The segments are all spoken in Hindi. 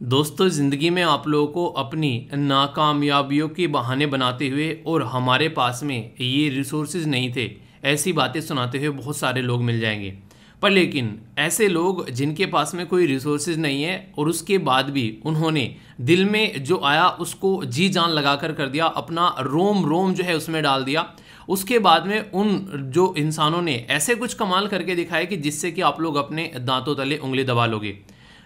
दोस्तों, ज़िंदगी में आप लोगों को अपनी नाकामयाबियों के बहाने बनाते हुए और हमारे पास में ये रिसोर्सेज नहीं थे ऐसी बातें सुनाते हुए बहुत सारे लोग मिल जाएंगे। पर लेकिन ऐसे लोग जिनके पास में कोई रिसोर्सेज नहीं है और उसके बाद भी उन्होंने दिल में जो आया उसको जी जान लगा कर दिया, अपना रोम रोम जो है उसमें डाल दिया। उसके बाद में उन जो इंसानों ने ऐसे कुछ कमाल करके दिखाया कि जिससे कि आप लोग अपने दांतों तले उंगली दबा लोगे।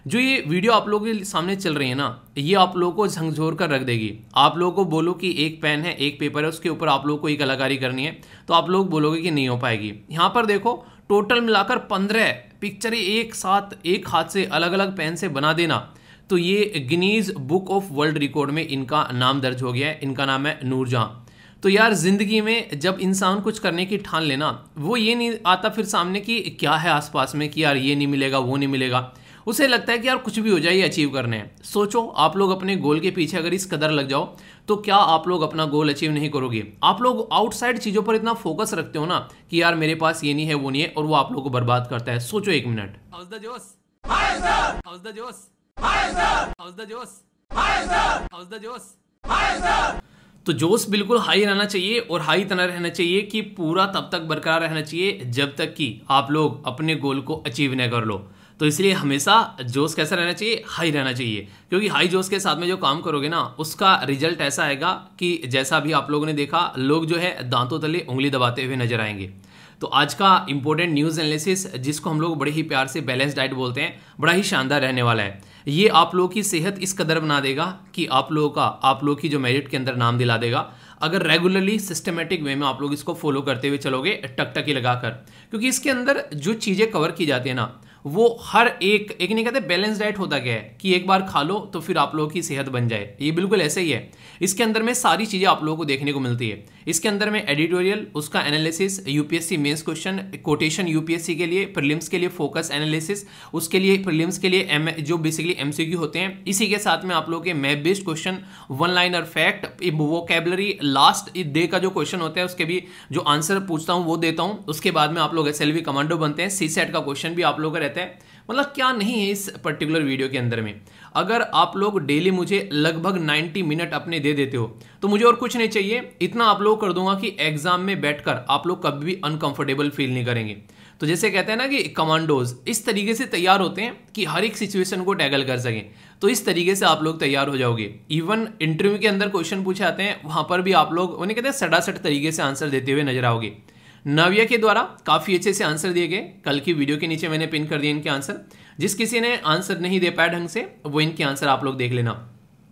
जो ये वीडियो आप लोगों के सामने चल रही है ना, ये आप लोगों को झकझोर कर रख देगी। आप लोगों को बोलो कि एक पेन है, एक पेपर है, उसके ऊपर आप लोगों को एक कलाकारी करनी है, तो आप लोग बोलोगे कि नहीं हो पाएगी। यहाँ पर देखो, टोटल मिलाकर 15 पिक्चरें एक साथ एक हाथ से अलग अलग पेन से बना देना, तो ये Guinness book of world record में इनका नाम दर्ज हो गया है। इनका नाम है नूरजहां। तो यार, ज़िंदगी में जब इंसान कुछ करने की ठान लेना, वो ये नहीं आता फिर सामने कि क्या है आसपास में कि यार ये नहीं मिलेगा, वो नहीं मिलेगा। उसे लगता है कि यार कुछ भी हो जाए, ये अचीव करने हैं। सोचो, आप लोग अपने गोल के पीछे अगर इस कदर लग जाओ तो क्या आप लोग अपना गोल अचीव नहीं करोगे? आप लोग आउटसाइड चीज़ों पर इतना फोकस रखते हो ना कि यार मेरे पास ये नहीं है, वो नहीं है, और वो आप लोगों को बर्बाद करता है। सोचो एक मिनट। हाउस द जोश, हाउस द जोश, हाउस द जोश, हाउस द जोश। तो जोश बिल्कुल हाई रहना चाहिए और हाई तना रहना चाहिए कि पूरा तब तक बरकरार रहना चाहिए जब तक कि आप लोग अपने गोल को अचीव न कर लो। तो इसलिए हमेशा जोश कैसा रहना चाहिए? हाई रहना चाहिए, क्योंकि हाई जोश के साथ में जो काम करोगे ना, उसका रिजल्ट ऐसा आएगा कि जैसा भी आप लोगों ने देखा, लोग जो है दांतों तले उंगली दबाते हुए नजर आएंगे। तो आज का इंपॉर्टेंट न्यूज़ एनालिसिस, जिसको हम लोग बड़े ही प्यार से बैलेंस डाइट बोलते हैं, बड़ा ही शानदार रहने वाला है। ये आप लोगों की सेहत इस कदर बना देगा कि आप लोगों की जो मेरिट के अंदर नाम दिला देगा, अगर रेगुलरली सिस्टमेटिक वे में आप लोग इसको फॉलो करते हुए चलोगे टकटकी लगाकर। क्योंकि इसके अंदर जो चीज़ें कवर की जाती है ना, वो हर एक नहीं कहते बैलेंस डाइट होता क्या है कि एक बार खा लो तो फिर आप लोगों की सेहत बन जाए, ये बिल्कुल ऐसे ही है। इसके अंदर में सारी चीज़ें आप लोगों को देखने को मिलती है। इसके अंदर में एडिटोरियल, उसका analysis, UPSC mains question, quotation UPSC के लिए, प्रीलिम्स के लिए फोकस एनालिसिस, उसके लिए प्रीलिम्स के लिए जो बेसिकली एमसीक्यू होते हैं। इसी के साथ में आप लोगों के map based question, one liner fact, vocabulary, last day का जो क्वेश्चन होता है उसके भी जो आंसर पूछता हूँ वो देता हूँ। उसके बाद में आप लोग एसएलवी कमांडो बनते हैं, सीसेट का क्वेश्चन भी आप लोगों का रहता है। मतलब क्या नहीं है इस पर्टिकुलर वीडियो के अंदर में। अगर आप लोग डेली मुझे लगभग 90 मिनट अपने दे देते हो तो मुझे और कुछ नहीं चाहिए। इतना आप लोग कर दूंगा कि एग्जाम में बैठकर आप लोग कभी भी अनकंफर्टेबल फील नहीं करेंगे। तो जैसे कहते हैं ना कि कमांडोज इस तरीके से तैयार होते हैं कि हर एक सिचुएशन को टैकल कर सकें, तो इस तरीके से आप लोग तैयार हो जाओगे। इवन इंटरव्यू के अंदर क्वेश्चन पूछे आते हैं, वहां पर भी आप लोग उन्हें कहते हैं सटासट तरीके से आंसर देते हुए नजर आओगे। नव्या के द्वारा काफ़ी अच्छे से आंसर दिए गए। कल की वीडियो के नीचे मैंने पिन कर दिया इनके आंसर। जिस किसी ने आंसर नहीं दे पाया ढंग से, वो इनके आंसर आप लोग देख लेना।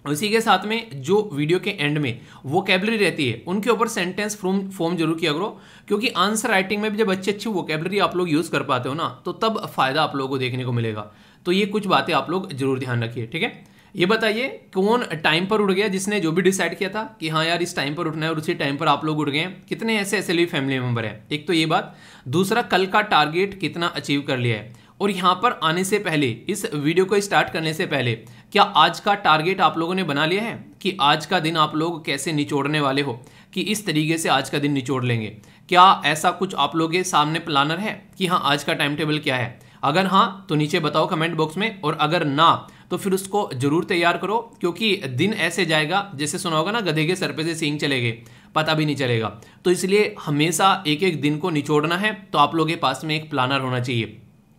उसी के साथ में जो वीडियो के एंड में वोकैबुलरी रहती है, उनके ऊपर सेंटेंस फॉर्म जरूर किया करो, क्योंकि आंसर राइटिंग में भी जब अच्छी वोकैबुलरी आप लोग यूज़ कर पाते हो ना, तो तब फायदा आप लोगों को देखने को मिलेगा। तो ये कुछ बातें आप लोग जरूर ध्यान रखिए, ठीक है। ये बताइए कौन टाइम पर उठ गया, जिसने जो भी डिसाइड किया था कि हाँ यार इस टाइम पर उठना है और उसी टाइम पर आप लोग उठ गए? कितने ऐसे एसएलवी फैमिली मेंबर हैं? एक तो ये बात। दूसरा, कल का टारगेट कितना अचीव कर लिया है? और यहाँ पर आने से पहले, इस वीडियो को स्टार्ट करने से पहले, क्या आज का टारगेट आप लोगों ने बना लिया है कि आज का दिन आप लोग कैसे निचोड़ने वाले हो, कि इस तरीके से आज का दिन निचोड़ लेंगे? क्या ऐसा कुछ आप लोगों के सामने प्लानर है कि हाँ आज का टाइम टेबल क्या है? अगर हाँ तो नीचे बताओ कमेंट बॉक्स में, और अगर ना तो फिर उसको जरूर तैयार करो, क्योंकि दिन ऐसे जाएगा जैसे सुना होगा ना, गधे के सर पे से सींग चले गए, पता भी नहीं चलेगा। तो इसलिए हमेशा एक एक दिन को निचोड़ना है, तो आप लोगों के पास में एक प्लानर होना चाहिए,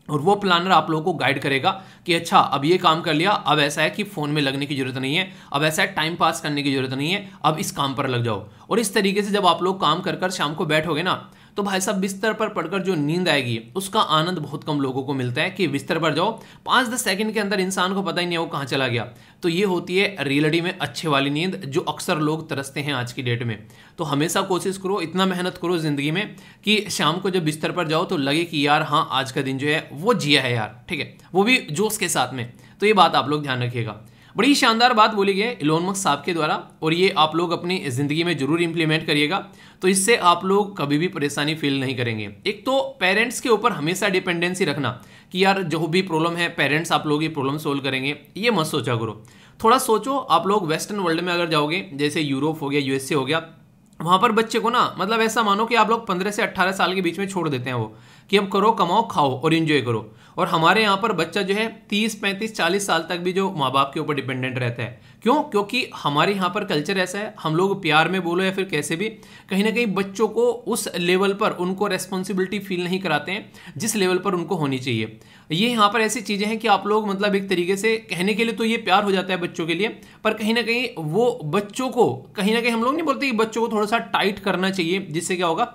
और वो प्लानर आप लोगों को गाइड करेगा कि अच्छा अब ये काम कर लिया, अब ऐसा है कि फोन में लगने की जरूरत नहीं है, अब ऐसा है टाइम पास करने की जरूरत नहीं है, अब इस काम पर लग जाओ। और इस तरीके से जब आप लोग काम कर शाम को बैठोगे ना, तो भाई साहब बिस्तर पर पड़कर जो नींद आएगी उसका आनंद बहुत कम लोगों को मिलता है। कि बिस्तर पर जाओ, 5-10 सेकंड के अंदर इंसान को पता ही नहीं है वो कहाँ चला गया। तो ये होती है रियलिटी में अच्छे वाली नींद, जो अक्सर लोग तरसते हैं आज की डेट में। तो हमेशा कोशिश करो, इतना मेहनत करो जिंदगी में कि शाम को जब बिस्तर पर जाओ तो लगे कि यार हाँ आज का दिन जो है वो जिया है यार, ठीक है, वो भी जोश के साथ में। तो ये बात आप लोग ध्यान रखिएगा। बड़ी शानदार बात बोली गई है इलोन मस्क साहब के द्वारा, और ये आप लोग अपनी ज़िंदगी में जरूर इंप्लीमेंट करिएगा, तो इससे आप लोग कभी भी परेशानी फील नहीं करेंगे। एक तो पेरेंट्स के ऊपर हमेशा डिपेंडेंसी रखना कि यार जो भी प्रॉब्लम है पेरेंट्स आप लोग ये प्रॉब्लम सोल्व करेंगे, ये मत सोचा करो। थोड़ा सोचो, आप लोग वेस्टर्न वर्ल्ड में अगर जाओगे, जैसे यूरोप हो गया, यूएसए हो गया, वहाँ पर बच्चे को ना, मतलब ऐसा मानो कि आप लोग 15 से 18 साल के बीच में छोड़ देते हैं वो, कि अब करो, कमाओ, खाओ और एंजॉय करो। और हमारे यहाँ पर बच्चा जो है 30, 35, 40 साल तक भी जो माँ बाप के ऊपर डिपेंडेंट रहता है। क्यों? क्योंकि हमारे यहाँ पर कल्चर ऐसा है, हम लोग प्यार में बोलो या फिर कैसे भी, कहीं ना कहीं बच्चों को उस लेवल पर उनको रेस्पॉन्सिबिलिटी फील नहीं कराते हैं जिस लेवल पर उनको होनी चाहिए। ये यहाँ पर ऐसी चीज़ें हैं कि आप लोग मतलब एक तरीके से कहने के लिए तो ये प्यार हो जाता है बच्चों के लिए, पर कहीं ना कहीं वो बच्चों को कहीं ना कहीं हम लोग नहीं बोलते कि बच्चों को थोड़ा सा टाइट करना चाहिए, जिससे क्या होगा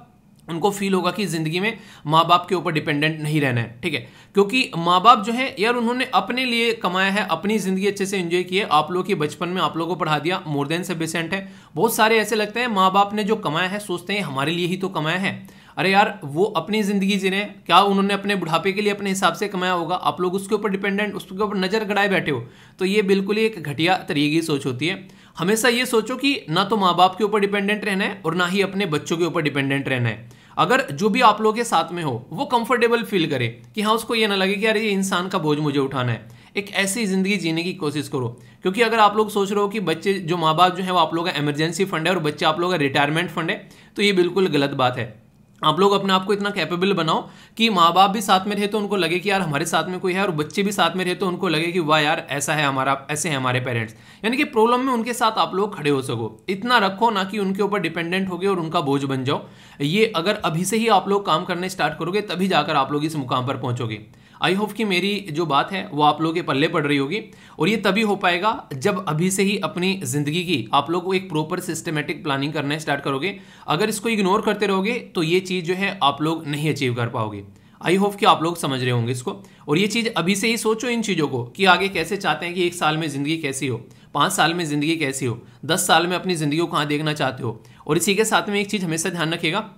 उनको फील होगा कि जिंदगी में माँ बाप के ऊपर डिपेंडेंट नहीं रहना है। ठीक है, क्योंकि माँ बाप जो है यार उन्होंने अपने लिए कमाया है, अपनी जिंदगी अच्छे से एंजॉय की है, आप लोगों के बचपन में आप लोगों को पढ़ा दिया, मोर देन सफिशिएंट है। बहुत सारे ऐसे लगते हैं माँ बाप ने जो कमाया है सोचते हैं हमारे लिए ही तो कमाया है। अरे यार वो अपनी जिंदगी जी रहे हैं, क्या उन्होंने अपने बुढ़ापे के लिए अपने हिसाब से कमाया होगा? आप लोग उसके ऊपर डिपेंडेंट, उसके ऊपर नजर गड़ाए बैठे हो, तो ये बिल्कुल ही एक घटिया तरीके की सोच होती है। हमेशा ये सोचो कि ना तो माँ बाप के ऊपर डिपेंडेंट रहना है और ना ही अपने बच्चों के ऊपर डिपेंडेंट रहना है। अगर जो भी आप लोगों के साथ में हो वो कंफर्टेबल फील करे कि हाँ, उसको ये ना लगे कि यार ये इंसान का बोझ मुझे उठाना है, एक ऐसी जिंदगी जीने की कोशिश करो। क्योंकि अगर आप लोग सोच रहे हो कि बच्चे जो माँ बाप जो है वो आप लोगों का इमरजेंसी फंड है और बच्चे आप लोगों का रिटायरमेंट फंड है, तो ये बिल्कुल गलत बात है। आप लोग अपने आप को इतना कैपेबल बनाओ कि माँ बाप भी साथ में रहे तो उनको लगे कि यार हमारे साथ में कोई है, और बच्चे भी साथ में रहे तो उनको लगे कि वाह यार ऐसा है हमारा, ऐसे हैं हमारे पेरेंट्स, यानी कि प्रॉब्लम में उनके साथ आप लोग खड़े हो सको। इतना रखो ना कि उनके ऊपर डिपेंडेंट हो गए और उनका बोझ बन जाओ। ये अगर अभी से ही आप लोग काम करने स्टार्ट करोगे तभी जाकर आप लोग इस मुकाम पर पहुंचोगे। आई होप कि मेरी जो बात है वो आप लोगों के पल्ले पड़ रही होगी, और ये तभी हो पाएगा जब अभी से ही अपनी ज़िंदगी की आप लोग को एक प्रॉपर सिस्टमेटिक प्लानिंग करना स्टार्ट करोगे। अगर इसको इग्नोर करते रहोगे तो ये चीज़ जो है आप लोग नहीं अचीव कर पाओगे। आई होप कि आप लोग समझ रहे होंगे इसको, और ये चीज़ अभी से ही सोचो इन चीज़ों को कि आगे कैसे चाहते हैं कि 1 साल में ज़िंदगी कैसी हो, 5 साल में ज़िंदगी कैसी हो, 10 साल में अपनी ज़िंदगी को कहाँ देखना चाहते हो। और इसी के साथ में एक चीज़ हमेशा ध्यान रखिएगा,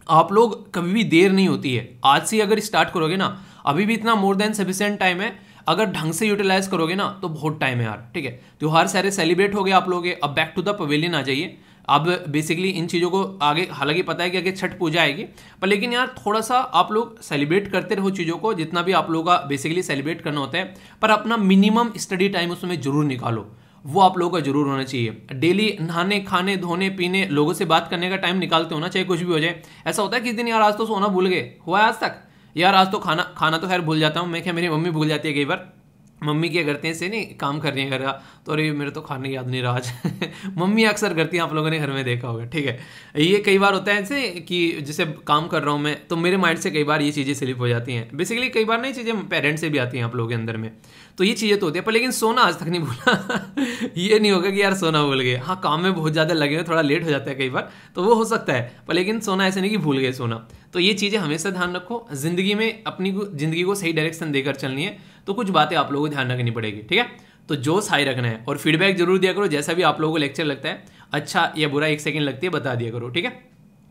आप लोग कभी भी देर नहीं होती है। आज से अगर स्टार्ट करोगे ना, अभी भी इतना मोर देन सफिशिएंट टाइम है, अगर ढंग से यूटिलाइज करोगे ना तो बहुत टाइम है यार। ठीक है, त्योहार सारे सेलिब्रेट हो गए आप लोग, अब बैक टू द पवेलियन आ जाइए। अब बेसिकली इन चीज़ों को आगे, हालांकि पता है कि आगे छठ पूजा आएगी, पर लेकिन यार थोड़ा सा आप लोग सेलिब्रेट करते रहो चीज़ों को, जितना भी आप लोगों का बेसिकली सेलिब्रेट करना होता है, पर अपना मिनिमम स्टडी टाइम उसमें जरूर निकालो, वो आप लोगों का जरूर होना चाहिए। डेली नहाने, खाने, धोने, पीने, लोगों से बात करने का टाइम निकालते हो ना, चाहे कुछ भी हो जाए। ऐसा होता है किस दिन यार आज तो सोना भूल गए, हुआ है आज तक यार, आज तो खाना तो खैर भूल जाता हूँ मैं, क्या मेरी मम्मी भूल जाती है कई बार। मम्मी क्या करते हैं, से नहीं काम कर रही है घर का, तो अरे मेरे तो खाने याद नहीं रहा आज मम्मी अक्सर करती हैं, आप लोगों ने घर में देखा होगा। ठीक है, ये कई बार होता है ऐसे कि जैसे काम कर रहा हूँ मैं, तो मेरे माइंड से कई बार ये चीज़ें स्लिप हो जाती हैं। बेसिकली कई बार नहीं, चीज़ें पेरेंट्स से भी आती हैं आप लोगों के अंदर में, तो ये चीज़ें तो होती है। पर लेकिन सोना आज तक नहीं भूला ये नहीं होगा कि यार सोना भूल गए। हाँ, काम में बहुत ज़्यादा लगे हुए, थोड़ा लेट हो जाता है कई बार, तो वो हो सकता है, पर लेकिन सोना ऐसे नहीं कि भूल गए सोना। तो ये चीज़ें हमेशा ध्यान रखो, जिंदगी में अपनी ज़िंदगी को सही डायरेक्शन देकर चलनी है, तो कुछ बातें आप लोगों को ध्यान रखनी पड़ेगी। ठीक है, तो जोश हाई रखना है, और फीडबैक जरूर दिया करो, जैसा भी आप लोगों को लेक्चर लगता है, अच्छा या बुरा 1 सेकंड लगती है बता दिया करो। ठीक है,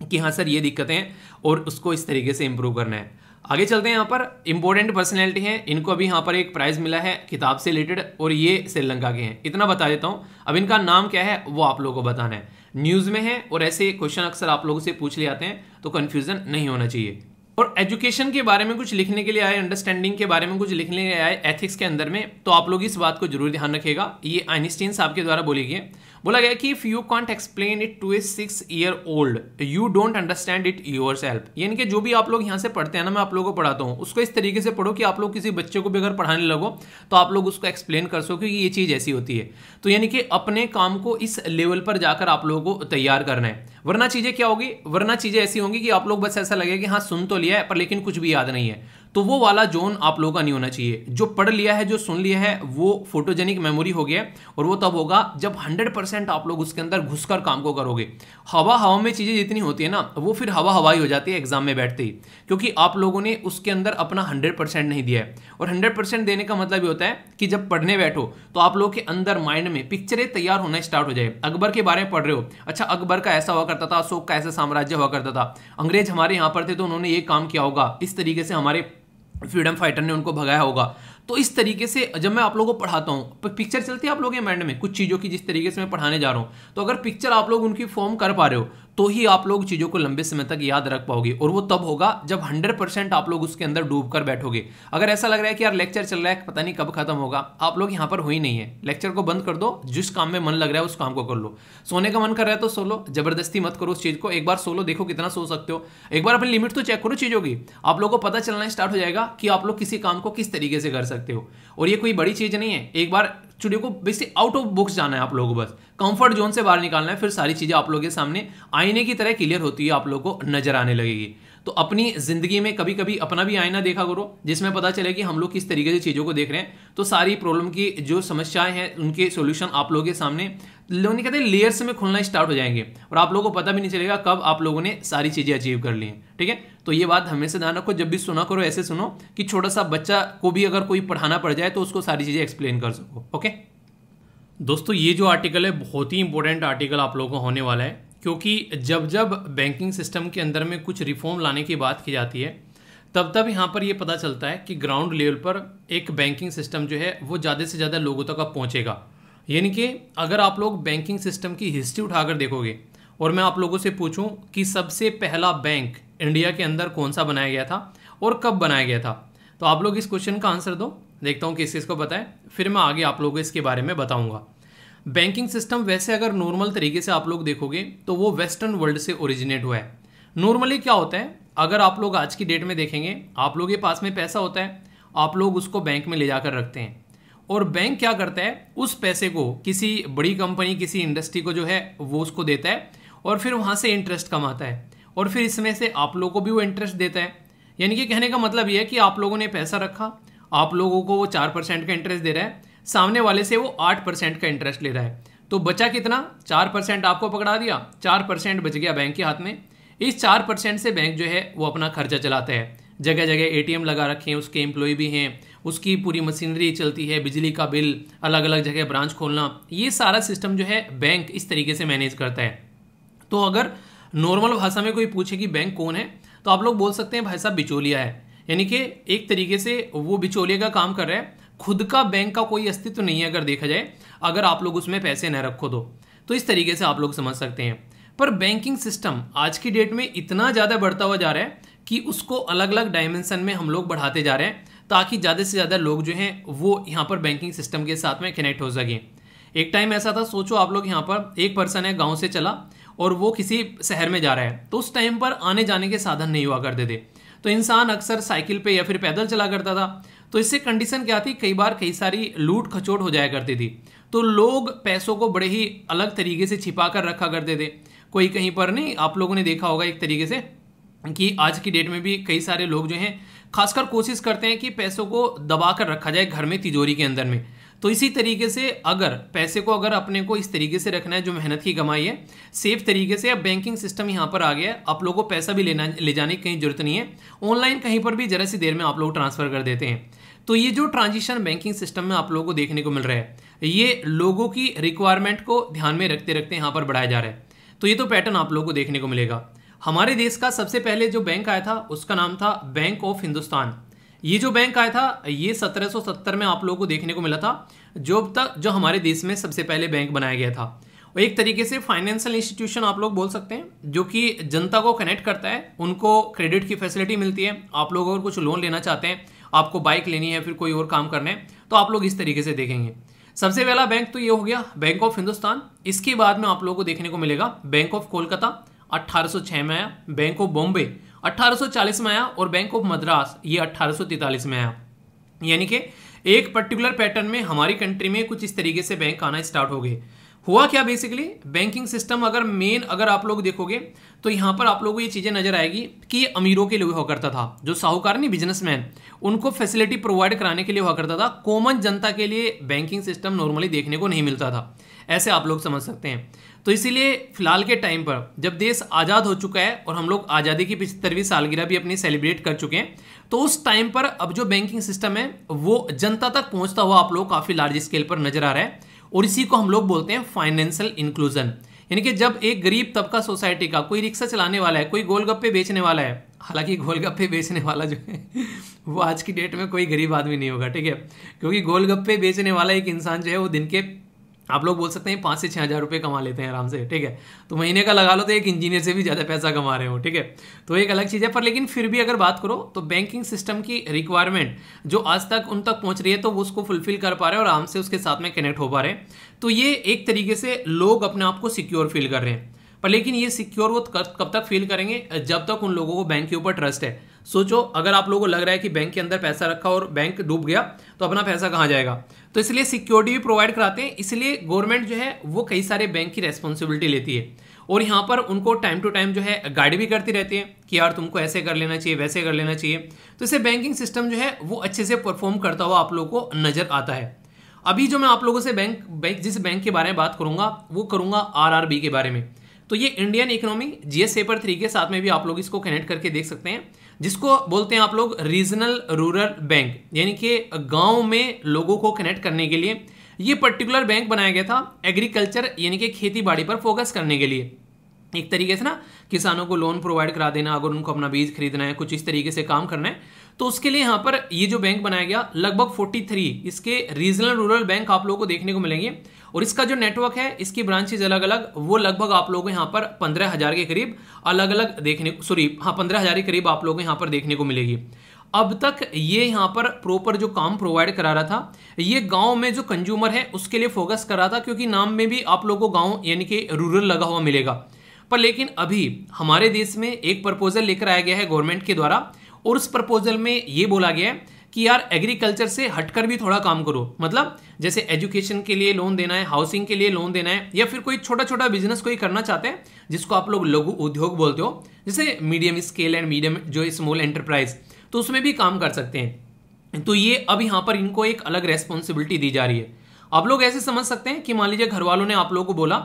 कि हाँ सर ये दिक्कतें हैं और उसको इस तरीके से इंप्रूव करना है। आगे चलते हैं, यहाँ पर इंपॉर्टेंट पर्सनैलिटी हैं, इनको अभी यहाँ पर एक प्राइज मिला है किताब से रिलेटेड, और ये श्रीलंका के हैं, इतना बता देता हूँ। अब इनका नाम क्या है वो आप लोगों को बताना है, न्यूज़ में है, और ऐसे क्वेश्चन अक्सर आप लोगों से पूछ लिए जाते हैं, तो कन्फ्यूजन नहीं होना चाहिए। और एजुकेशन के बारे में कुछ लिखने के लिए आए, अंडरस्टैंडिंग के बारे में कुछ लिखने के लिए आए एथिक्स के अंदर में, तो आप लोग इस बात को जरूर ध्यान रखिएगा। ये आइंस्टीन साहब के द्वारा बोली गई है। बोला गया कि if you can't explain it to a 6 year old you don't understand it yourself. यानी कि जो भी आप लोग यहाँ से पढ़ते हैं ना, मैं आप लोगों को पढ़ाता हूँ, उसको इस तरीके से पढ़ो कि आप लोग किसी बच्चे को भी अगर पढ़ाने लगो तो आप लोग उसको एक्सप्लेन कर सको कि ये चीज़ ऐसी होती है। तो यानी कि अपने काम को इस लेवल पर जाकर आप लोगों को तैयार करना है, वरना चीज़ें क्या होगी, वरना चीज़ें ऐसी होंगी कि आप लोग बस ऐसा लगेगा कि हाँ सुन तो लिया है पर लेकिन कुछ भी याद नहीं है। तो वो वाला जोन आप लोगों का नहीं होना चाहिए। जो पढ़ लिया है, जो सुन लिया है, वो फोटोजेनिक मेमोरी हो गया, और वो तब होगा जब 100% आप लोग उसके अंदर घुसकर काम को करोगे। हवा में चीज़ें जितनी होती है ना, वो फिर हवाई हो जाती है एग्जाम में बैठते ही, क्योंकि आप लोगों ने उसके अंदर अपना 100% नहीं दिया है। और 100% देने का मतलब ये होता है कि जब पढ़ने बैठो तो आप लोगों के अंदर माइंड में पिक्चरें तैयार होना स्टार्ट हो जाए। अकबर के बारे में पढ़ रहे हो, अच्छा अकबर का ऐसा हुआ करता था, अशोक का ऐसा साम्राज्य हुआ करता था, अंग्रेज हमारे यहाँ पर थे तो उन्होंने ये काम किया होगा, इस तरीके से हमारे फ्रीडम फाइटर ने उनको भगाया होगा। तो इस तरीके से जब मैं आप लोगों को पढ़ाता हूँ, पिक्चर चलती है आप लोगों के माइंड में कुछ चीज़ों की, जिस तरीके से मैं पढ़ाने जा रहा हूँ, तो अगर पिक्चर आप लोग उनकी फॉर्म कर पा रहे हो तो ही आप लोग चीज़ों को लंबे समय तक याद रख पाओगे, और वो तब होगा जब 100% आप लोग उसके अंदर डूब कर बैठोगे। अगर ऐसा लग रहा है कि यार लेक्चर चल रहा है पता नहीं कब खत्म होगा, आप लोग यहाँ पर हो ही नहीं है। लेक्चर को बंद कर दो, जिस काम में मन लग रहा है उस काम को कर लो। सोने का मन कर रहा है तो सो लो, जबरदस्ती मत करो उस चीज़ को। एक बार सो लो, देखो कितना सो सकते हो, एक बार अपनी लिमिट तो चेक करो चीज़ों की। आप लोगों को पता चलना स्टार्ट हो जाएगा कि आप लोग किसी काम को किस तरीके से कर सकते हो। और ये कोई बड़ी चीज़ नहीं है, एक बार चीज़ों को बेसिक आउट ऑफ बुक्स जाना है आप लोगों को, बस कंफर्ट जोन से बाहर निकालना है, फिर सारी चीज़ें आप लोगों के सामने आईने की तरह क्लियर होती है, आप लोगों को नजर आने लगेगी। तो अपनी जिंदगी में कभी कभी अपना भी आईना देखा करो, जिसमें पता चले कि हम लोग किस तरीके से चीज़ों को देख रहे हैं। तो सारी प्रॉब्लम की जो समस्याएं हैं उनके सॉल्यूशन आप लोगों के सामने लोग नहीं कहते लेयर्स में खुलना स्टार्ट हो जाएंगे, और आप लोगों को पता भी नहीं चलेगा कब आप लोगों ने सारी चीज़ें अचीव कर ली हैं। ठीक है, तो ये बात हमेशा ध्यान रखो, जब भी सुना करो ऐसे सुनो कि छोटा सा बच्चा को भी अगर कोई पढ़ाना पड़ जाए तो उसको सारी चीज़ें एक्सप्लेन कर सको। ओके दोस्तों, ये जो आर्टिकल है बहुत ही इंपॉर्टेंट आर्टिकल आप लोगों को होने वाला है, क्योंकि जब जब बैंकिंग सिस्टम के अंदर में कुछ रिफॉर्म लाने की बात की जाती है तब तब यहाँ पर ये पता चलता है कि ग्राउंड लेवल पर एक बैंकिंग सिस्टम जो है वो ज़्यादा से ज़्यादा लोगों तक अब पहुँचेगा। यानी कि अगर आप लोग बैंकिंग सिस्टम की हिस्ट्री उठाकर देखोगे और मैं आप लोगों से पूछूं कि सबसे पहला बैंक इंडिया के अंदर कौन सा बनाया गया था और कब बनाया गया था, तो आप लोग इस क्वेश्चन का आंसर दो। देखता हूँ किस को पता है, फिर मैं आगे आप लोगों को इसके बारे में बताऊंगा। बैंकिंग सिस्टम वैसे अगर नॉर्मल तरीके से आप लोग देखोगे तो वो वेस्टर्न वर्ल्ड से ओरिजिनेट हुआ है। नॉर्मली क्या होता है, अगर आप लोग आज की डेट में देखेंगे, आप लोगों के पास में पैसा होता है, आप लोग उसको बैंक में ले जाकर रखते हैं, और बैंक क्या करता है, उस पैसे को किसी बड़ी कंपनी किसी इंडस्ट्री को जो है वो उसको देता है, और फिर वहाँ से इंटरेस्ट कमाता है, और फिर इसमें से आप लोगों को भी वो इंटरेस्ट देता है। यानी कि कहने का मतलब ये है कि आप लोगों ने पैसा रखा, आप लोगों को वो 4% का इंटरेस्ट दे रहा है, सामने वाले से वो 8% का इंटरेस्ट ले रहा है, तो बचा कितना, 4% आपको पकड़ा दिया, 4% बच गया बैंक के हाथ में। इस 4% से बैंक जो है वो अपना खर्चा चलाता है, जगह जगह एटीएम लगा रखे हैं, उसके एम्प्लॉय भी हैं, उसकी पूरी मशीनरी चलती है, बिजली का बिल, अलग अलग जगह ब्रांच खोलना, ये सारा सिस्टम जो है बैंक इस तरीके से मैनेज करता है। तो अगर नॉर्मल भाषा में कोई पूछे कि बैंक कौन है, तो आप लोग बोल सकते हैं भाई साहब बिचौलिया है। यानी कि एक तरीके से वो बिचौलिया का काम कर रहा है, खुद का बैंक का कोई अस्तित्व नहीं है अगर देखा जाए, अगर आप लोग उसमें पैसे न रखो तो इस तरीके से आप लोग समझ सकते हैं। पर बैंकिंग सिस्टम आज की डेट में इतना ज़्यादा बढ़ता हुआ जा रहा है कि उसको अलग अलग डायमेंशन में हम लोग बढ़ाते जा रहे हैं, ताकि ज़्यादा से ज़्यादा लोग जो हैं वो यहाँ पर बैंकिंग सिस्टम के साथ में कनेक्ट हो सकें। एक टाइम ऐसा था, सोचो आप लोग, यहाँ पर एक पर्सन है, गाँव से चला और वो किसी शहर में जा रहा है, तो उस टाइम पर आने जाने के साधन नहीं हुआ करते थे, तो इंसान अक्सर साइकिल पे या फिर पैदल चला करता था। तो इससे कंडीशन क्या थी, कई बार कई सारी लूट खचोट हो जाया करती थी, तो लोग पैसों को बड़े ही अलग तरीके से छिपा कर रखा करते थे। कोई कहीं पर नहीं, आप लोगों ने देखा होगा एक तरीके से कि आज की डेट में भी कई सारे लोग जो हैं खासकर कोशिश करते हैं कि पैसों को दबा कर रखा जाए घर में, तिजोरी के अंदर में। तो इसी तरीके से अगर पैसे को अगर अपने को इस तरीके से रखना है, जो मेहनत की कमाई है, सेफ तरीके से, अब बैंकिंग सिस्टम यहाँ पर आ गया है, आप लोगों को पैसा भी ले जाने की कहीं जरूरत नहीं है, ऑनलाइन कहीं पर भी जरा सी देर में आप लोग ट्रांसफर कर देते हैं। तो ये जो ट्रांजिशन बैंकिंग सिस्टम में आप लोगों को देखने को मिल रहा है, ये लोगों की रिक्वायरमेंट को ध्यान में रखते रखते यहाँ पर बढ़ाया जा रहा है। तो ये तो पैटर्न आप लोगों को देखने को मिलेगा। हमारे देश का सबसे पहले जो बैंक आया था उसका नाम था बैंक ऑफ हिंदुस्तान। ये जो बैंक आया था ये 1770 में आप लोगों को देखने को मिला था, जो हमारे देश में सबसे पहले बैंक बनाया गया था। और एक तरीके से फाइनेंशियल इंस्टीट्यूशन आप लोग बोल सकते हैं, जो कि जनता को कनेक्ट करता है, उनको क्रेडिट की फैसिलिटी मिलती है। आप लोग अगर कुछ लोन लेना चाहते हैं, आपको बाइक लेनी है, फिर कोई और काम करना है, तो आप लोग इस तरीके से देखेंगे। सबसे पहला बैंक तो ये हो गया बैंक ऑफ हिंदुस्तान। इसके बाद में आप लोगों को देखने को मिलेगा बैंक ऑफ कोलकाता 1806 में आया, बैंक ऑफ बॉम्बे 1840 में आया, और बैंक ऑफ मद्रास ये 1843 में आया। यानी कि एक पर्टिकुलर पैटर्न में हमारी कंट्री में कुछ इस तरीके से बैंक आना स्टार्ट हो गए। हुआ क्या, बेसिकली बैंकिंग सिस्टम अगर आप लोग देखोगे तो यहाँ पर आप लोगों को ये चीज़ें नजर आएगी कि ये अमीरों के लिए हुआ करता था, जो साहूकार नहीं, बिजनेसमैन, उनको फैसिलिटी प्रोवाइड कराने के लिए हुआ करता था। कॉमन जनता के लिए बैंकिंग सिस्टम नॉर्मली देखने को नहीं मिलता था, ऐसे आप लोग समझ सकते हैं। तो इसीलिए फिलहाल के टाइम पर जब देश आज़ाद हो चुका है और हम लोग आज़ादी की 75वीं सालगिरह भी अपनी सेलिब्रेट कर चुके हैं, तो उस टाइम पर अब जो बैंकिंग सिस्टम है वो जनता तक पहुंचता हुआ आप लोग काफ़ी लार्ज स्केल पर नजर आ रहा है, और इसी को हम लोग बोलते हैं फाइनेंशियल इंक्लूजन। यानी कि जब एक गरीब तबका सोसाइटी का, कोई रिक्शा चलाने वाला है, कोई गोलगप्पे बेचने वाला है, हालांकि गोलगप्पे बेचने वाला जो है वो आज की डेट में कोई गरीब आदमी नहीं होगा, ठीक है, क्योंकि गोलगप्पे बेचने वाला एक इंसान जो है वो दिन के आप लोग बोल सकते हैं 5 से 6 हज़ार रुपये कमा लेते हैं आराम से, ठीक है। तो महीने का लगा लो तो एक इंजीनियर से भी ज़्यादा पैसा कमा रहे हो, ठीक है। तो एक अलग चीज़ है, पर लेकिन फिर भी अगर बात करो तो बैंकिंग सिस्टम की रिक्वायरमेंट जो आज तक उन तक पहुंच रही है तो वो उसको फुलफिल कर पा रहे हैं और आराम से उसके साथ में कनेक्ट हो पा रहे हैं। तो ये एक तरीके से लोग अपने आप को सिक्योर फील कर रहे हैं। पर लेकिन ये सिक्योर वो कब तक फील करेंगे, जब तक उन लोगों को बैंक के ऊपर ट्रस्ट है। सोचो, अगर आप लोगों को लग रहा है कि बैंक के अंदर पैसा रखा और बैंक डूब गया तो अपना पैसा कहाँ जाएगा। तो इसलिए सिक्योरिटी भी प्रोवाइड कराते हैं। इसलिए गवर्नमेंट जो है वो कई सारे बैंक की रेस्पॉन्सिबिलिटी लेती है और यहाँ पर उनको टाइम टू टाइम जो है गाइड भी करती रहती है कि यार तुमको ऐसे कर लेना चाहिए, वैसे कर लेना चाहिए। तो इससे बैंकिंग सिस्टम जो है वो अच्छे से परफॉर्म करता हुआ आप लोगों को नजर आता है। अभी जो मैं आप लोगों से जिस बैंक के बारे में बात करूंगा वो करूंगा आरआरबी के बारे में। तो ये इंडियन इकोनॉमी जीएस पेपर 3 के साथ में भी आप लोग इसको कनेक्ट करके देख सकते हैं, जिसको बोलते हैं आप लोग रीजनल रूरल बैंक, यानी कि गांव में लोगों को कनेक्ट करने के लिए ये पर्टिकुलर बैंक बनाया गया था एग्रीकल्चर यानी कि खेती बाड़ी पर फोकस करने के लिए। एक तरीके से ना किसानों को लोन प्रोवाइड करा देना, अगर उनको अपना बीज खरीदना है, कुछ इस तरीके से काम करना है, तो उसके लिए यहाँ पर ये जो बैंक बनाया गया लगभग 43 इसके रीजनल रूरल बैंक आप लोगों को देखने को मिलेंगे। और इसका जो नेटवर्क है, इसकी ब्रांचेज अलग अलग, वो लगभग आप लोगों को यहाँ पर 15,000 के करीब अलग अलग 15,000 के करीब आप लोगों को यहाँ पर देखने को मिलेगी। अब तक ये यहाँ पर प्रॉपर जो काम प्रोवाइड करा रहा था, ये गांव में जो कंज्यूमर है उसके लिए फोकस कर रहा था, क्योंकि नाम में भी आप लोगों को गांव यानी कि रूरल लगा हुआ मिलेगा। पर लेकिन अभी हमारे देश में एक प्रपोजल लेकर आया गया है गवर्नमेंट के द्वारा, और उस प्रपोजल में ये बोला गया है कि यार एग्रीकल्चर से हटकर भी थोड़ा काम करो। मतलब जैसे एजुकेशन के लिए लोन देना है, हाउसिंग के लिए लोन देना है, या फिर कोई छोटा छोटा बिजनेस कोई करना चाहते हैं जिसको आप लोग लघु उद्योग बोलते हो, जैसे मीडियम स्केल एंड मीडियम जो स्मॉल एंटरप्राइज, तो उसमें भी काम कर सकते हैं। तो ये अब यहाँ पर इनको एक अलग रेस्पॉन्सिबिलिटी दी जा रही है। आप लोग ऐसे समझ सकते हैं कि मान लीजिए घर वालों ने आप लोगों को बोला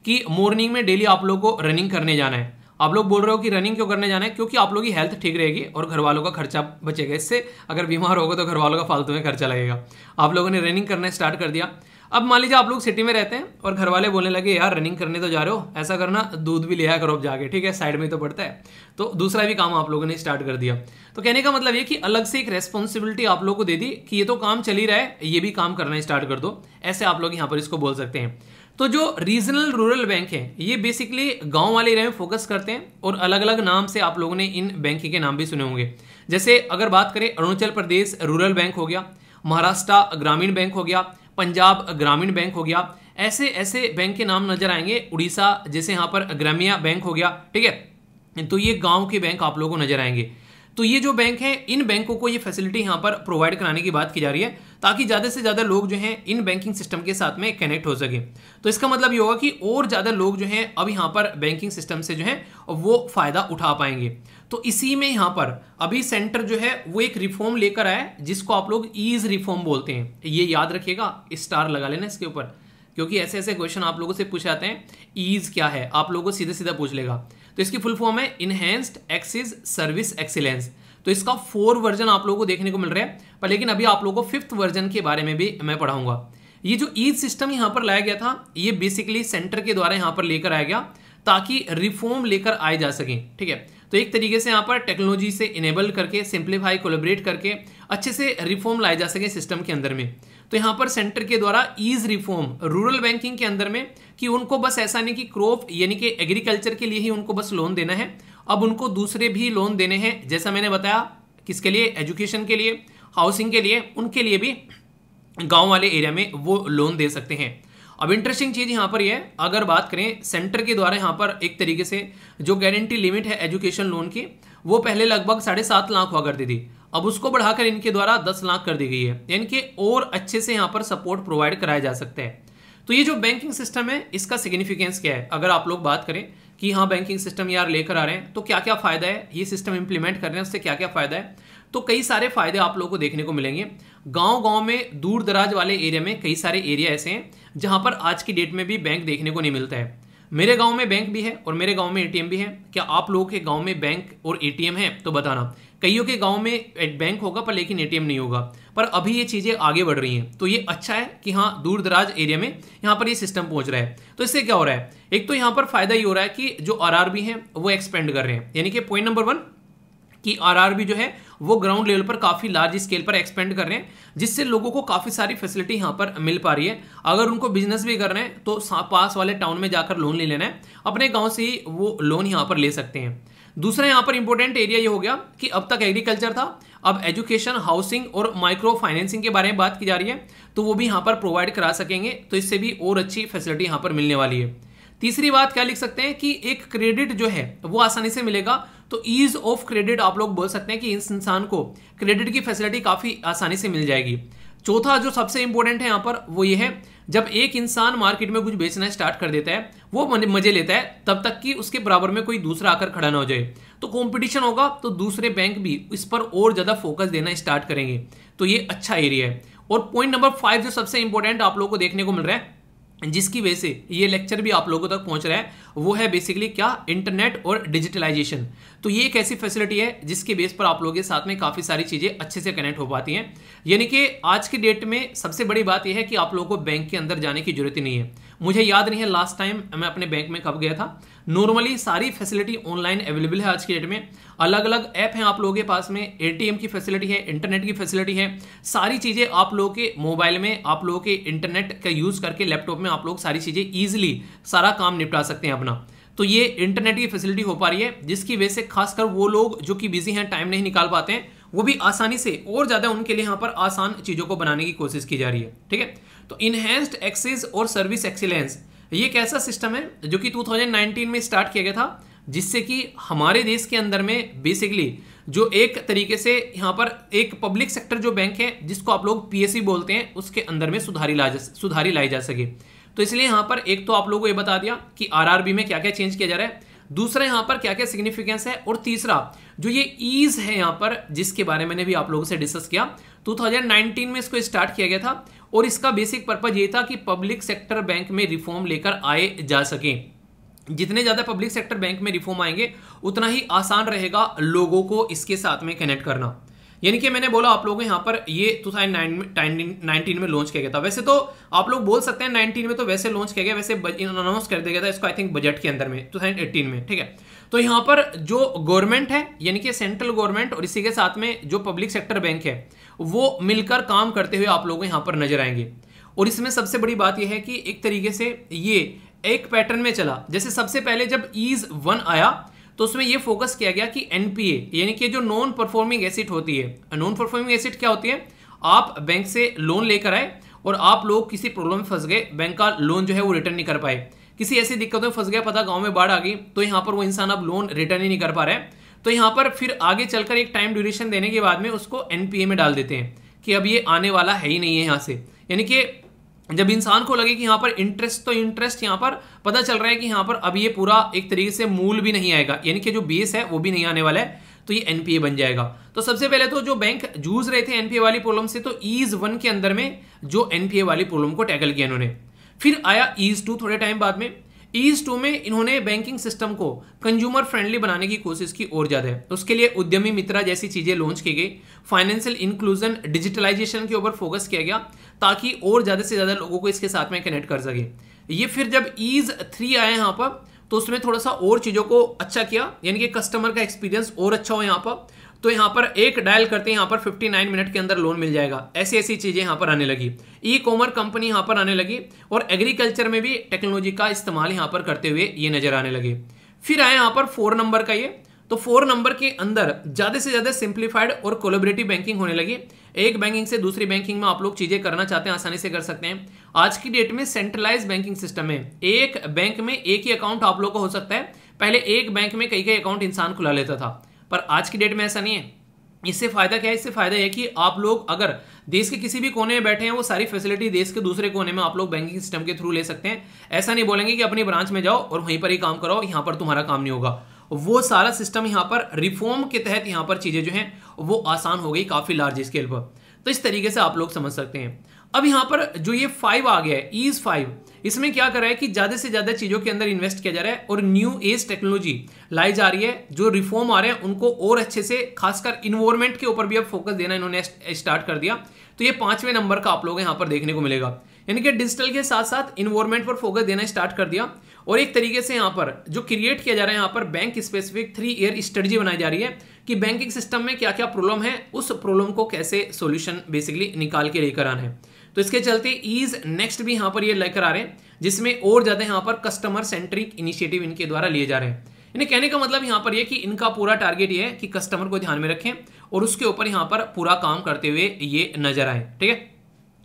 कि मॉर्निंग में डेली आप लोगों को रनिंग करने जाना है। आप लोग बोल रहे हो कि रनिंग क्यों करने जाना है, क्योंकि आप लोगों की हेल्थ ठीक रहेगी और घर वालों का खर्चा बचेगा। इससे अगर बीमार होगा तो घर वालों का फालतू में खर्चा लगेगा। आप लोगों ने रनिंग करना स्टार्ट कर दिया। अब मान लीजिए आप लोग सिटी में रहते हैं और घर वाले बोलने लगे यार रनिंग करने तो जा रहे हो, ऐसा करना दूध भी ले आया करो अब जाके, ठीक है, साइड में तो पड़ता है। तो दूसरा भी काम आप लोगों ने स्टार्ट कर दिया। तो कहने का मतलब ये कि अलग से एक रेस्पॉन्सिबिलिटी आप लोगों को दे दी कि ये तो काम चल ही रहा है, ये भी काम करना स्टार्ट कर दो। ऐसे आप लोग यहाँ पर इसको बोल सकते हैं। तो जो रीजनल रूरल बैंक है ये बेसिकली गांव वाले एरिया में फोकस करते हैं, और अलग अलग नाम से आप लोगों ने इन बैंक के नाम भी सुने होंगे। जैसे अगर बात करें अरुणाचल प्रदेश रूरल बैंक हो गया, महाराष्ट्र ग्रामीण बैंक हो गया, पंजाब ग्रामीण बैंक हो गया, ऐसे ऐसे बैंक के नाम नजर आएंगे। उड़ीसा जैसे यहाँ पर ग्रामीण बैंक हो गया, ठीक है। तो ये गांव के बैंक आप लोगों को नजर आएंगे। तो ये जो बैंक है, इन बैंकों को ये फैसिलिटी यहाँ पर प्रोवाइड कराने की बात की जा रही है, ताकि ज़्यादा से ज़्यादा लोग जो हैं इन बैंकिंग सिस्टम के साथ में कनेक्ट हो सके। तो इसका मतलब ये होगा कि और ज़्यादा लोग जो हैं अब यहाँ पर बैंकिंग सिस्टम से जो है वो फ़ायदा उठा पाएंगे। तो इसी में यहाँ पर अभी सेंटर जो है वो एक रिफॉर्म लेकर आया है, जिसको आप लोग ईज रिफॉर्म बोलते हैं। ये याद रखिएगा, स्टार लगा लेना इसके ऊपर, क्योंकि ऐसे ऐसे क्वेश्चन आप लोगों से पूछ जाते हैं। ईज क्या है आप लोगों को सीधे सीधा पूछ लेगा। तो इसकी फुल फॉर्म है इनहेंस्ड एक्सेस सर्विस एक्सीलेंस। तो इसका 4 वर्जन आप लोगों को देखने को मिल रहा है, पर लेकिन अभी आप लोगों को 5th वर्जन के बारे में भी मैं पढ़ाऊंगा। ये जो ईज सिस्टम यहाँ पर लाया गया था, ये बेसिकली सेंटर के द्वारा यहाँ पर लेकर आया गया ताकि रिफॉर्म लेकर आए जा सके, ठीक है। तो एक तरीके से यहाँ पर टेक्नोलॉजी से इनेबल करके, सिंप्लीफाई, कोलैबोरेट करके अच्छे से रिफॉर्म लाए जा सके सिस्टम के अंदर में। तो यहाँ पर सेंटर के द्वारा ईज रिफॉर्म रूरल बैंकिंग के अंदर में, कि उनको बस ऐसा नहीं कि क्रॉप यानी कि एग्रीकल्चर के लिए ही उनको बस लोन देना है, अब उनको दूसरे भी लोन देने हैं। जैसा मैंने बताया, किसके लिए, एजुकेशन के लिए, हाउसिंग के लिए, उनके लिए भी गांव वाले एरिया में वो लोन दे सकते हैं। अब इंटरेस्टिंग चीज यहाँ पर ये है, अगर बात करें सेंटर के द्वारा यहाँ पर एक तरीके से जो गारंटी लिमिट है एजुकेशन लोन की, वो पहले लगभग 7.5 लाख हुआ करती थी, अब उसको बढ़ाकर इनके द्वारा 10 लाख कर दी गई है, यानी कि और अच्छे से यहाँ पर सपोर्ट प्रोवाइड कराया जा सकता है। तो ये जो बैंकिंग सिस्टम है इसका सिग्निफिकेंस क्या है, अगर आप लोग बात करें कि हाँ बैंकिंग सिस्टम यार लेकर आ रहे हैं तो क्या क्या फायदा है, ये सिस्टम इंप्लीमेंट कर रहे हैं उससे क्या क्या फायदा है, तो कई सारे फायदे आप लोगों को देखने को मिलेंगे। गांव-गांव में, दूर दराज वाले एरिया में कई सारे एरिया ऐसे हैं जहां पर आज की डेट में भी बैंक देखने को नहीं मिलता है। मेरे गांव में बैंक भी है और मेरे गांव में एटीएम भी है। क्या आप लोगों के गांव में बैंक और एटीएम है तो बताना। कईयों के गांव में बैंक होगा पर लेकिन एटीएम नहीं होगा, पर अभी ये चीजें आगे बढ़ रही हैं। तो ये अच्छा है कि हाँ दूर दराज एरिया में यहाँ पर ये सिस्टम पहुंच रहा है। तो इससे क्या हो रहा है, एक तो यहाँ पर फायदा ये हो रहा है कि जो आरआरबी है वो एक्सपेंड कर रहे हैं, यानी कि पॉइंट नंबर 1 कि आरआरबी जो है वो ग्राउंड लेवल पर काफ़ी लार्ज स्केल पर एक्सपेंड कर रहे हैं, जिससे लोगों को काफ़ी सारी फैसिलिटी यहाँ पर मिल पा रही है। अगर उनको बिजनेस भी कर रहे हैं तो पास वाले टाउन में जाकर लोन ले लेना है, अपने गाँव से ही वो लोन यहाँ पर ले सकते हैं। दूसरा यहाँ पर इंपॉर्टेंट एरिया ये हो गया कि अब तक एग्रीकल्चर था, अब एजुकेशन, हाउसिंग और माइक्रो फाइनेंसिंग के बारे में बात की जा रही है, तो वो भी यहाँ पर प्रोवाइड करा सकेंगे, तो इससे भी और अच्छी फैसिलिटी यहाँ पर मिलने वाली है। तीसरी बात क्या लिख सकते हैं कि एक क्रेडिट जो है वो आसानी से मिलेगा, तो ईज ऑफ क्रेडिट आप लोग बोल सकते हैं कि इस इंसान को क्रेडिट की फैसिलिटी काफ़ी आसानी से मिल जाएगी। चौथा जो सबसे इंपॉर्टेंट है यहाँ पर वो ये है, जब एक इंसान मार्केट में कुछ बेचना स्टार्ट कर देता है, वो मजे लेता है तब तक कि उसके बराबर में कोई दूसरा आकर खड़ा ना हो जाए। तो कंपटीशन होगा तो दूसरे बैंक भी इस पर और ज़्यादा फोकस देना स्टार्ट करेंगे, तो ये अच्छा एरिया है। और पॉइंट नंबर 5 जो सबसे इंपॉर्टेंट आप लोगों को देखने को मिल रहा है, जिसकी वजह से ये लेक्चर भी आप लोगों तक पहुंच रहा है, वो है बेसिकली क्या, इंटरनेट और डिजिटलाइजेशन। तो ये एक ऐसी फैसिलिटी है जिसके बेस पर आप लोगों के साथ में काफ़ी सारी चीज़ें अच्छे से कनेक्ट हो पाती हैं। यानी कि आज की डेट में सबसे बड़ी बात यह है कि आप लोगों को बैंक के अंदर जाने की जरूरत ही नहीं है। मुझे याद नहीं है लास्ट टाइम मैं अपने बैंक में कब गया था। नॉर्मली सारी फैसिलिटी ऑनलाइन अवेलेबल है आज की डेट में, अलग अलग ऐप हैं आप लोगों के पास में, एटीएम की फैसिलिटी है, इंटरनेट की फैसिलिटी है, सारी चीज़ें आप लोगों के मोबाइल में, आप लोगों के इंटरनेट का यूज़ करके लैपटॉप में आप लोग सारी चीज़ें ईजिली सारा काम निपटा सकते हैं अपना। तो ये इंटरनेट की फैसिलिटी हो पा रही है, जिसकी वजह से खासकर वो लोग जो कि बिजी हैं, टाइम नहीं निकाल पाते हैं, वो भी आसानी से और ज़्यादा उनके लिए यहाँ पर आसान चीज़ों को बनाने की कोशिश की जा रही है। ठीक है, तो इनहेंस्ड एक्सेस और सर्विस एक्सीलेंस ये एक ऐसा सिस्टम है जो कि 2019 में स्टार्ट किया गया था, जिससे कि हमारे देश के अंदर में बेसिकली जो एक तरीके से यहाँ पर एक पब्लिक सेक्टर जो बैंक है, जिसको आप लोग पीएसयू बोलते हैं, उसके अंदर में सुधारी लाई जा सके। तो इसलिए यहाँ पर एक तो आप लोगों को ये बता दिया कि आरआरबी में क्या क्या चेंज किया जा रहा है, दूसरा यहाँ पर क्या क्या सिग्निफिकेंस है, और तीसरा जो ये ईज है यहाँ पर, जिसके बारे में मैंने भी आप लोगों से डिस्कस किया। 2019 में इसको स्टार्ट किया गया था और इसका बेसिक पर्पज ये था कि पब्लिक सेक्टर बैंक में रिफॉर्म लेकर आए जा सके। जितने ज़्यादा पब्लिक सेक्टर बैंक में रिफॉर्म आएंगे उतना ही आसान रहेगा लोगों को इसके साथ में कनेक्ट करना। यानी कि मैंने बोला आप लोगों को यहाँ पर ये 2019 में लॉन्च किया गया था। वैसे तो आप लोग बोल सकते हैं 19 में तो वैसे लॉन्च किया गया, वैसे अनाउंस कर दिया गया था इसको आई थिंक बजट के अंदर में 2018 में। ठीक है, तो यहाँ पर जो गवर्नमेंट है यानी कि सेंट्रल गवर्नमेंट और इसी के साथ में जो पब्लिक सेक्टर बैंक है वो मिलकर काम करते हुए आप लोगों को यहाँ पर नजर आएंगे। और इसमें सबसे बड़ी बात यह है कि एक तरीके से ये एक पैटर्न में चला। जैसे सबसे पहले जब ईज 1 आया तो उसमें यह फोकस किया गया कि एनपीए यानी कि जो नॉन परफॉर्मिंग एसेट होती है, नॉन परफॉर्मिंग एसेट क्या होती है, आप बैंक से लोन लेकर आए और आप लोग किसी प्रॉब्लम में फंस गए, बैंक का लोन जो है वो रिटर्न नहीं कर पाए, किसी ऐसी दिक्कत में फंस गया, पता गांव में बाढ़ आ गई, तो यहाँ पर वो इंसान अब लोन रिटर्न ही नहीं कर पा रहा है, तो यहाँ पर फिर आगे चलकर एक टाइम ड्यूरेशन देने के बाद में उसको एनपीए में डाल देते हैं कि अब ये आने वाला है ही नहीं है यहाँ से। यानी कि जब इंसान को लगे कि यहाँ पर इंटरेस्ट यहाँ पर पता चल रहा है कि यहाँ पर अब ये पूरा एक तरीके से मूल भी नहीं आएगा, यानी कि जो बेस है वो भी नहीं आने वाला है, तो ये एनपीए बन जाएगा। तो सबसे पहले तो जो बैंक जूझ रहे थे एनपीए वाली प्रॉब्लम से, तो ईज 1 के अंदर में जो एनपीए वाली प्रॉब्लम को टैकल किया इन्होंने। फिर आया ईज 2 थोड़े टाइम बाद में। ईज 2 में इन्होंने बैंकिंग सिस्टम को कंज्यूमर फ्रेंडली बनाने की कोशिश की और ज्यादा है। उसके लिए उद्यमी मित्रा जैसी चीजें लॉन्च की गई, फाइनेंशियल इंक्लूजन, डिजिटलाइजेशन के ऊपर फोकस किया गया ताकि और ज्यादा से ज्यादा लोगों को इसके साथ में कनेक्ट कर सके। ये फिर जब ईज 3 आया यहाँ पर तो उसमें थोड़ा सा और चीजों को अच्छा किया, यानी कि कस्टमर का एक्सपीरियंस और अच्छा हो यहाँ पर। तो यहाँ पर एक डायल करते हैं यहाँ पर 59 मिनट के अंदर लोन मिल जाएगा, ऐसी ऐसी चीजें यहाँ पर आने लगी। ई कॉमर्स कंपनी यहाँ पर आने लगी और एग्रीकल्चर में भी टेक्नोलॉजी का इस्तेमाल यहाँ पर करते हुए ये नजर आने लगे। फिर आया यहाँ पर 4 नंबर का ये, तो 4 नंबर के अंदर ज्यादा से ज्यादा सिंप्लीफाइड और कोलैबोरेटिव बैंकिंग होने लगी। एक बैंकिंग से दूसरी बैंकिंग में आप लोग चीजें करना चाहते हैं आसानी से कर सकते हैं। आज की डेट में सेंट्रलाइज बैंकिंग सिस्टम है, एक बैंक में एक ही अकाउंट आप लोग को हो सकता है। पहले एक बैंक में कई अकाउंट इंसान खुला लेता था, पर आज की डेट में ऐसा नहीं है। इससे फायदा क्या है? इससे फायदा है कि आप लोग अगर देश के किसी भी कोने में बैठे हैं, वो सारी फैसिलिटी देश के दूसरे कोने में आप लोग बैंकिंग सिस्टम के थ्रू ले सकते हैं। ऐसा नहीं बोलेंगे कि अपनी ब्रांच में जाओ और वहीं पर ही काम करो, यहाँ पर तुम्हारा काम नहीं होगा। वो सारा सिस्टम यहाँ पर रिफॉर्म के तहत यहाँ पर चीजें जो हैं वो आसान हो गई काफी लार्ज स्केल पर। तो इस तरीके से आप लोग समझ सकते हैं। अब यहाँ पर जो ये 5 आ गया है, ईज 5, इसमें क्या कर रहा है कि ज्यादा से ज्यादा चीजों के अंदर इन्वेस्ट किया जा रहा है और न्यू एज टेक्नोलॉजी लाई जा रही है। जो रिफॉर्म आ रहे हैं उनको और अच्छे से, खासकर इन्वायरमेंट के ऊपर भी अब फोकस देना इन्होंने स्टार्ट कर दिया। तो ये 5वें नंबर का आप लोग यहाँ पर देखने को मिलेगा यानी कि डिजिटल के साथ साथ इन्वायरमेंट पर फोकस देना स्टार्ट कर दिया और एक तरीके से यहाँ पर जो क्रिएट किया जा रहा है यहाँ पर बैंक स्पेसिफिक 3 ईयर स्ट्रेटजी बनाई जा रही है कि बैंकिंग सिस्टम में क्या क्या प्रॉब्लम है, उस प्रॉब्लम को कैसे सॉल्यूशन बेसिकली निकाल के लेकर आना है। तो इसके चलते ईज नेक्स्ट भी यहाँ पर ये लेकर आ रहे हैं, जिसमें और ज्यादा यहाँ पर कस्टमर सेंट्रिक इनिशिएटिव इनके द्वारा लिए जा रहे हैं। इन्हें कहने का मतलब यहाँ पर ये कि इनका पूरा टारगेट ये है कि कस्टमर को ध्यान में रखें और उसके ऊपर यहाँ पर पूरा काम करते हुए ये नजर आए। ठीक है,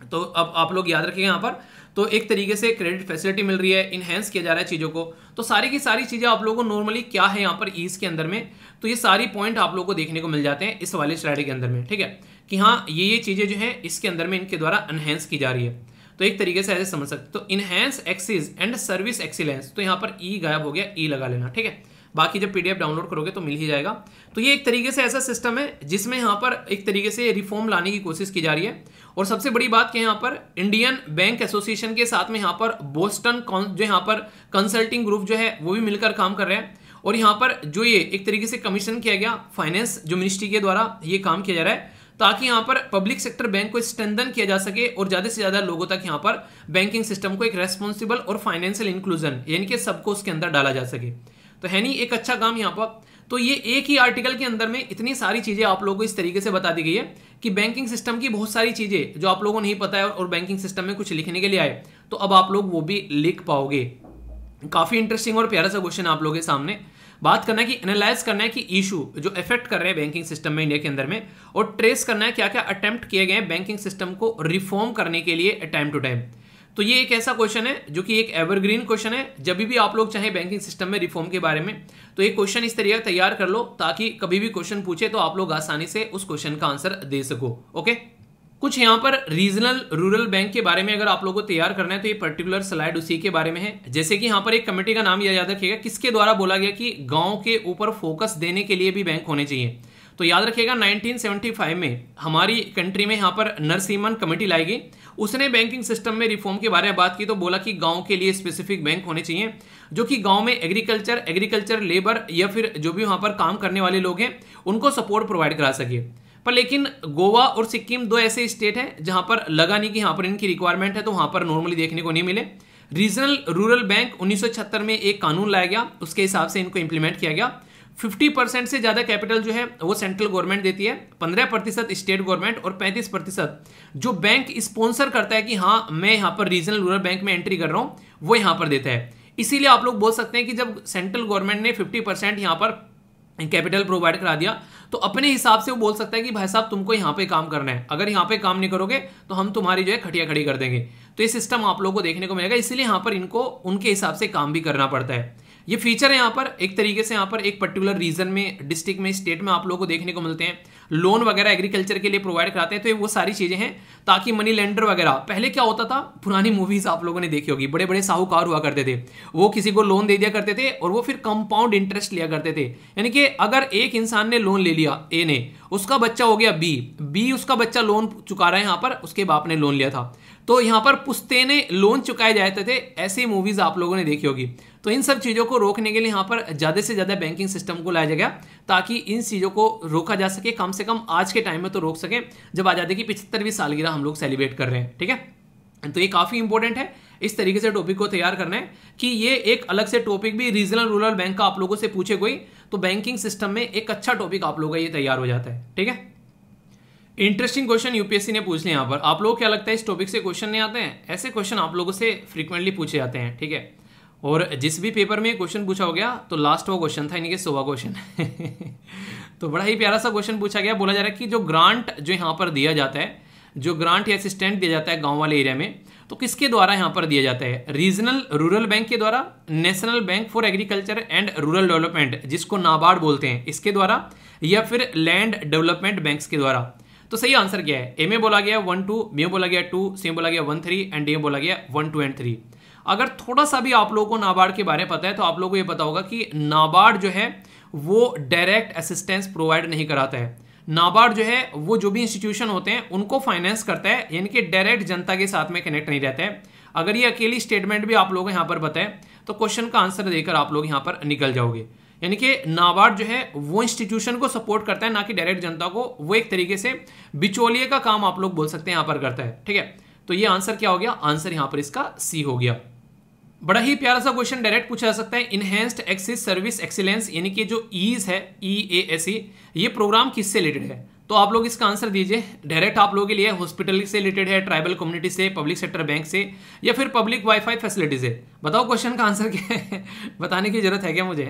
तो अब आप लोग याद रखिएगा यहाँ पर तो एक तरीके से क्रेडिट फैसिलिटी मिल रही है, इनहेंस किया जा रहा है चीजों को। तो सारी की सारी चीजें आप लोगों को नॉर्मली क्या है यहाँ पर ईज के अंदर में, तो ये सारी पॉइंट आप लोगों को देखने को मिल जाते हैं इस वाले स्लाइड के अंदर में। ठीक है, कि हाँ ये चीजें जो है इसके अंदर में इनके द्वारा एनहेंस की जा रही है। तो एक तरीके से ऐसे समझ सकते, तो enhance axis and service excellence, तो यहाँ पर ई गायब हो गया, ई लगा लेना। ठीक है, बाकी जब पीडीएफ डाउनलोड करोगे तो मिल ही जाएगा। तो ये एक तरीके से ऐसा सिस्टम है जिसमें यहाँ पर एक तरीके से रिफॉर्म लाने की कोशिश की जा रही है। और सबसे बड़ी बात कि यहाँ पर इंडियन बैंक एसोसिएशन के साथ में यहाँ पर बोस्टन जो यहाँ पर कंसल्टिंग ग्रुप जो है वो भी मिलकर काम कर रहे हैं। और यहाँ पर जो ये एक तरीके से कमीशन किया गया फाइनेंस जो मिनिस्ट्री के द्वारा ये काम किया जा रहा है, ताकि यहाँ पर पब्लिक सेक्टर बैंक को स्ट्रेंथन किया जा सके और ज्यादा से ज्यादा लोगों तक यहाँ पर बैंकिंग सिस्टम को एक रेस्पॉन्सिबल और फाइनेंशियल इंक्लूजन यानी कि सबको उसके अंदर डाला जा सके। तो है नहीं एक अच्छा काम यहाँ पर। तो ये एक ही आर्टिकल के अंदर में इतनी सारी चीजें आप लोगों को इस तरीके से बता दी गई है कि बैंकिंग सिस्टम की बहुत सारी चीजें जो आप लोगों को नहीं पता है और बैंकिंग सिस्टम में कुछ लिखने के लिए आए तो अब आप लोग वो भी लिख पाओगे। काफी इंटरेस्टिंग और प्यारा सा क्वेश्चन आप लोगों के सामने बात करना है कि एनालाइज करना है कि इशू जो इफेक्ट कर रहे हैं बैंकिंग सिस्टम में इंडिया के अंदर में, और ट्रेस करना है क्या क्या अटेम्प्ट किए गए बैंकिंग सिस्टम को रिफॉर्म करने के लिए टाइम टू टाइम। तो ये एक ऐसा क्वेश्चन है जो कि एक एवरग्रीन क्वेश्चन है। जब भी आप लोग चाहे बैंकिंग सिस्टम में रिफॉर्म के बारे में तो एक क्वेश्चन इस तरीके तैयार कर लो ताकि कभी भी क्वेश्चन पूछे तो आप लोग आसानी से उस क्वेश्चन का आंसर दे सको। ओके, कुछ यहाँ पर रीजनल रूरल बैंक के बारे में अगर आप लोगों को तैयार करना है तो ये पर्टिकुलर स्लाइड उसी के बारे में है। जैसे कि यहाँ पर एक कमेटी का नाम याद रखिएगा, किसके द्वारा बोला गया कि गांव के ऊपर फोकस देने के लिए भी बैंक होने चाहिए। तो याद रखिएगा 1975 में हमारी कंट्री में यहाँ पर नरसिम्हन कमेटी लाई गई, उसने बैंकिंग सिस्टम में रिफॉर्म के बारे में बात की। तो बोला कि गांव के लिए स्पेसिफिक बैंक होने चाहिए जो कि गांव में एग्रीकल्चर लेबर या फिर जो भी वहां पर काम करने वाले लोग हैं उनको सपोर्ट प्रोवाइड करा सके। पर लेकिन गोवा और सिक्किम दो ऐसे स्टेट हैं जहां पर लगा नहीं कि यहाँ पर इनकी रिक्वायरमेंट है, तो वहां पर नॉर्मली देखने को नहीं मिले। रीजनल रूरल बैंक 1976 में एक कानून लाया गया, उसके हिसाब से इनको इंप्लीमेंट किया गया। 50% से ज्यादा कैपिटल जो है वो सेंट्रल गवर्नमेंट देती है, 15% स्टेट गवर्नमेंट और 35% जो बैंक स्पॉन्सर करता है कि हाँ मैं यहाँ पर रीजनल रूरल बैंक में एंट्री कर रहा हूँ वो यहाँ पर देता है। इसीलिए आप लोग बोल सकते हैं कि जब सेंट्रल गवर्नमेंट ने 50% यहाँ पर कैपिटल प्रोवाइड करा दिया तो अपने हिसाब से वो बोल सकता है कि भाई साहब तुमको यहाँ पे काम करना है, अगर यहाँ पे काम नहीं करोगे तो हम तुम्हारी जो है खटिया खड़ी कर देंगे। तो ये सिस्टम आप लोगों को देखने को मिलेगा, इसलिए यहाँ पर इनको उनके हिसाब से काम भी करना पड़ता है। ये फीचर है यहाँ पर एक तरीके से यहाँ पर एक पर्टिकुलर रीजन में, डिस्ट्रिक्ट में, स्टेट में आप लोगों को देखने को मिलते हैं। लोन वगैरह एग्रीकल्चर के लिए प्रोवाइड कराते हैं। तो ये वो सारी चीजें हैं ताकि मनी लेंडर वगैरह, पहले क्या होता था पुरानी मूवीज आप लोगों ने देखी होगी, बड़े बड़े साहूकार हुआ करते थे, वो किसी को लोन दे दिया करते थे और वो फिर कंपाउंड इंटरेस्ट लिया करते थे। यानी कि अगर एक इंसान ने लोन ले लिया, ए ने, उसका बच्चा हो गया बी उसका बच्चा लोन चुका रहा है यहाँ पर, उसके बाप ने लोन लिया था, तो यहाँ पर पुश्तैने लोन चुकाए जाते थे। ऐसी मूवीज आप लोगों ने देखी होगी। तो इन सब चीजों को रोकने के लिए यहाँ पर ज्यादा से ज्यादा बैंकिंग सिस्टम को लाया जाएगा ताकि इन चीजों को रोका जा सके, कम से कम आज के टाइम में तो रोक सके जब आजादी की 75वीं सालगिरह हम लोग सेलिब्रेट कर रहे हैं। ठीक है, तो ये काफी इंपॉर्टेंट है इस तरीके से टॉपिक को तैयार करना है कि ये एक अलग से टॉपिक भी रीजनल रूरल बैंक का आप लोगों से पूछे कोई तो बैंकिंग सिस्टम में एक अच्छा टॉपिक आप लोगों का ये तैयार हो जाता है। ठीक है, इंटरेस्टिंग क्वेश्चन यूपीएससी ने पूछ लिया यहाँ पर। आप लोगों को क्या लगता है इस टॉपिक से क्वेश्चन नहीं आते हैं? ऐसे क्वेश्चन आप लोगों से फ्रीक्वेंटली पूछे जाते हैं। ठीक है, और जिस भी पेपर में क्वेश्चन पूछा हो गया तो लास्ट वो क्वेश्चन था इनके 100वां क्वेश्चन तो बड़ा ही प्यारा सा क्वेश्चन पूछा गया। बोला जा रहा है कि जो ग्रांट जो यहाँ पर दिया जाता है, जो ग्रांट या असिस्टेंट दिया जाता है गांव वाले एरिया में, तो किसके द्वारा यहाँ पर दिया जाता है? रीजनल रूरल बैंक के द्वारा, national bank for agriculture and rural development जिसको नाबार्ड बोलते हैं, इसके द्वारा, या फिर लैंड डेवलपमेंट बैंक्स के द्वारा। तो सही आंसर क्या है? ए में बोला गया 1 2, बी में बोला गया 2, सी में बोला गया 1 3 एंड डी में बोला गया 1 2 एंड 3। अगर थोड़ा सा भी आप लोगों को नाबार्ड के बारे में पता है तो आप लोगों को ये पता होगा कि नाबार्ड जो है वो डायरेक्ट असिस्टेंस प्रोवाइड नहीं कराता है। नाबार्ड जो है वो जो भी इंस्टीट्यूशन होते हैं उनको फाइनेंस करता है, यानी कि डायरेक्ट जनता के साथ में कनेक्ट नहीं रहता है। अगर ये अकेली स्टेटमेंट भी आप लोगों को यहाँ पर पता है तो क्वेश्चन का आंसर देकर आप लोग यहाँ पर निकल जाओगे। यानी कि नाबार्ड जो है वो इंस्टीट्यूशन को सपोर्ट करता है, ना कि डायरेक्ट जनता को। वो एक तरीके से बिचौलिए का काम आप लोग बोल सकते हैं यहाँ पर करता है। ठीक है, तो ये आंसर क्या हो गया, आंसर यहां पर इसका सी हो गया। बड़ा ही प्यारा सा क्वेश्चन डायरेक्ट पूछा जा सकता है, इनहेंस्ड एक्सेस सर्विस एक्सीलेंस यानी कि जो ईज है EASE, ये प्रोग्राम किससे रिलेटेड है? तो आप लोग इसका आंसर दीजिए। डायरेक्ट आप लोगों के लिए हॉस्पिटल से रिलेटेड है, ट्राइबल कम्युनिटी से, पब्लिक सेक्टर बैंक से, या फिर पब्लिक वाईफाई फैसिलिटी से? बताओ क्वेश्चन का आंसर क्या है? बताने की जरूरत है क्या मुझे?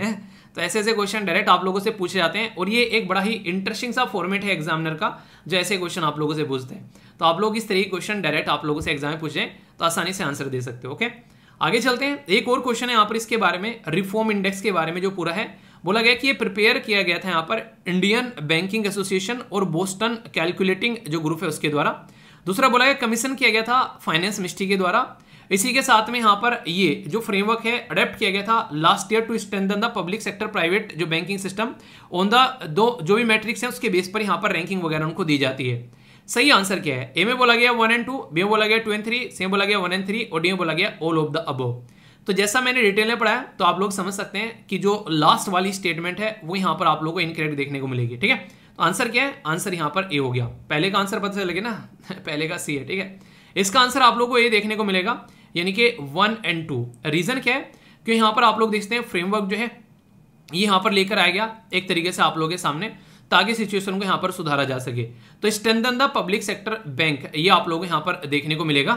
तो ऐसे ऐसे क्वेश्चन डायरेक्ट आप लोगों से पूछे जाते हैं, और ये एक बड़ा ही इंटरेस्टिंग सा फॉर्मेट है एग्जामिनर का, जो ऐसे क्वेश्चन आप लोगों से पूछते हैं। तो आप लोग इस तरीके क्वेश्चन डायरेक्ट आप लोगों से एग्जाम में पूछें तो आसानी से आंसर दे सकते हो। ओके, आगे चलते हैं। एक और क्वेश्चन है यहाँ पर इसके बारे में, रिफॉर्म इंडेक्स के बारे में जो पूरा है, बोला गया कि ये प्रिपेयर किया गया था यहाँ पर इंडियन बैंकिंग एसोसिएशन और बोस्टन कैलकुलेटिंग जो ग्रुप है उसके द्वारा। दूसरा बोला गया कमीशन किया गया था फाइनेंस मिनिस्ट्री के द्वारा। इसी के साथ में यहाँ पर ये जो फ्रेमवर्क है अडेप्ट किया गया था last year to strengthen the public sector private जो बैंकिंग सिस्टम ऑन द दो जो भी मैट्रिक्स है उसके बेस पर यहाँ पर रैंकिंग वगैरह उनको दी जाती है। सही आंसर क्या है? ए में बोला गया 1 and 2, बी में बोला गया 2 and 3, सी में बोला गया 1 and 3 और डी में बोला गया ऑल ऑफ द अबव। तो जैसा मैंने डिटेल में पढ़ाया तो आप लोग समझ सकते हैं कि जो लास्ट वाली स्टेटमेंट है वो यहाँ पर आप लोगों को इनकरेक्ट देखने को मिलेगी। ठीक है, तो आंसर क्या है? आंसर यहाँ पर ए हो गया। पहले का आंसर पता चलेगा ना पहले का सी है। ठीक है, इसका आंसर आप लोग को ए देखने को मिलेगा, यानी कि 1 and 2। रीजन क्या है? क्योंकि यहाँ पर आप लोग देखते हैं फ्रेमवर्क जो है ये यहाँ पर लेकर आया गया एक तरीके से आप लोगों के सामने, ताकि सिचुएशन को यहाँ पर सुधारा जा सके। तो strengthen the public sector bank ये आप लोगों को यहाँ पर देखने को मिलेगा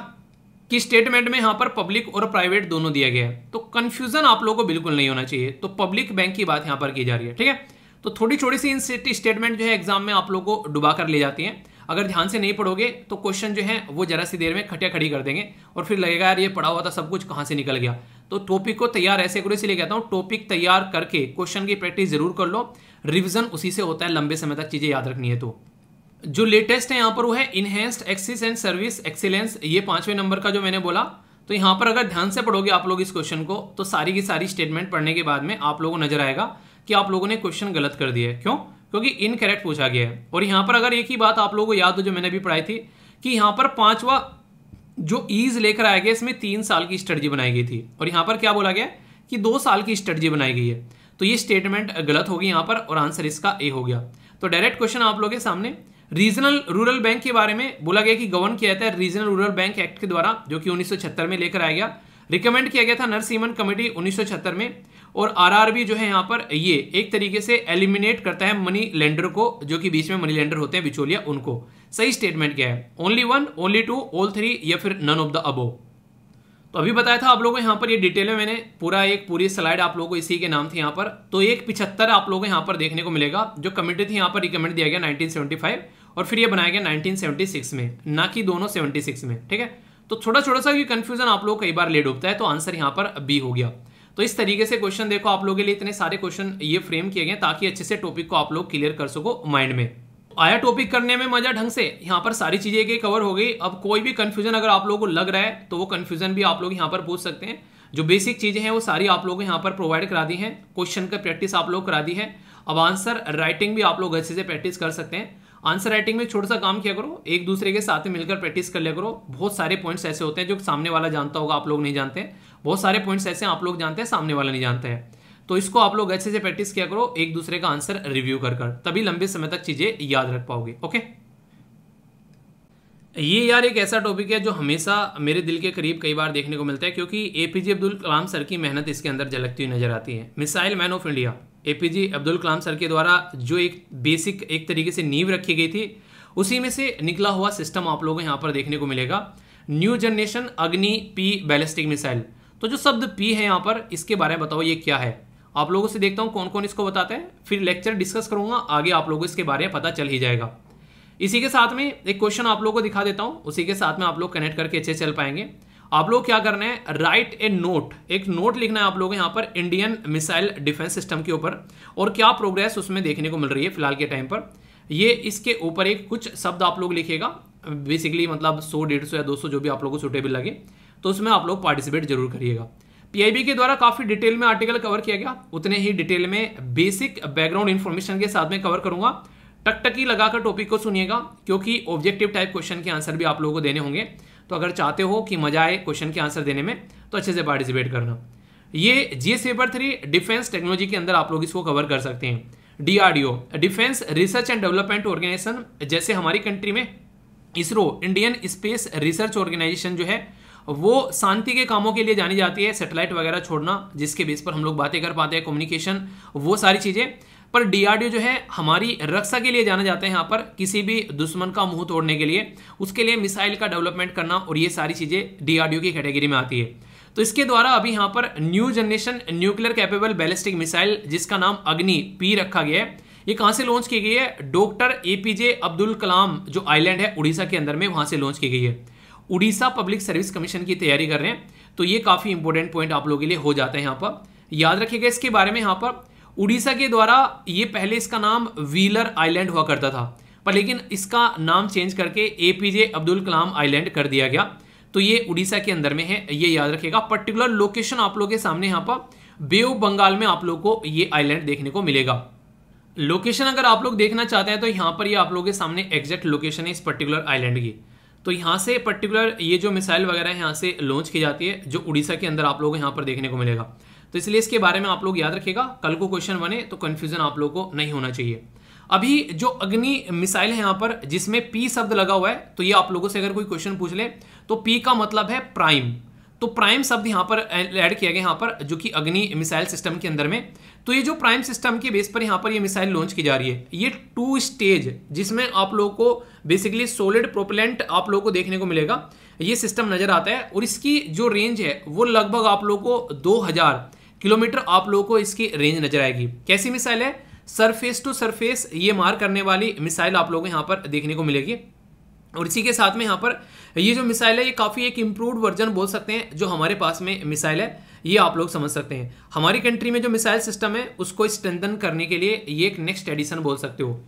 कि स्टेटमेंट में यहाँ पर पब्लिक और प्राइवेट दोनों दिया गया है। तो कंफ्यूजन आप लोगों को बिल्कुल नहीं होना चाहिए। तो पब्लिक बैंक की बात यहाँ पर की जा रही है। ठीक है, तो थोड़ी थोड़ी सी इन स्टेटमेंट जो है एग्जाम में आप लोगों को डुबा कर ले जाती हैं। अगर ध्यान से नहीं पढ़ोगे तो क्वेश्चन जो है वो जरा सी देर में खटिया खड़ी कर देंगे और फिर लगेगा यार ये पढ़ा हुआ था सब कुछ कहाँ से निकल गया। तो टॉपिक को तैयार ऐसे करो, इसलिए कहता हूँ टॉपिक तैयार करके क्वेश्चन की प्रैक्टिस जरूर कर लो। रिवीजन उसी से होता है, लंबे समय तक चीजें याद रखनी है। तो जो लेटेस्ट है यहाँ पर वो है enhanced access and service excellence, ये 5वें नंबर का जो मैंने बोला। तो यहाँ पर अगर ध्यान से पढ़ोगे आप लोग इस क्वेश्चन को तो सारी की सारी स्टेटमेंट पढ़ने के बाद में आप लोगों को नजर आएगा कि आप लोगों ने क्वेश्चन गलत कर दिया है। क्यों? क्योंकि इनकरेक्ट पूछा गया है। और यहाँ पर अगर एक ही बात आप लोगों को याद हो जो मैंने अभी पढ़ाई थी कि यहाँ पर 5वां जो ईज लेकर आया गया इसमें 3 साल की स्ट्रेटजी बनाई गई थी, और यहाँ पर क्या बोला गया कि 2 साल की स्ट्रेटजी बनाई गई है। तो ये स्टेटमेंट गलत होगी यहाँ पर और आंसर इसका ए हो गया। तो डायरेक्ट क्वेश्चन आप लोगों के सामने रीजनल रूरल बैंक के बारे में बोला गया कि गवर्न किया जाता है रीजनल रूरल बैंक एक्ट के द्वारा, जो कि 1976 में लेकर आया गया। रिकमेंड किया गया था नरसिम्हन कमेटी 1976 में। और आरआरबी जो है यहाँ पर ये एक तरीके से एलिमिनेट करता है मनी लेंडर को, जो कि बीच में मनी लेंडर होते हैं बिचौलिया, उनको। सही स्टेटमेंट क्या है? ओनली 1, ओनली 2, ऑल 3 या फिर नन ऑफ द अबव। तो अभी बताया था आप लोगों को यहाँ पर ये डिटेल में मैंने पूरी स्लाइड आप लोगों को इसी के नाम थी यहाँ पर। तो एक 75 आप लोगों को यहाँ पर देखने को मिलेगा। जो कमेटी थी यहाँ पर रिकमेंड दिया गया 1975 और फिर ये बनाया गया 1976 में, ना कि दोनों 76 में। ठीक है, तो छोटा छोटा सा कंफ्यूजन आप लोग कई बार ले डूबता है। तो आंसर यहाँ पर बी हो गया। तो इस तरीके से क्वेश्चन देखो आप लोगों के लिए इतने सारे क्वेश्चन ये फ्रेम किए गए ताकि अच्छे से टॉपिक को आप लोग क्लियर कर सको माइंड में। आया टॉपिक करने में मजा ढंग से, यहाँ पर सारी चीजें के कवर हो गई। अब कोई भी कंफ्यूजन अगर आप लोगों को लग रहा है तो वो कंफ्यूजन भी आप लोग यहाँ पर पूछ सकते हैं। जो बेसिक चीजें हैं वो सारी आप लोगों को यहाँ पर प्रोवाइड करा दी है। क्वेश्चन का प्रैक्टिस आप लोग करा दी है। अब आंसर राइटिंग भी आप लोग अच्छे से प्रैक्टिस कर सकते हैं। आंसर राइटिंग में छोटा सा काम किया करो, एक दूसरे के साथ में मिलकर प्रैक्टिस कर लिया करो। बहुत सारे पॉइंट्स ऐसे होते हैं जो सामने वाला जानता होगा, आप लोग नहीं जानते। बहुत सारे पॉइंट्स ऐसे आप लोग जानते हैं, सामने वाला नहीं जानता है। तो इसको आप लोग अच्छे से प्रैक्टिस किया करो, एक दूसरे का आंसर रिव्यू कर तभी लंबे समय तक चीजें याद रख पाओगे। ओके, ये यार एक ऐसा टॉपिक है जो हमेशा मेरे दिल के करीब कई बार देखने को मिलता है, क्योंकि एपीजे अब्दुल कलाम सर की मेहनत इसके अंदर झलकती हुई नजर आती है। Missile man of India APJ Abdul Kalam sir के द्वारा जो एक बेसिक एक तरीके से नींव रखी गई थी, उसी में से निकला हुआ सिस्टम आप लोगों को यहाँ पर देखने को मिलेगा। न्यू जनरेशन अग्नि पी बैलिस्टिक मिसाइल। तो जो शब्द पी है यहाँ पर, इसके बारे में बताओ ये क्या है। आप लोगों से देखता हूँ कौन कौन इसको बताते हैं, फिर लेक्चर डिस्कस करूंगा, आगे आप लोगों को इसके बारे में पता चल ही जाएगा। इसी के साथ में एक क्वेश्चन आप लोगों को दिखा देता हूं, उसी के साथ में आप लोग कनेक्ट करके अच्छे चल पाएंगे। आप लोग क्या करना है, राइट ए नोट, एक नोट लिखना है आप लोगों को यहाँ पर इंडियन मिसाइल डिफेंस सिस्टम के ऊपर, और क्या प्रोग्रेस उसमें देखने को मिल रही है फिलहाल के टाइम पर। ये इसके ऊपर एक कुछ शब्द आप लोग लिखेगा, बेसिकली मतलब 100, 150 या 200 जो भी आप लोगों को सूटेबल लगे, तो उसमें आप लोग पार्टिसिपेट जरूर करिएगा। पीआईबी के द्वारा काफी डिटेल में आर्टिकल कवर किया गया, उतने ही डिटेल में बेसिक बैकग्राउंड इन्फॉर्मेशन के साथ में कवर करूंगा। टकटकी लगाकर टॉपिक को सुनिएगा, क्योंकि ऑब्जेक्टिव टाइप क्वेश्चन के आंसर भी आप लोगों को देने होंगे। तो अगर चाहते हो कि मजा आए क्वेश्चन के आंसर देने में, तो अच्छे से पार्टिसिपेट करना। ये जीएस पेपर 3 डिफेंस टेक्नोलॉजी के अंदर आप लोग इसको कवर कर सकते हैं। DRDO, defence research and development organisation, जैसे हमारी कंट्री में ISRO, Indian space research organisation जो है वो शांति के कामों के लिए जानी जाती है, सैटेलाइट वगैरह छोड़ना जिसके बेस पर हम लोग बातें कर पाते हैं, कम्युनिकेशन, वो सारी चीजें। पर डीआरडीओ जो है हमारी रक्षा के लिए जाना जाता है, यहाँ पर किसी भी दुश्मन का मुंह तोड़ने के लिए, उसके लिए मिसाइल का डेवलपमेंट करना, और ये सारी चीजें डीआरडीओ की कैटेगरी में आती है। तो इसके द्वारा अभी यहाँ पर new generation nuclear capable ballistic missile जिसका नाम अग्नि पी रखा गया है, ये कहां से लॉन्च की गई है? डॉक्टर एपीजे अब्दुल कलाम जो आइलैंड है उड़ीसा के अंदर में, वहां से लॉन्च की गई है। उड़ीसा पब्लिक सर्विस कमीशन की तैयारी कर रहे हैं, तो ये काफी इंपॉर्टेंट पॉइंट आप लोगों के लिए हो जाता है। यहाँ पर याद रखिएगा इसके बारे में, यहाँ पर उड़ीसा के द्वारा ये पहले इसका नाम व्हीलर आइलैंड हुआ करता था, पर लेकिन इसका नाम चेंज करके एपीजे अब्दुल कलाम आइलैंड कर दिया गया। तो ये उड़ीसा के अंदर में है, ये याद रखिएगा। पर्टिकुलर लोकेशन आप लोगों के सामने यहाँ पर बे ऑफ बंगाल में आप लोग को ये आइलैंड देखने को मिलेगा। लोकेशन अगर आप लोग देखना चाहते हैं तो यहाँ पर ये आप लोगों के सामने एग्जैक्ट लोकेशन है इस पर्टिकुलर आइलैंड की। तो यहाँ से पर्टिकुलर ये जो मिसाइल वगैरह है यहाँ से लॉन्च की जाती है, जो उड़ीसा के अंदर आप लोग यहाँ पर देखने को मिलेगा। तो इसलिए इसके बारे में आप लोग याद रखिएगा, कल को क्वेश्चन बने तो कंफ्यूजन आप लोग को नहीं होना चाहिए। अभी जो अग्नि मिसाइल है यहाँ पर जिसमें पी शब्द लगा हुआ है, तो ये आप लोगों से अगर कोई क्वेश्चन पूछ ले तो पी का मतलब है प्राइम, तो प्राइम शब्द यहाँ पर ऐड किया गया यहाँ पर जो कि अग्नि मिसाइल सिस्टम के अंदर में। तो ये जो प्राइम सिस्टम के बेस पर यहाँ पर ये मिसाइल लॉन्च की जा रही है, ये 2 स्टेज जिसमें आप लोगों को बेसिकली सॉलिड प्रोपेलेंट आप लोगों को देखने को मिलेगा, ये सिस्टम नजर आता है। और इसकी जो रेंज है वो लगभग आप लोगों को 2000 किलोमीटर आप लोगों को इसकी रेंज नजर आएगी। कैसी मिसाइल है? सरफेस टू सरफेस ये मार करने वाली मिसाइल आप लोगों को यहाँ पर देखने को मिलेगी। और इसी के साथ में यहाँ पर ये जो मिसाइल है ये काफ़ी एक इम्प्रूव्ड वर्जन बोल सकते हैं जो हमारे पास में मिसाइल है, ये आप लोग समझ सकते हैं। हमारी कंट्री में जो मिसाइल सिस्टम है उसको स्ट्रेंथन करने के लिए ये एक नेक्स्ट एडिशन बोल सकते हो।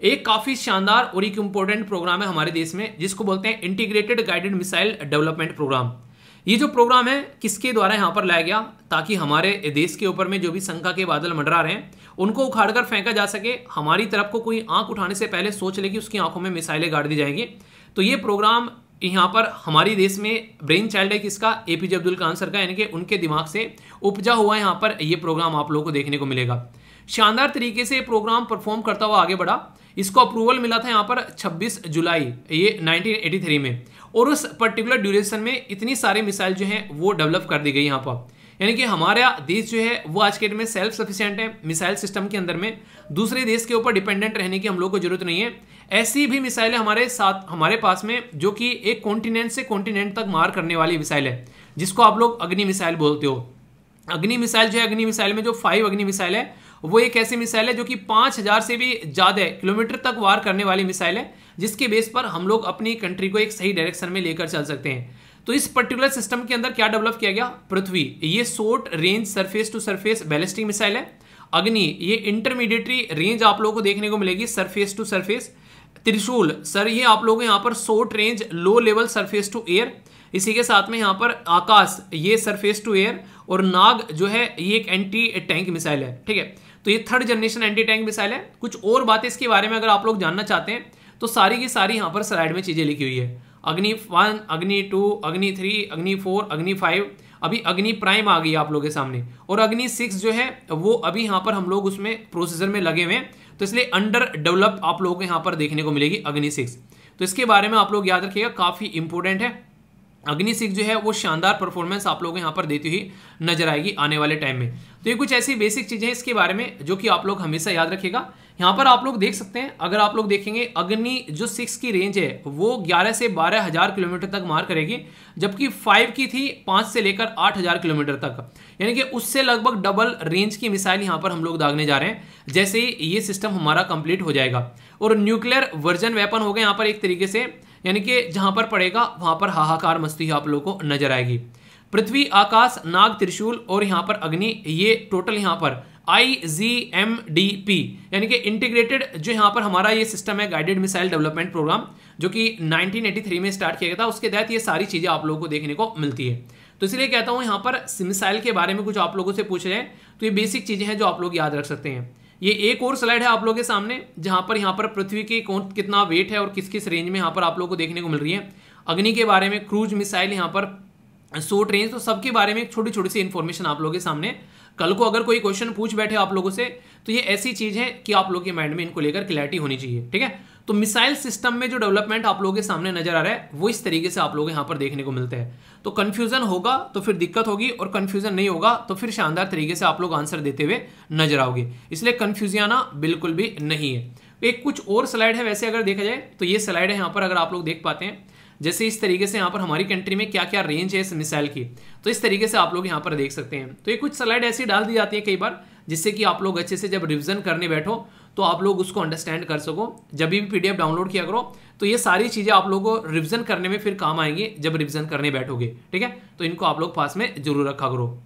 एक काफ़ी शानदार और एक इम्पोर्टेंट प्रोग्राम है हमारे देश में जिसको बोलते हैं integrated guided missile development programme. ये जो प्रोग्राम है किसके द्वारा यहाँ पर लाया गया? ताकि हमारे देश के ऊपर में जो भी शंका के बादल मंडरा रहे हैं उनको उखाड़कर फेंका जा सके, हमारी तरफ को कोई आंख उठाने से पहले सोच ले कि उसकी आंखों में मिसाइलें गाड़ दी जाएंगी। तो ये प्रोग्राम यहाँ पर हमारी देश में ब्रेन चाइल्ड है किसका? एपीजे अब्दुल कलाम सर का, यानी कि उनके दिमाग से उपजा हुआ यहाँ पर ये प्रोग्राम आप लोगों को देखने को मिलेगा। शानदार तरीके से प्रोग्राम परफॉर्म करता हुआ आगे बढ़ा। इसको अप्रूवल मिला था यहाँ पर 26 जुलाई ये 1983 में, और उस पर्टिकुलर ड्यूरेशन में इतनी सारी मिसाइल जो है वो डेवलप कर दी गई यहाँ पर। यानी कि हमारा देश जो है वो आज के डेट में सेल्फ सफिशिएंट है मिसाइल सिस्टम के अंदर में, दूसरे देश के ऊपर डिपेंडेंट रहने की हम लोग को जरूरत नहीं है। ऐसी भी मिसाइलें हमारे साथ हमारे पास में जो कि एक कॉन्टिनेंट से कॉन्टिनेंट तक मार करने वाली मिसाइल है जिसको आप लोग अग्नि मिसाइल बोलते हो। अग्नि मिसाइल जो है, अग्नि मिसाइल में जो 5 अग्नि मिसाइल है वो एक ऐसी मिसाइल है जो कि 5000 से भी ज्यादा किलोमीटर तक वार करने वाली मिसाइल है, जिसके बेस पर हम लोग अपनी कंट्री को एक सही डायरेक्शन में लेकर चल सकते हैं। तो इस पर्टिकुलर सिस्टम के अंदर क्या डेवलप किया गया? पृथ्वी, ये short range surface to surface ballistic missile है। अग्नि, ये इंटरमीडिएटरी रेंज आप लोगों को देखने को मिलेगी surface to surface. Trishul sir, ये आप लोगों को यहाँ पर short range low level surface to air. इसी के साथ में यहाँ पर आकाश, ये सरफेस टू एयर। और नाग जो है ये एक एंटी टैंक मिसाइल है, ठीक है। तो ये 3rd generation anti tank missile है। कुछ और बातें इसके बारे में अगर आप लोग जानना चाहते हैं तो सारी की सारी यहाँ पर स्लाइड में चीजें लिखी हुई है। अग्नि 1, अग्नि 2, अग्नि 3, अग्नि 4, अग्नि 5, अभी अग्नि प्राइम आ गई आप लोगों के सामने, और अग्नि 6 जो है वो अभी यहाँ पर हम लोग उसमें प्रोसेसर में लगे हुए हैं, तो इसलिए अंडर डेवलप आप लोगों को यहाँ पर देखने को मिलेगी अग्नि 6। तो इसके बारे में आप लोग याद रखिएगा, काफी इंपोर्टेंट है। अग्नि 6 जो है वो शानदार परफॉर्मेंस आप लोगों को यहाँ पर देती हुई नजर आएगी आने वाले टाइम में। तो ये कुछ ऐसी बेसिक चीजें हैं इसके बारे में जो कि आप लोग हमेशा याद रखिएगा। यहाँ पर आप लोग देख सकते हैं, अगर आप लोग देखेंगे अग्नि जो 6 की रेंज है वो 11 से 12,000 किलोमीटर तक मार करेगी, जबकि 5 की थी 5 से लेकर 8,000 किलोमीटर तक, यानी कि उससे लगभग डबल रेंज की मिसाइल यहाँ पर हम लोग दागने जा रहे हैं जैसे ही ये सिस्टम हमारा कंप्लीट हो जाएगा। और न्यूक्लियर वर्जन वेपन हो गए यहाँ पर एक तरीके से, यानी कि जहां पर पड़ेगा वहां पर हाहाकार मस्ती आप लोगों को नजर आएगी। पृथ्वी, आकाश, नाग, त्रिशूल और यहाँ पर अग्नि, ये टोटल यहाँ पर IGMDP यानी कि इंटीग्रेटेड जो यहाँ पर हमारा ये सिस्टम है गाइडेड मिसाइल डेवलपमेंट प्रोग्राम, जो कि 1983 में स्टार्ट किया गया था। उसके तहत ये सारी चीजें आप लोगों को देखने को मिलती है। तो इसलिए कहता हूं यहाँ पर मिसाइल के बारे में कुछ आप लोगों से पूछ रहे हैं तो ये बेसिक चीजें हैं जो आप लोग याद रख सकते हैं। ये एक और स्लाइड है आप लोगों के सामने जहां पर यहाँ पर पृथ्वी की कितना वेट है और किस किस रेंज में यहाँ पर आप लोगों को देखने को मिल रही है। अग्नि के बारे में, क्रूज मिसाइल यहाँ पर शॉर्ट रेंज, तो सबके बारे में छोटी छोटी सी इन्फॉर्मेशन आप लोगों के सामने। कल को अगर कोई क्वेश्चन पूछ बैठे आप लोगों से तो ये ऐसी चीज है कि आप लोगों के माइंड में इनको लेकर क्लैरिटी होनी चाहिए, ठीक है। तो मिसाइल सिस्टम में जो डेवलपमेंट आप लोगों के सामने नजर आ रहा है वो इस तरीके से आप लोग यहाँ पर देखने को मिलते हैं। तो कंफ्यूजन होगा तो फिर दिक्कत होगी, और कंफ्यूजन नहीं होगा तो फिर शानदार तरीके से आप लोग आंसर देते हुए नजर आओगे। इसलिए कंफ्यूजन आना बिल्कुल भी नहीं है। एक कुछ और स्लाइड है वैसे अगर देखा जाए तो ये स्लाइड है यहाँ पर, अगर आप लोग देख पाते हैं जैसे इस तरीके से यहाँ पर हमारी कंट्री में क्या क्या रेंज है इस मिसाइल की, तो इस तरीके से आप लोग यहाँ पर देख सकते हैं। तो ये कुछ स्लाइड ऐसी डाल दी जाती है कई बार, जिससे कि आप लोग अच्छे से जब रिवीजन करने बैठो तो आप लोग उसको अंडरस्टैंड कर सको। जब भी पीडीएफ डाउनलोड किया करो तो ये सारी चीजें आप लोगों को रिवीजन करने में फिर काम आएंगी जब रिवीजन करने बैठोगे, ठीक है। तो इनको आप लोग पास में जरूर रखा करो।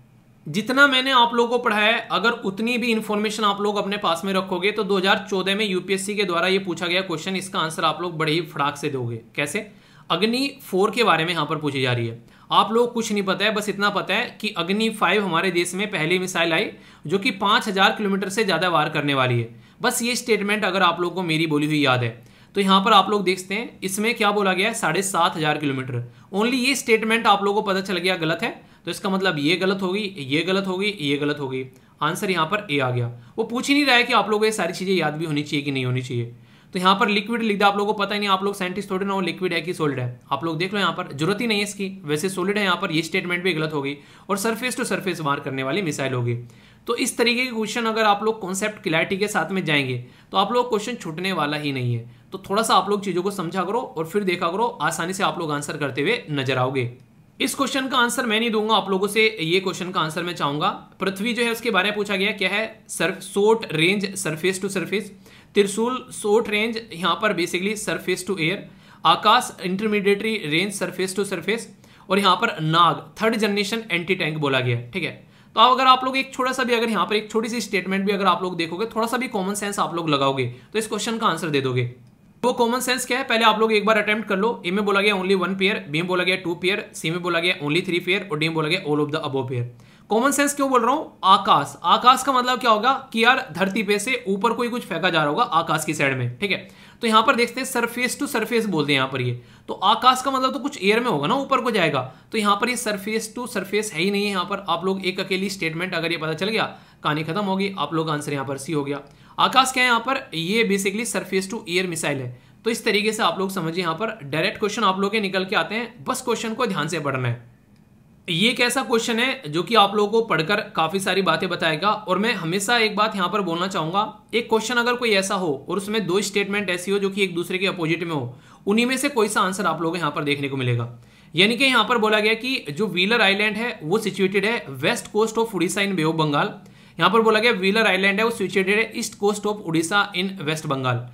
जितना मैंने आप लोगों को पढ़ाया है अगर उतनी भी इंफॉर्मेशन आप लोग अपने पास में रखोगे तो 2014 में यूपीएससी के द्वारा ये पूछा गया क्वेश्चन, इसका आंसर आप लोग बड़े ही फटाक से दोगे। कैसे? अग्नि 4 के बारे में यहाँ पर पूछी जा रही है। आप लोग कुछ नहीं पता है, बस इतना पता है कि अग्नि 5 हमारे देश में पहली मिसाइल आई जो कि 5000 किलोमीटर से ज्यादा वार करने वाली है। बस ये स्टेटमेंट अगर आप लोगों को मेरी बोली हुई याद है तो यहाँ पर आप लोग देखते हैं इसमें क्या बोला गया है 7500 किलोमीटर। ओनली ये स्टेटमेंट आप लोगों को पता चल गया गलत है, तो इसका मतलब ये गलत होगी, ये गलत होगी, ये गलत होगी। आंसर यहाँ पर ए आ गया। वो पूछ ही नहीं रहा है कि आप लोगों को ये सारी चीजें याद भी होनी चाहिए कि नहीं होनी चाहिए। तो यहाँ पर लिक्विड लिख दिया, आप लोगों को पता ही नहीं, आप लोग साइंटिस्ट थोड़े ना हो लिक्विड है कि सॉलिड है। आप लोग देख लो यहाँ पर जरूरत ही नहीं है इसकी, वैसे सॉलिड है यहाँ पर, ये स्टेटमेंट भी गलत होगी और सरफेस टू सरफेस वार करने वाली मिसाइल होगी। तो इस तरीके के क्वेश्चन अगर आप लोग कॉन्सेप्ट क्लैरिटी के साथ में जाएंगे तो आप लोग क्वेश्चन छूटने वाला ही नहीं है। तो थोड़ा सा आप लोग चीजों को समझा करो और फिर देखा करो, आसानी से आप लोग आंसर करते हुए नजर आओगे। इस क्वेश्चन का आंसर मैं नहीं दूंगा आप लोगों से, ये क्वेश्चन का आंसर मैं चाहूंगा। पृथ्वी जो है उसके बारे में पूछा गया, क्या है? Short range surface to surface, Trishul short range यहाँ पर basically surface to air, Akash intermediatory range surface to surface, और यहाँ पर Nag third generation anti tank बोला गया, ठीक है। तो अब अगर आप लोग एक छोटा सा भी अगर यहाँ पर एक छोटी सी स्टेटमेंट भी अगर आप लोग देखोगे, थोड़ा सा भी कॉमन सेंस आप लोग लगाओगे तो इस क्वेश्चन का आंसर दे दोगे। वो कॉमन सेंस क्या है पहले आप लोग एक बार अटेम्प्ट कर लो। ए में बोला गया ओनली 1 पेयर, बी में बोला गया 2 पेयर, सी में बोला गया ओनली 3 पेयर और डी में बोला गया all of the above pair. Common sense क्यों बोल रहा हूं? आकाश, आकाश का मतलब क्या होगा कि यार धरती पे से ऊपर कोई कुछ फेंका जा रहा होगा आकाश की साइड में, ठीक है। तो यहां पर देखते हैं सरफेस टू सरफेस बोलते हैं यहाँ पर, ये तो आकाश का मतलब तो कुछ एयर में होगा ना, ऊपर को जाएगा। तो यहाँ पर ये सरफेस टू सरफेस है ही नहीं है। यहाँ पर आप लोग एक अकेली स्टेटमेंट अगर ये पता चल गया कहानी खत्म होगी। आप लोग आंसर यहाँ पर सी हो गया। आकाश क्या है यहाँ पर? ये basically surface to air missile है। तो इस तरीके से आप लोग समझिए, यहाँ पर डायरेक्ट क्वेश्चन आप लोग के निकल के आते हैं, बस क्वेश्चन को ध्यान से पढ़ना है। ये एक ऐसा क्वेश्चन है जो कि आप लोगों को पढ़कर काफी सारी बातें बताएगा। और मैं हमेशा एक बात यहाँ पर बोलना चाहूंगा, एक क्वेश्चन अगर कोई ऐसा हो और उसमें 2 स्टेटमेंट ऐसी हो जो कि एक दूसरे के अपोजिट में हो, उन्हीं में से कोई सा आंसर आप लोगों को यहाँ पर देखने को मिलेगा। यानी कि यहाँ पर बोला गया कि जो व्हीलर आइलैंड है वो सिचुएटेड है west coast of Orissa in bay of Bengal. यहाँ पर बोला गया व्हीलर आइलैंड है वो सिचुएटेड है east coast of Orissa in West Bengal,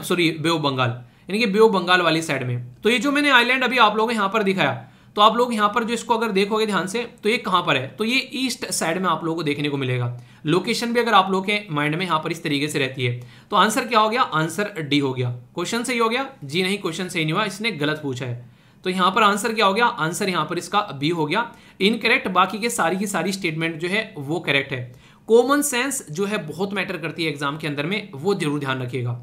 sorry bay of Bengal, यानी कि बे ऑफ बंगाल वाली साइड में। तो ये जो मैंने आइलैंड अभी आप लोगों को यहाँ पर दिखाया, तो आप लोग यहाँ पर जो इसको अगर देखोगे ध्यान से तो ये कहाँ पर है? तो ये ईस्ट साइड में आप लोगों को देखने को मिलेगा। लोकेशन भी अगर आप लोगों के माइंड में यहाँ पर इस तरीके से रहती है, तो आंसर क्या हो गया? आंसर डी हो गया। क्वेश्चन सही हो गया? जी नहीं, क्वेश्चन सही नहीं हुआ, इसने गलत पूछा है। तो यहाँ पर आंसर क्या हो गया? आंसर यहाँ पर इसका बी हो गया, इनकरेक्ट। बाकी के सारी की सारी स्टेटमेंट जो है वो करेक्ट है। कॉमन सेंस जो है बहुत मैटर करती है एग्जाम के अंदर में, वो जरूर ध्यान रखिएगा।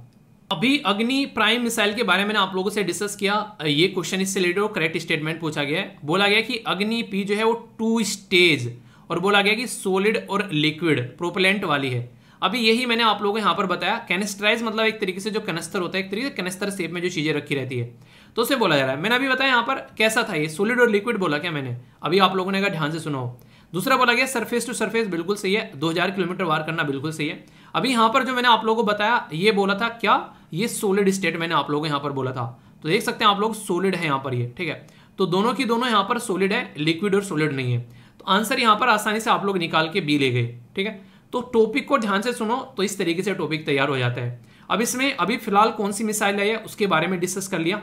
अभी अग्नि प्राइम मिसाइल के बारे में मैंने आप लोगों से डिस्कस किया। ये क्वेश्चन इससे रिलेटेड और करेक्ट स्टेटमेंट पूछा गया है। बोला गया कि अग्नि पी जो है वो 2 स्टेज, और बोला गया कि सॉलिड और लिक्विड प्रोपेलेंट वाली है। अभी यही मैंने आप लोगों को यहाँ पर बताया। कैनिस्टराइज मतलब एक तरीके से जो कनस्तर होता है, एक तरीके से कनस्तर शेप में जो चीजें रखी रहती है, तो उसे बोला जा रहा है। मैंने अभी बताया यहाँ पर कैसा था ये, सॉलिड और लिक्विड बोला क्या मैंने? अभी आप लोगों ने अगर ध्यान से सुना हो। दूसरा बोला गया सरफेस टू सरफेस, बिल्कुल सही है। 2000 किलोमीटर वार करना बिल्कुल सही है। अभी यहाँ पर जो मैंने आप लोगों को बताया, ये बोला था क्या? ये सॉलिड स्टेट मैंने आप लोगों को यहाँ पर बोला था। तो देख सकते हैं आप लोग सॉलिड है यहाँ पर ये, ठीक है। तो दोनों की दोनों यहाँ पर सॉलिड है, लिक्विड और सॉलिड नहीं है। तो आंसर यहाँ पर आसानी से आप लोग निकाल के बी ले गए, ठीक है। तो टॉपिक को ध्यान से सुनो तो इस तरीके से टॉपिक तैयार हो जाता है। अब इसमें अभी फिलहाल कौन सी मिसाइल है उसके बारे में डिस्कस कर लिया।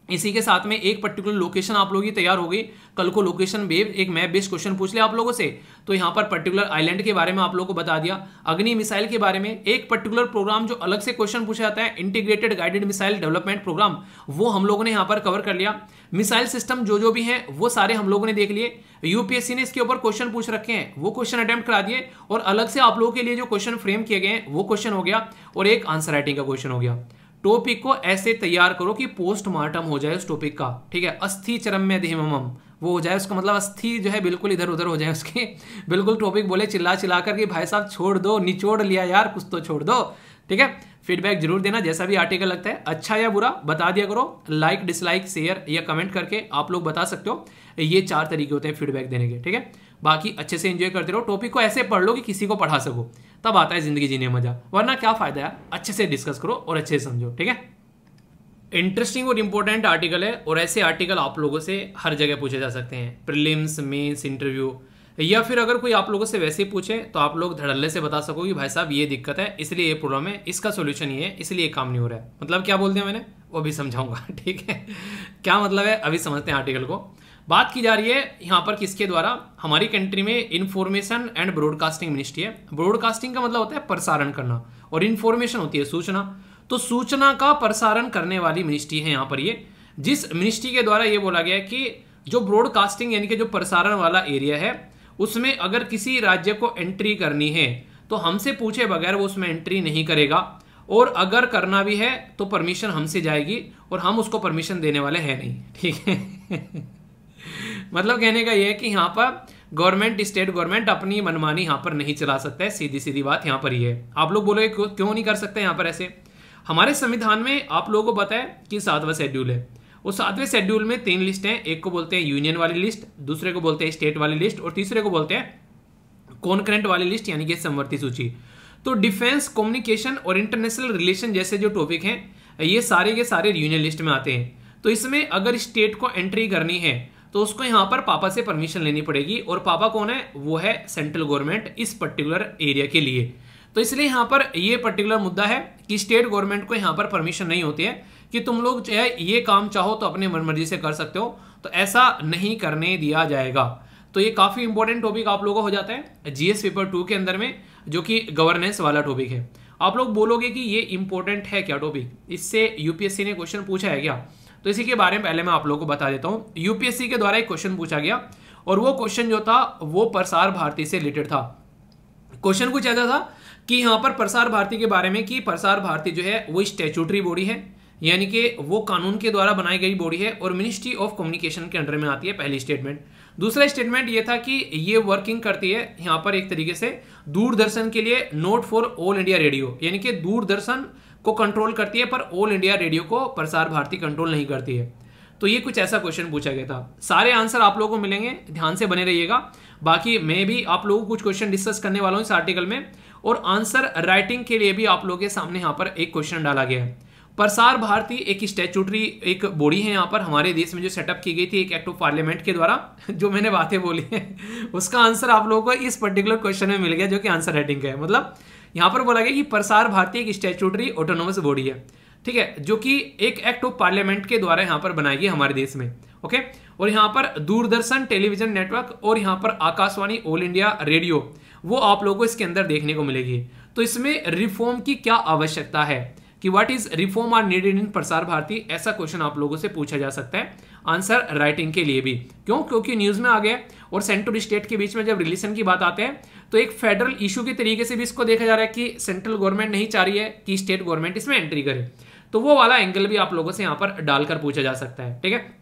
इसी के साथ में एक पर्टिकुलर लोकेशन आप लोगों की तैयार हो गई। कल को लोकेशन बेस्ड एक मैप बेस्ड क्वेश्चन पूछ लिया आप लोगों से, तो यहाँ पर पर्टिकुलर आइलैंड के बारे में आप लोगों को बता दिया। अग्नि मिसाइल के बारे में एक पर्टिकुलर प्रोग्राम जो अलग से क्वेश्चन पूछा जाता है, integrated guided missile development programme, वो हम लोगों ने यहाँ पर कवर कर लिया। मिसाइल सिस्टम जो भी है वो सारे हम लोगों ने देख लिए। यूपीएससी ने इसके ऊपर क्वेश्चन पूछ रखे हैं, वो क्वेश्चन अटेम्प्ट करा दिए, और अलग से आप लोगों के लिए जो क्वेश्चन फ्रेम किए गए हैं वो क्वेश्चन हो गया, और एक आंसर राइटिंग का क्वेश्चन हो गया। टॉपिक को ऐसे तैयार करो कि पोस्टमार्टम हो जाए उस टॉपिक का, ठीक है। अस्थि चरम में अधिमम वो हो जाए, उसका मतलब अस्थि जो है बिल्कुल इधर उधर हो जाए उसके, बिल्कुल टॉपिक बोले चिल्ला चिल्ला कर कि भाई साहब छोड़ दो, निचोड़ लिया यार, कुछ तो छोड़ दो, ठीक है। फीडबैक जरूर देना, जैसा भी आर्टिकल लगता है, अच्छा या बुरा बता दिया करो। लाइक, डिसलाइक, शेयर या कमेंट करके आप लोग बता सकते हो। ये 4 तरीके होते हैं फीडबैक देने के, ठीक है। बाकी अच्छे से एंजॉय करते रहो, टॉपिक को ऐसे पढ़ लो कि किसी को पढ़ा सको, तब आता है जिंदगी जीने में मजा, वरना क्या फायदा यार। अच्छे से डिस्कस करो और अच्छे से समझो, ठीक है। इंटरेस्टिंग और इंपॉर्टेंट आर्टिकल है, और ऐसे आर्टिकल आप लोगों से हर जगह पूछे जा सकते हैं, प्रीलिम्स, मेंस, इंटरव्यू, या फिर अगर कोई आप लोगों से वैसे ही पूछे तो आप लोग धड़ल्ले से बता सको कि भाई साहब ये दिक्कत है, इसलिए ये प्रॉब्लम है, इसका सोल्यूशन ये है, इसलिए काम नहीं हो रहा है। मतलब क्या बोल दिया मैंने वो भी समझाऊंगा, ठीक है। क्या मतलब है अभी समझते हैं आर्टिकल को। बात की जा रही है यहाँ पर किसके द्वारा, हमारी कंट्री में इंफॉर्मेशन एंड ब्रॉडकास्टिंग मिनिस्ट्री है। ब्रॉडकास्टिंग का मतलब होता है प्रसारण करना, और इंफॉर्मेशन होती है सूचना। तो सूचना का प्रसारण करने वाली मिनिस्ट्री है यहाँ पर ये, जिस मिनिस्ट्री के द्वारा ये बोला गया है कि जो ब्रॉडकास्टिंग यानी कि जो प्रसारण वाला एरिया है, उसमें अगर किसी राज्य को एंट्री करनी है तो हमसे पूछे बगैर वो उसमें एंट्री नहीं करेगा, और अगर करना भी है तो परमिशन हमसे जाएगी, और हम उसको परमिशन देने वाले हैं नहीं, ठीक है। मतलब कहने का ये है कि यहाँ पर गवर्नमेंट, स्टेट गवर्नमेंट अपनी मनमानी यहाँ पर नहीं चला सकता है, सीधी सीधी बात यहाँ पर ये है। आप लोग बोलोगे क्यों नहीं कर सकते यहाँ पर ऐसे। हमारे संविधान में आप लोगों को पता है कि 7वां शेड्यूल है, उस 7वें शेड्यूल में 3 लिस्ट हैं, एक को बोलते हैं यूनियन वाली लिस्ट, दूसरे को बोलते हैं स्टेट वाली लिस्ट, और तीसरे को बोलते हैं कॉन्करेंट वाली लिस्ट यानी कि समवर्ती सूची। तो डिफेंस, कम्युनिकेशन और इंटरनेशनल रिलेशन जैसे जो टॉपिक हैं, ये सारे के सारे यूनियन लिस्ट में आते हैं। तो इसमें अगर स्टेट को एंट्री करनी है तो उसको यहाँ पर पापा से परमिशन लेनी पड़ेगी, और पापा कौन है, वो है सेंट्रल गवर्नमेंट इस पर्टिकुलर एरिया के लिए। तो इसलिए यहाँ पर ये पर्टिकुलर मुद्दा है कि स्टेट गवर्नमेंट को यहाँ पर परमिशन नहीं होती है कि तुम लोग चाहे ये काम चाहो तो अपनी मनमर्जी से कर सकते हो, तो ऐसा नहीं करने दिया जाएगा। तो ये काफी इंपॉर्टेंट टॉपिक आप लोगों को हो जाता है जीएस पेपर 2 के अंदर में, जो कि गवर्नेंस वाला टॉपिक है। आप लोग बोलोगे कि ये इंपॉर्टेंट है क्या टॉपिक, इससे यूपीएससी ने क्वेश्चन पूछा है क्या, तो इसी के बारे में पहले मैं आप लोगों को बता देता हूँ। यूपीएससी के द्वारा एक क्वेश्चन पूछा गया, और वो क्वेश्चन जो था वो प्रसार भारती से रिलेटेड था। क्वेश्चन कुछ ऐसा था कि यहाँ पर प्रसार भारती के बारे में कि प्रसार भारती जो है वो स्टैट्यूटरी बॉडी है, यानी कि वो कानून के द्वारा बनाई गई बॉडी है, और मिनिस्ट्री ऑफ कम्युनिकेशन के अंडर में आती है, पहली स्टेटमेंट। दूसरा स्टेटमेंट ये था कि ये वर्किंग करती है यहाँ पर एक तरीके से दूरदर्शन के लिए, not for all India radio, यानी कि दूरदर्शन को कंट्रोल करती है पर ऑल इंडिया रेडियो को प्रसार भारती कंट्रोल नहीं करती है। तो ये कुछ ऐसा क्वेश्चन पूछा गया था। सारे आंसर आप लोगों को मिलेंगे, ध्यान से बने रहिएगा। बाकी मैं भी आप लोगों को कुछ क्वेश्चन डिस्कस करने वाला हूँ इस आर्टिकल में, और आंसर राइटिंग के लिए भी आप लोगों के सामने यहाँ पर एक क्वेश्चन डाला गया है। प्रसार भारती एक स्टैट्यूटरी एक बॉडी है यहाँ पर हमारे देश में, जो सेटअप की गई थी एक एक्ट ऑफ पार्लियामेंट के द्वारा। जो मैंने बातें बोली हैं उसका आंसर आप लोगों को इस पर्टिकुलर क्वेश्चन में मिल गया, जो कि आंसर राइटिंग का है। मतलब यहाँ पर बोला गया कि प्रसार भारती एक स्टैट्यूटरी ऑटोनोमस बॉडी है, ठीक है, जो कि एक एक्ट ऑफ पार्लियामेंट के द्वारा यहाँ पर बनाई गई हमारे देश में, ओके। और यहाँ पर दूरदर्शन टेलीविजन नेटवर्क और यहाँ पर आकाशवाणी ऑल इंडिया रेडियो, वो आप लोगों को इसके अंदर देखने को मिलेगी। तो इसमें रिफॉर्म की क्या आवश्यकता है, कि what is reform are needed in Prasar Bharati, ऐसा क्वेश्चन आप लोगों से पूछा जा सकता है आंसर राइटिंग के लिए भी। क्यों? क्योंकि न्यूज में आ गया, और सेंट्रल स्टेट के बीच में जब रिलेशन की बात आते हैं तो एक फेडरल इशू के तरीके से भी इसको देखा जा रहा है कि सेंट्रल गवर्नमेंट नहीं चाह रही है कि स्टेट गवर्नमेंट इसमें एंट्री करे। तो वो वाला एंगल भी आप लोगों से यहाँ पर डालकर पूछा जा सकता है, ठीक है।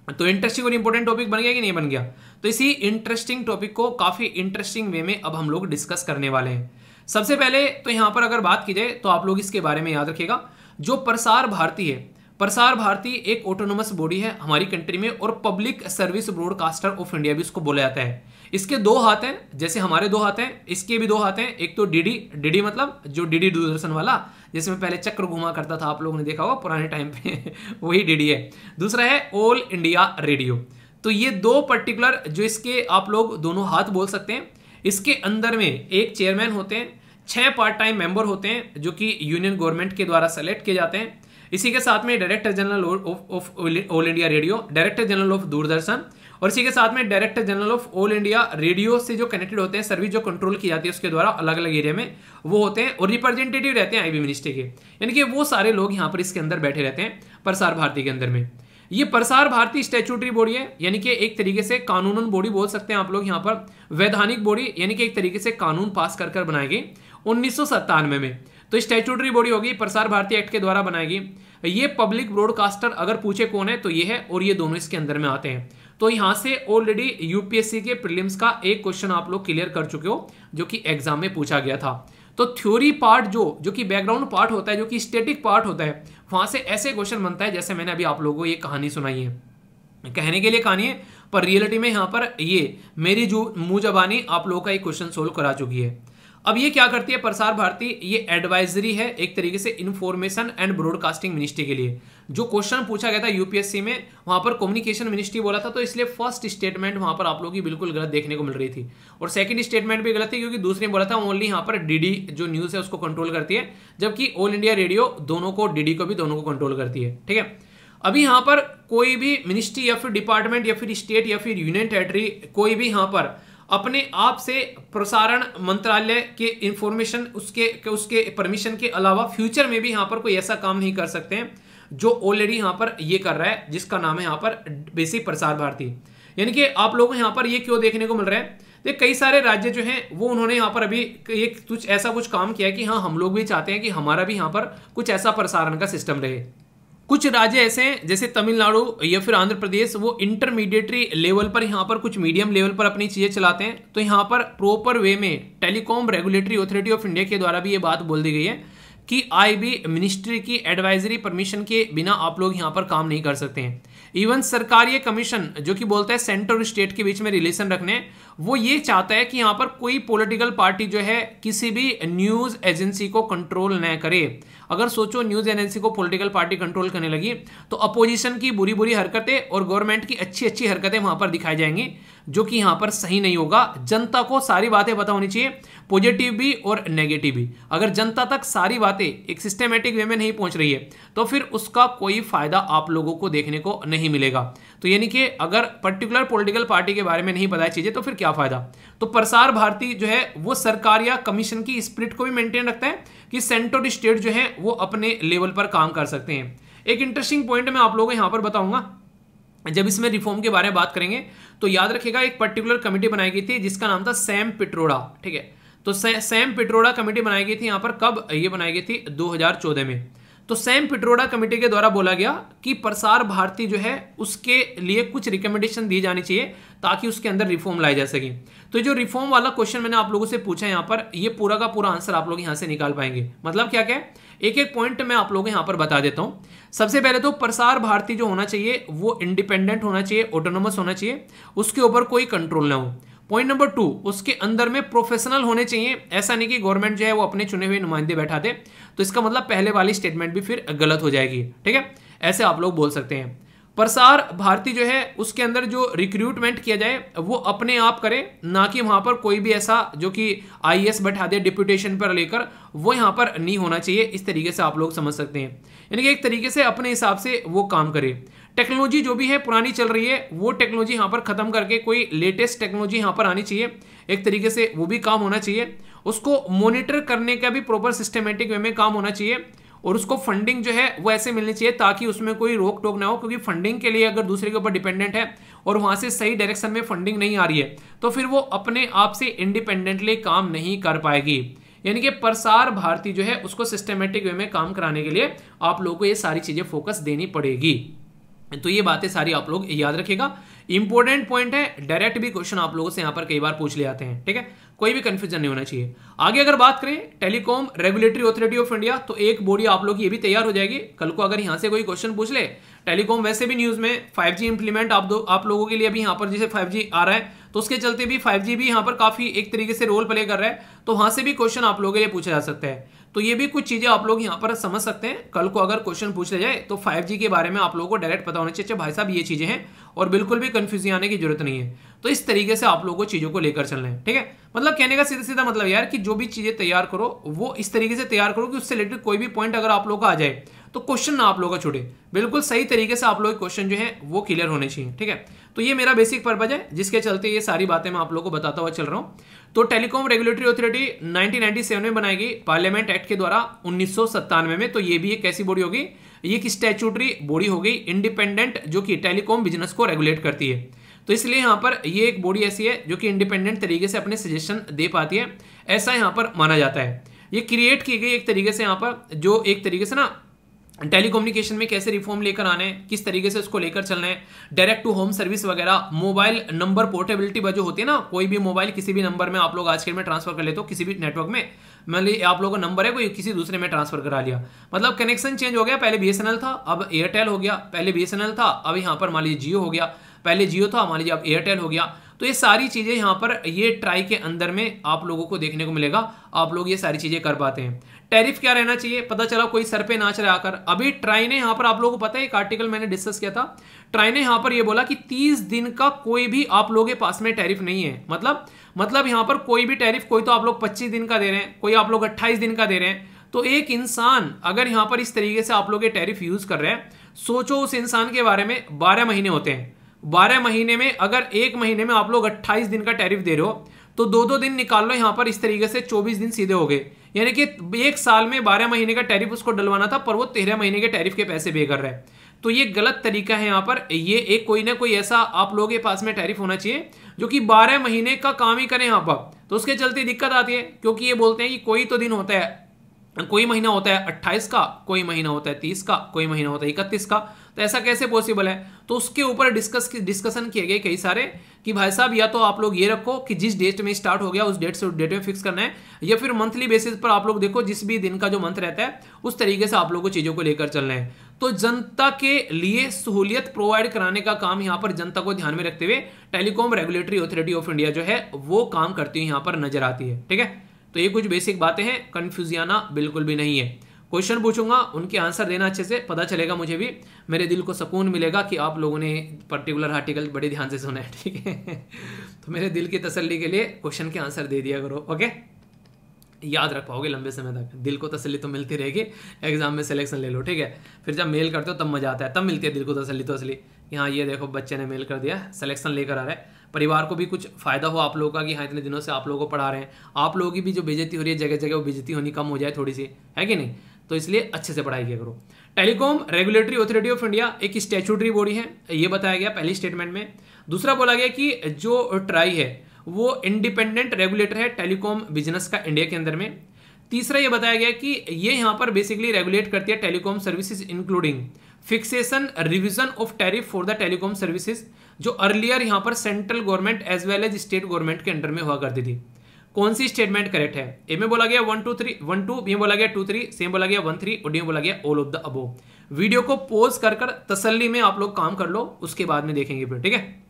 तो इंटरेस्टिंग और इंपॉर्टेंट टॉपिक बन गया कि नहीं बन गया? तो इसी इंटरेस्टिंग टॉपिक को काफी इंटरेस्टिंग वे में अब हम लोग डिस्कस करने वाले हैं। सबसे पहले तो यहाँ पर अगर बात की जाए तो आप लोग इसके बारे में याद रखिएगा, जो प्रसार भारती है, प्रसार भारती एक ऑटोनोमस बॉडी है हमारी कंट्री में, और public service broadcaster of India भी इसको बोला जाता है। इसके 2 हाथ हैं, जैसे हमारे 2 हाथ हैं, इसके भी 2 हाथ हैं। एक तो डीडी, डीडी मतलब जो डीडी दूरदर्शन वाला, जिसमें पहले चक्र घुमा करता था, आप लोगों ने देखा होगा पुराने टाइम पे वही डीडी है। दूसरा है ऑल इंडिया रेडियो। तो ये 2 पर्टिकुलर जो इसके आप लोग दोनों हाथ बोल सकते हैं। इसके अंदर में एक चेयरमैन होते हैं, 6 पार्ट टाइम मेंबर होते हैं जो कि यूनियन गवर्नमेंट के द्वारा सेलेक्ट किए जाते हैं। इसी के साथ में director general of all India radio, director general of Doordarshan, और इसी के साथ में director general of all India radio से जो कनेक्टेड होते हैं, सर्विस जो कंट्रोल की जाती है उसके द्वारा अलग अलग एरिया में वो होते हैं, और रिप्रेजेंटेटिव रहते हैं आईबी मिनिस्ट्री के, यानी कि वो सारे लोग यहाँ पर इसके अंदर बैठे रहते हैं प्रसार भारती के अंदर में। ये प्रसार भारती स्टैट्यूटरी बॉडी है, यानी कि एक तरीके से कानूनन बॉडी बोल सकते हैं आप लोग यहाँ पर, वैधानिक बॉडी, यानी कि एक तरीके से कानून पास कर बनाई गई 1997 में। तो स्टैट्यूटरी बॉडी होगी, प्रसार भारती एक्ट के द्वारा बनाएगी। ये पब्लिक ब्रॉडकास्टर अगर पूछे कौन है तो ये है, और ये दोनों इसके अंदर में आते हैं। तो यहां से ऑलरेडी यूपीएससी के प्रीलिम्स का एक क्वेश्चन आप लोग क्लियर कर चुके हो, जो कि एग्जाम में पूछा गया था। तो थ्योरी पार्ट जो कि बैकग्राउंड पार्ट होता है, जो कि स्टैटिक पार्ट होता है, वहां से ऐसे क्वेश्चन बनता है जैसे मैंने अभी आप लोगों को ये कहानी सुनाई है। कहने के लिए कहानी है, पर रियलिटी में यहाँ पर ये मेरी जो मुंह जबानी आप लोगों का एक क्वेश्चन सोल्व करा चुकी है। अब ये क्या करती है प्रसार भारती, ये एडवाइजरी है एक तरीके से इंफॉर्मेशन एंड ब्रॉडकास्टिंग मिनिस्ट्री के लिए। जो क्वेश्चन पूछा गया था यूपीएससी में, वहां पर कम्युनिकेशन मिनिस्ट्री बोला था, तो इसलिए फर्स्ट स्टेटमेंट वहां पर आप लोगों की बिल्कुल गलत देखने को मिल रही थी, और सेकंड स्टेटमेंट भी गलत थी क्योंकि दूसरे बोला था ओनली यहाँ पर डीडी जो न्यूज है उसको कंट्रोल करती है, जबकि ऑल इंडिया रेडियो दोनों को, डीडी को भी दोनों को कंट्रोल करती है। ठीक है, अभी यहाँ पर कोई भी मिनिस्ट्री या फिर डिपार्टमेंट या फिर स्टेट या फिर यूनियन टेरिटरी कोई भी यहाँ पर अपने आप से प्रसारण मंत्रालय के इंफॉर्मेशन उसके परमिशन के अलावा फ्यूचर में भी यहाँ पर कोई ऐसा काम नहीं कर सकते हैं जो ऑलरेडी यहाँ पर ये कर रहा है, जिसका नाम है यहाँ पर बेसिक प्रसार भारती। यानी कि आप लोगों को यहाँ पर ये क्यों देखने को मिल रहा है, देख कई सारे राज्य जो हैं वो उन्होंने यहाँ पर अभी एक कुछ ऐसा कुछ काम किया है कि हाँ हम लोग भी चाहते हैं कि हमारा भी यहाँ पर कुछ ऐसा प्रसारण का सिस्टम रहे। कुछ राज्य ऐसे हैं जैसे तमिलनाडु या फिर आंध्र प्रदेश, वो इंटरमीडिएटरी लेवल पर यहाँ पर कुछ मीडियम लेवल पर अपनी चीजें चलाते हैं। तो यहाँ पर प्रॉपर वे में telecom regulatory authority of India के द्वारा भी ये बात बोल दी गई है कि आईबी मिनिस्ट्री की एडवाइजरी परमिशन के बिना आप लोग यहाँ पर काम नहीं कर सकते हैं। इवन सरकारी कमीशन जो कि बोलता है सेंटर और स्टेट के बीच में रिलेशन रखने, वो ये चाहता है कि यहाँ पर कोई पॉलिटिकल पार्टी जो है किसी भी न्यूज एजेंसी को कंट्रोल न करे। अगर सोचो न्यूज एजेंसी को पॉलिटिकल पार्टी कंट्रोल करने लगी तो अपोजिशन की बुरी बुरी हरकतें और गवर्नमेंट की अच्छी अच्छी हरकतें वहां पर दिखाई जाएंगी, जो कि यहां पर सही नहीं होगा। जनता को सारी बातें पता होनी चाहिए, पॉजिटिव भी और नेगेटिव भी। अगर जनता तक सारी बातें एक सिस्टमेटिक वे में नहीं पहुंच रही है तो फिर उसका कोई फायदा आप लोगों को देखने को नहीं मिलेगा। तो यानी कि अगर पर्टिकुलर पॉलिटिकल पार्टी के बारे में नहीं पता है चीजें तो फिर क्या फायदा। तो प्रसार भारती जो है वो सरकार या कमीशन की स्पिरिट को भी मेंटेन रखता है कि सेंटर और स्टेट जो है वो अपने लेवल पर काम कर सकते हैं। एक इंटरेस्टिंग पॉइंट मैं आप लोगों को यहां पर बताऊंगा, जब इसमें रिफॉर्म के बारे में बात करेंगे तो याद रखिएगा एक पर्टिकुलर कमेटी बनाई गई थी जिसका नाम था सैम पिट्रोडा। ठीक है, तो सैम पिट्रोडा कमेटी बनाई गई थी यहाँ पर, कब ये बनाई गई थी 2014 में। तो सैम पिट्रोडा कमेटी के द्वारा बोला गया कि प्रसार भारती जो है उसके लिए कुछ रिकमेंडेशन दी जानी चाहिए ताकि उसके अंदर रिफॉर्म लाई जा सके। तो जो रिफॉर्म वाला क्वेश्चन मैंने आप लोगों से पूछा यहाँ पर, ये पूरा का पूरा आंसर आप लोग यहाँ से निकाल पाएंगे। मतलब क्या क्या है, एक एक पॉइंट मैं आप लोगों को यहाँ पर बता देता हूँ। सबसे पहले तो प्रसार भारती जो होना चाहिए वो इंडिपेंडेंट होना चाहिए, ऑटोनोमस होना चाहिए, उसके ऊपर कोई कंट्रोल ना हो। पॉइंट नंबर 2, उसके अंदर में प्रोफेशनल होने चाहिए। ऐसा नहीं कि गवर्नमेंट जो है वो अपने चुने हुए नुमाइंदे बैठा दे, तो इसका मतलब पहले वाली स्टेटमेंट भी फिर गलत हो जाएगी। ठीक है, ऐसे आप लोग बोल सकते हैं। प्रसार भारती जो है उसके अंदर जो रिक्रूटमेंट किया जाए वो अपने आप करे, ना कि वहां पर कोई भी ऐसा जो कि आईएएस बैठा दे डिप्यूटेशन पर लेकर, वो यहाँ पर नहीं होना चाहिए। इस तरीके से आप लोग समझ सकते हैं, यानी कि एक तरीके से अपने हिसाब से वो काम करे। टेक्नोलॉजी जो भी है पुरानी चल रही है वो टेक्नोलॉजी यहाँ पर खत्म करके कोई लेटेस्ट टेक्नोलॉजी यहाँ पर आनी चाहिए, एक तरीके से वो भी काम होना चाहिए। उसको मॉनिटर करने का भी प्रॉपर सिस्टमेटिक वे में काम होना चाहिए, और उसको फंडिंग जो है वो ऐसे मिलनी चाहिए ताकि उसमें कोई रोक टोक ना हो, क्योंकि फंडिंग के लिए अगर दूसरे के ऊपर डिपेंडेंट है और वहां से सही डायरेक्शन में फंडिंग नहीं आ रही है तो फिर वो अपने आप से इंडिपेंडेंटली काम नहीं कर पाएगी। यानी कि प्रसार भारती जो है उसको सिस्टमेटिक वे में काम कराने के लिए आप लोगों को ये सारी चीजें फोकस देनी पड़ेगी। तो ये बातें सारी आप लोग याद रखिएगा, इंपॉर्टेंट पॉइंट है, डायरेक्ट भी क्वेश्चन आप लोगों से यहाँ पर कई बार पूछ ले आते हैं। ठीक है, कोई भी कंफ्यूजन नहीं होना चाहिए। आगे अगर बात करें telecom regulatory authority of India, तो एक बॉडी आप लोग की ये भी तैयार हो जाएगी। कल को अगर यहाँ से कोई क्वेश्चन पूछ ले, टेलीकॉम वैसे भी न्यूज में 5G इंप्लीमेंट आप लोगों के लिए अभी यहाँ पर जैसे 5G आ रहा है तो उसके चलते भी 5G भी यहाँ पर काफी एक तरीके से रोल प्ले कर रहा है, तो वहां से भी क्वेश्चन आप लोगों के लिए पूछा जा सकता है। तो ये भी कुछ चीजें आप लोग यहाँ पर समझ सकते हैं। कल को अगर क्वेश्चन पूछ ले जाए तो 5G के बारे में आप लोगों को डायरेक्ट पता होना चाहिए, अच्छा भाई साहब ये चीजें हैं, और बिल्कुल भी कंफ्यूजन आने की जरूरत नहीं है। तो इस तरीके से आप लोगों को चीजों को लेकर चलना है। ठीक है, मतलब कहने का सीधा सीधा मतलब यार कि जो भी चीजें तैयार करो वो इस तरीके से तैयार करो कि उससे रिलेटेड कोई भी पॉइंट अगर आप लोगों का आ जाए तो क्वेश्चन ना आप लोगों का छूटे, बिल्कुल सही तरीके से आप लोग क्वेश्चन जो है वो क्लियर होने चाहिए। ठीक है, तो ये मेरा बेसिक पर्पज है जिसके चलते ये सारी बातें मैं आप लोगों को बताता हुआ चल रहा हूँ। तो टेलीकॉम रेगुलेटरी अथॉरिटी 1997 में बनाई गई पार्लियामेंट एक्ट के द्वारा 1997 में। तो ये भी एक कैसी बॉडी होगी, ये एक स्टैट्यूटरी बॉडी हो गई इंडिपेंडेंट, जो कि टेलीकॉम बिजनेस को रेगुलेट करती है। तो इसलिए यहाँ पर ये एक बॉडी ऐसी है जो कि इंडिपेंडेंट तरीके से अपने सजेशन दे पाती है, ऐसा यहाँ पर माना जाता है। ये क्रिएट की गई एक तरीके से यहाँ पर जो एक तरीके से ना टेलीकम्युनिकेशन में कैसे रिफॉर्म लेकर आना है, किस तरीके से उसको लेकर चलना है, डायरेक्ट टू होम सर्विस वगैरह, मोबाइल नंबर पोर्टेबिलिटी जो होती है ना, कोई भी मोबाइल किसी भी नंबर में आप लोग आज के डेट में ट्रांसफर कर लेते हो, किसी भी नेटवर्क में, मान लीजिए आप लोगों का नंबर है कोई किसी दूसरे में ट्रांसफर करा लिया, मतलब कनेक्शन चेंज हो गया, पहले बीएसएनएल था अब एयरटेल हो गया, पहले बीएसएनएल था अब यहाँ पर मान लीजिए जियो हो गया, पहले जियो था मान लीजिए अब एयरटेल हो गया। तो ये सारी चीजें यहाँ पर ये ट्राई के अंदर में आप लोगों को देखने को मिलेगा, आप लोग ये सारी चीजें कर पाते हैं। टैरिफ क्या रहना चाहिए, पता चला कोई सर पे नाच रहा आकर, अभी ट्राई ने यहाँ पर आप लोगों को पता है एक आर्टिकल मैंने डिस्कस किया था, ट्राई ने यहाँ पर ये बोला कि 30 दिन का कोई भी आप लोगों के पास में टैरिफ नहीं है, मतलब यहाँ पर कोई भी टैरिफ, कोई तो आप लोग 25 दिन का दे रहे हैं, कोई आप लोग 28 दिन का दे रहे हैं। तो एक इंसान अगर यहाँ पर इस तरीके से आप लोग ये टैरिफ यूज कर रहे हैं, सोचो उस इंसान के बारे में 12 महीने होते हैं, 12 महीने में अगर एक महीने में आप लोग 28 दिन का टैरिफ दे रहे हो तो 2-2 दिन निकाल लो, यहां पर इस तरीके से 24 दिन सीधे हो गए, यानी कि एक साल में 12 महीने का टैरिफ उसको डलवाना था पर वो 13 महीने के टैरिफ के पैसे पे कर रहा है। तो ये गलत तरीका है। यहाँ पर ये एक कोई ना कोई ऐसा आप लोगों के पास में टैरिफ होना चाहिए जो कि 12 महीने का काम ही करे यहाँ पर, तो उसके चलते दिक्कत आती है, क्योंकि ये बोलते हैं कि कोई तो दिन होता है, कोई महीना होता है 28 का, कोई महीना होता है 30 का, कोई महीना होता है 31 का, तो ऐसा कैसे पॉसिबल है। तो उसके ऊपर डिस्कशन किए गए कई सारे कि भाई साहब या तो आप लोग ये रखो कि जिस डेट में स्टार्ट हो गया उस डेट से उस डेट में फिक्स करना है, या फिर मंथली बेसिस पर आप लोग देखो जिस भी दिन का जो मंथ रहता है उस तरीके से आप लोगों को चीजों को लेकर चलना है। तो जनता के लिए सहूलियत प्रोवाइड कराने का काम यहाँ पर जनता को ध्यान में रखते हुए telecom regulatory authority of India जो है वो काम करती हुई यहाँ पर नजर आती है। ठीक है, तो ये कुछ बेसिक बातें हैं, कंफ्यूजियाना बिल्कुल भी नहीं है। क्वेश्चन पूछूंगा, उनके आंसर देना अच्छे से, पता चलेगा मुझे भी, मेरे दिल को सुकून मिलेगा कि आप लोगों ने पर्टिकुलर आर्टिकल बड़े ध्यान से सुना है। ठीक है, तो मेरे दिल की तसल्ली के लिए क्वेश्चन के आंसर दे दिया करो। ओके, याद रख पाओगे लंबे समय तक, दिल को तसल्ली तो मिलती रहेगी, एग्जाम में सिलेक्शन ले लो। ठीक है, फिर जब मेल करते हो तब मजा आता है, तब मिलती है दिल को तसल्ली तो असली कि हाँ ये देखो बच्चे ने मेल कर दिया, सिलेक्शन लेकर आ रहा है, परिवार को भी कुछ फायदा हो आप लोगों का कि हाँ इतने दिनों से आप लोगों को पढ़ा रहे हैं, आप लोगों की भी जो बेइज्जती हो रही है जगह जगह वो बेइज्जती होनी कम हो जाए थोड़ी सी, है कि नहीं। तो इसलिए अच्छे से पढ़ाई किया करो। Telecom regulatory authority of India एक स्टैट्यूटरी बॉडी है, ये बताया गया पहली स्टेटमेंट में। दूसरा बोला गया कि जो ट्राई है वो इंडिपेंडेंट रेगुलेटर है टेलीकॉम बिजनेस का इंडिया के अंदर में। तीसरा ये बताया गया कि ये यहाँ पर बेसिकली रेगुलेट करती है telecom services including fixation revision of tariff for the telecom services, जो अर्लियर यहाँ पर central government as well as state government के अंडर में हुआ करती थी। कौन सी स्टेटमेंट करेक्ट है, ए में बोला गया 1 2 3 1 2, बी में बोला गया 2 3, सी में बोला गया 1 3 और डी में बोला गया all of the above. Video को पॉज कर तसल्ली में आप लोग काम कर लो, उसके बाद में देखेंगे फिर। ठीक है,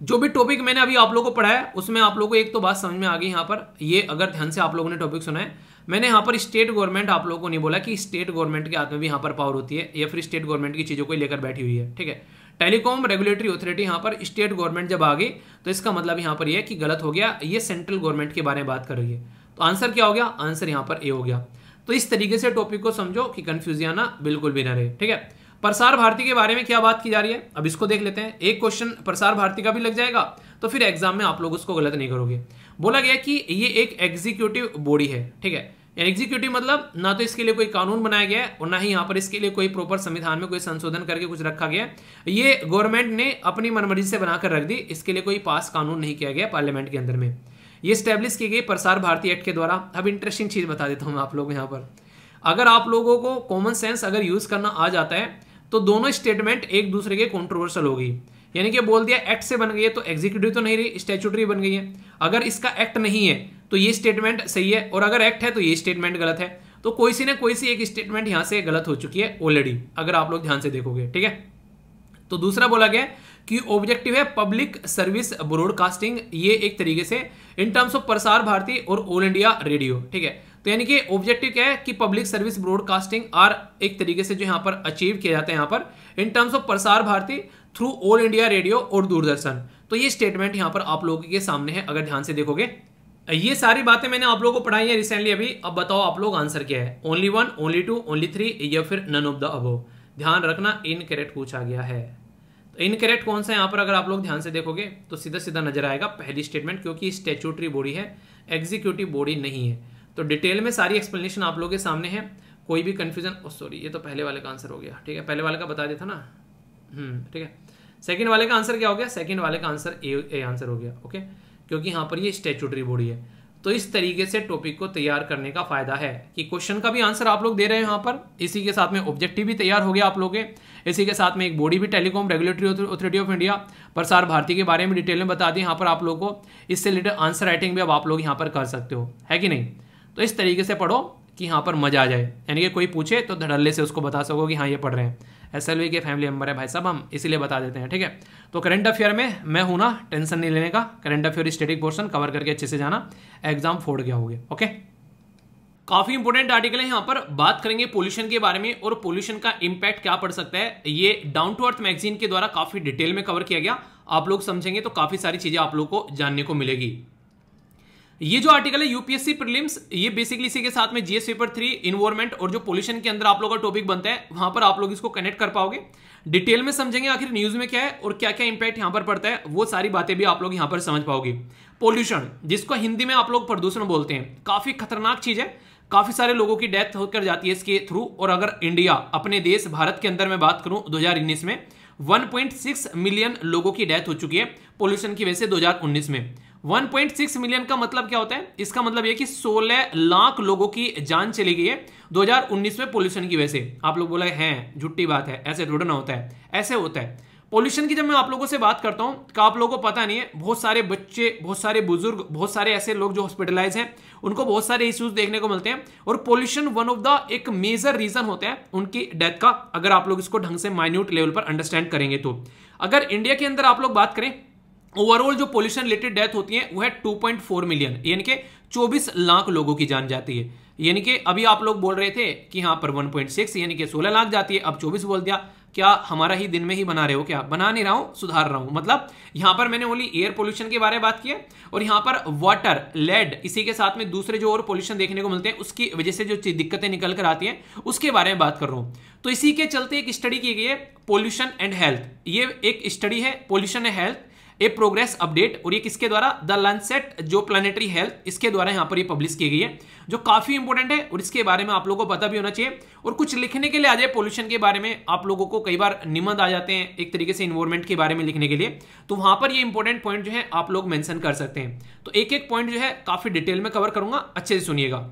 जो भी टॉपिक मैंने अभी आप लोगों को पढ़ाया उसमें आप लोगों को एक तो बात समझ में आ गई यहाँ पर, ये अगर ध्यान से आप लोगों ने टॉपिक सुना है, मैंने यहाँ पर स्टेट गवर्नमेंट आप लोगों को नहीं बोला कि स्टेट गवर्नमेंट के हाथ में भी यहाँ पर पावर होती है या फिर स्टेट गवर्नमेंट की चीजों को लेकर बैठी हुई है। ठीक है, टेलीकॉम रेगुलेटरी अथॉरिटी यहाँ पर स्टेट गवर्नमेंट जब आ गई तो इसका मतलब यहाँ पर यह कि गलत हो गया, ये सेंट्रल गवर्नमेंट के बारे में बात कर रही है। तो आंसर क्या हो गया, आंसर यहाँ पर ए हो गया। तो इस तरीके से टॉपिक को समझो कि कंफ्यूजियाना बिल्कुल भी ना रहे। ठीक है, प्रसार भारती के बारे में क्या बात की जा रही है, अब इसको देख लेते हैं। एक क्वेश्चन प्रसार भारती का भी लग जाएगा तो फिर एग्जाम में आप लोग उसको गलत नहीं करोगे। बोला गया कि ये एक एग्जीक्यूटिव बॉडी है। ठीक है, एग्जीक्यूटिव मतलब ना तो इसके लिए कोई कानून बनाया गया है और ना ही यहाँ पर इसके लिए कोई प्रॉपर संविधान में कोई संशोधन करके कुछ रखा गया। ये गवर्नमेंट ने अपनी मनमर्जी से बनाकर रख दी, इसके लिए कोई पास कानून नहीं किया गया पार्लियामेंट के अंदर में। ये स्टैब्लिश की गई प्रसार भारती एक्ट के द्वारा। अब इंटरेस्टिंग चीज बता देता हूँ मैं आप लोग यहाँ पर, अगर आप लोगों को कॉमन सेंस अगर यूज करना आ जाता है तो दोनों स्टेटमेंट एक दूसरे के कंट्रोवर्शियल हो गई, यानी कि बोल दिया एक्ट से बन गई है तो एग्जीक्यूटिव तो नहीं रही, स्टैट्यूटरी बन गई है। अगर इसका एक्ट नहीं है तो ये स्टेटमेंट सही है, और अगर एक्ट है तो ये स्टेटमेंट गलत है। तो कोई सी ना कोई सी एक स्टेटमेंट यहां से गलत हो चुकी है ऑलरेडी, अगर आप लोग ध्यान से देखोगे। ठीक है, तो दूसरा बोला गया कि ऑब्जेक्टिव है पब्लिक सर्विस ब्रॉडकास्टिंग, ये एक तरीके से इन टर्म्स ऑफ प्रसार भारती और ऑल इंडिया रेडियो। ठीक है, तो यानी कि ऑब्जेक्टिव क्या है कि पब्लिक सर्विस ब्रॉडकास्टिंग आर एक तरीके से जो यहाँ पर अचीव किया जाता है यहाँ पर इन terms of Prasar Bharati through All India Radio और दूरदर्शन। तो ये स्टेटमेंट यहाँ पर आप लोगों के सामने है, अगर ध्यान से देखोगे। ये सारी बातें मैंने आप लोगों को पढ़ाई है रिसेंटली अभी। अब बताओ आप लोग आंसर क्या है, ओनली 1, ओनली 2, ओनली 3 या फिर नन ऑफ द अबव। ध्यान रखना इनकरेक्ट पूछा गया है। तो इनकरेक्ट कौन सा है यहाँ पर, अगर आप लोग ध्यान से देखोगे तो सीधा सीधा नजर आएगा पहली स्टेटमेंट, क्योंकि स्टैट्यूटरी बॉडी है, एग्जीक्यूटिव बॉडी नहीं है। तो डिटेल में सारी एक्सप्लेनेशन आप लोगों के सामने है, कोई भी कंफ्यूजन, सॉरी ये तो पहले वाले का आंसर हो गया। ठीक है, पहले वाले का बता दिया था ना। ठीक है, सेकंड वाले का आंसर क्या हो गया, सेकंड वाले का आंसर ए आंसर हो गया। ओके, क्योंकि यहाँ पर ये स्टैट्यूटरी बॉडी है। तो इस तरीके से टॉपिक को तैयार करने का फायदा है कि क्वेश्चन का भी आंसर आप लोग दे रहे हैं यहाँ पर, इसी के साथ में ऑब्जेक्टिव भी तैयार हो गया आप लोग के, इसी के साथ में एक बॉडी भी telecom regulatory authority of India Prasar Bharati के बारे में डिटेल में बता दी यहाँ पर आप लोग को। इससे रिलेटेड आंसर राइटिंग भी अब आप लोग यहाँ पर कर सकते हो, है कि नहीं। तो इस तरीके से पढ़ो कि यहाँ पर मजा आ जाए, यानी कि कोई पूछे तो धड़ल्ले से उसको बता सको कि हाँ ये पढ़ रहे हैं। SLV के फैमिली मेंबर है भाई साहब हम, इसीलिए बता देते हैं, ठीक है। तो करंट अफेयर में मैं हूं ना, टेंशन नहीं लेने का। Current affair static portion cover करके अच्छे से जाना, एग्जाम फोड़ गया होगे, ओके। काफी इंपोर्टेंट आर्टिकल है, यहाँ पर बात करेंगे पोल्यूशन के बारे में और पोल्यूशन का इंपैक्ट क्या पड़ सकता है। ये डाउन टू अर्थ मैगजीन के द्वारा काफी डिटेल में कवर किया गया, आप लोग समझेंगे तो काफी सारी चीजें आप लोग को जानने को मिलेगी। ये जो आर्टिकल है यूपीएससी प्रीलिम्स, ये बेसिकली इसी के साथ में GS पेपर 3 इन्वायरमेंट और जो पोल्यूशन के अंदर आप लोगों का टॉपिक बनता है, वहां पर आप लोग इसको कनेक्ट कर पाओगे, डिटेल में समझेंगे आखिर न्यूज में क्या है और क्या क्या इंपैक्ट यहां पर पड़ता है, वो सारी बातें भी आप लोग यहां पर समझ पाओगे। पोल्यूशन, जिसको हिंदी में आप लोग प्रदूषण बोलते हैं, काफी खतरनाक चीज है, काफी सारे लोगों की डेथ होकर जाती है इसके थ्रू। और अगर इंडिया, अपने देश भारत के अंदर मैं बात करूं 2019 में 1.6 मिलियन लोगों की डेथ हो चुकी है पोल्यूशन की वजह से 2019 में। 1.6 मिलियन का मतलब क्या होता है, इसका मतलब यह कि 16 लाख लोगों की जान चली गई है 2019 में पोल्यूशन की वजह से। आप लोग बोला है झूठी बात है, ऐसे थोड़ा ना होता है, ऐसे होता है। पोल्यूशन की जब मैं आप लोगों से बात करता हूं तो आप लोगों को पता नहीं है, बहुत सारे बच्चे, बहुत सारे बुजुर्ग, बहुत सारे ऐसे लोग जो हॉस्पिटलाइज हैं, उनको बहुत सारे इश्यूज देखने को मिलते हैं और पोल्यूशन वन ऑफ द एक मेजर रीजन होता है उनकी डेथ का, अगर आप लोग इसको ढंग से माइन्यूट लेवल पर अंडरस्टैंड करेंगे तो। अगर इंडिया के अंदर आप लोग बात करें, ओवरऑल जो पोल्यूशन रिलेटेड डेथ होती है वो है 2.4 मिलियन, यानी कि 24 लाख लोगों की जान जाती है। यानी कि अभी आप लोग बोल रहे थे कि यहाँ पर 1.6 यानी कि 16 लाख जाती है, अब 24 बोल दिया। क्या हमारा ही दिन में ही बना रहे हो क्या? बना नहीं रहा हूं, सुधार रहा हूं। मतलब यहां पर मैंने ओनली एयर पोल्यूशन के बारे में बात की है और यहां पर वाटर, लेड, इसी के साथ में दूसरे जो और पोल्यूशन देखने को मिलते हैं उसकी वजह से जो दिक्कतें निकल कर आती हैं उसके बारे में बात कर रहा हूं। तो इसी के चलते एक स्टडी की गई है, पोल्यूशन एंड हेल्थ। ये एक स्टडी है, pollution and health, A progress update, और ये किसके द्वारा? द लैंसेट जो प्लानिटरी हेल्थ, इसके द्वारा यहां पर ये पब्लिश की गई है, जो काफी इंपोर्टेंट है और इसके बारे में आप लोगों को पता भी होना चाहिए। और कुछ लिखने के लिए आ जाए पोल्यूशन के बारे में, आप लोगों को कई बार निबंध आ जाते हैं एक तरीके से इन्वायरमेंट के बारे में लिखने के लिए, तो वहां पर ये इंपॉर्टेंट पॉइंट जो है आप लोग मेंशन कर सकते हैं। तो एक एक पॉइंट जो है काफी डिटेल में कवर करूंगा, अच्छे से सुनिएगा।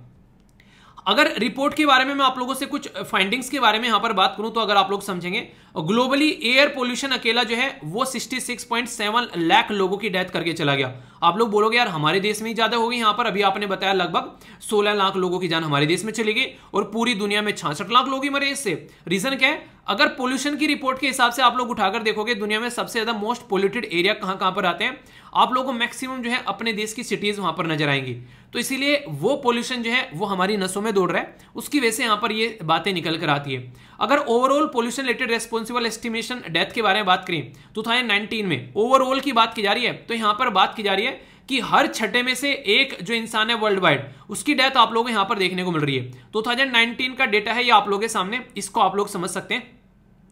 अगर रिपोर्ट के बारे में मैं आप लोगों से कुछ फाइंडिंग्स के बारे में यहां पर बात करूं तो अगर आप लोग समझेंगे, ग्लोबली एयर पोल्यूशन अकेला जो है वो 66.7 लाख लोगों की डेथ करके चला गया। आप लोग बोलोगे यार हमारे देश में ही ज्यादा होगी, यहां पर अभी आपने बताया लगभग 16 लाख लोगों की जान हमारे देश में चली गई और पूरी दुनिया में 66 लाख लोग ही मरे इससे। रीजन क्या है? अगर पोल्यूशन की रिपोर्ट के हिसाब से आप लोग उठाकर देखोगे दुनिया में सबसे ज्यादा मोस्ट पोल्यूटेड एरिया कहां पर आते हैं, आप लोगों को मैक्सिमम जो है अपने देश की सिटीज वहां पर नजर आएंगी। तो इसीलिए वो पोल्यूशन जो है वो हमारी नसों में दौड़ रहा है, उसकी वजह से यहां पर ये बातें निकल कर आती है। अगर overall pollution related responsible estimation death के बारे में बात करें 2019 में ओवरऑल की बात की जा रही है, तो यहां पर बात की जा रही है कि हर छठे में से एक जो इंसान है वर्ल्ड वाइड, उसकी डेथ आप लोगों को यहां पर देखने को मिल रही है। 2019 का डेटा है ये आप लोगों के सामने, इसको आप लोग समझ सकते हैं,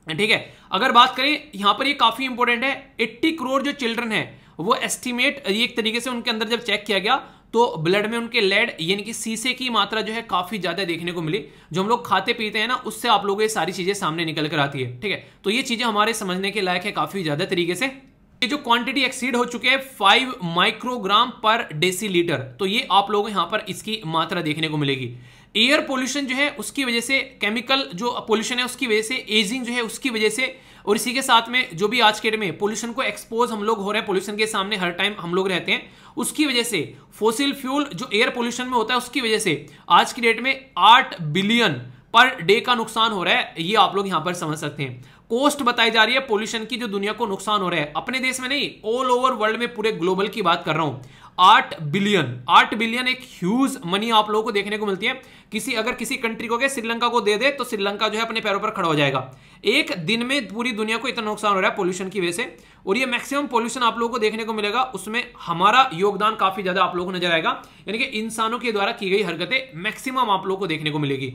ठीक है। अगर बात करें यहां पर ये काफी इंपॉर्टेंट है, 80 करोड़ जो चिल्ड्रन है वो एस्टिमेट एक तरीके से उनके अंदर जब चेक किया गया तो ब्लड में उनके लेड यानी कि सीसे की मात्रा जो है काफी ज्यादा देखने को मिली। जो हम लोग खाते पीते हैं ना, उससे आप लोगों को ये सारी चीजें सामने निकल कर आती है, ठीक है। तो ये चीजें हमारे समझने के लायक है काफी ज्यादा तरीके से। ये जो क्वांटिटी एक्सीड हो चुके हैं 5 माइक्रोग्राम पर डेसीलीटर, तो ये आप लोगों को यहां पर इसकी मात्रा देखने को मिलेगी। एयर पोल्यूशन जो है उसकी वजह से, केमिकल जो पोल्यूशन है उसकी वजह से, एजिंग जो है उसकी वजह से, और इसी के साथ में जो भी आज के डेट में पोल्यूशन को एक्सपोज हम लोग हो रहे हैं, पोल्यूशन के सामने हर टाइम हम लोग रहते हैं, उसकी वजह से फॉसिल फ्यूल जो एयर पोल्यूशन में होता है उसकी वजह से आज की डेट में 8 बिलियन पर डे का नुकसान हो रहा है। ये आप लोग यहां पर समझ सकते हैं। कॉस्ट बताई जा रही है पोल्यूशन की जो दुनिया को नुकसान हो रहा है, अपने देश में नहीं, ऑल ओवर वर्ल्ड में, पूरे ग्लोबल की बात कर रहा हूं। 8 बिलियन एक ह्यूज मनी आप लोगों को देखने को मिलती है। अगर किसी कंट्री को श्रीलंका को दे दे तो श्रीलंका जो है अपने पैरों पर खड़ा हो जाएगा। एक दिन में पूरी दुनिया को इतना नुकसान हो रहा है पोल्यूशन की वजह से, और ये मैक्सिमम पोल्यूशन आप लोगों को देखने को मिलेगा, उसमें हमारा योगदान काफी ज्यादा आप लोगों को नजर आएगा, यानी कि इंसानों के द्वारा की गई हरकतें मैक्सिमम आप लोगों को देखने को मिलेगी।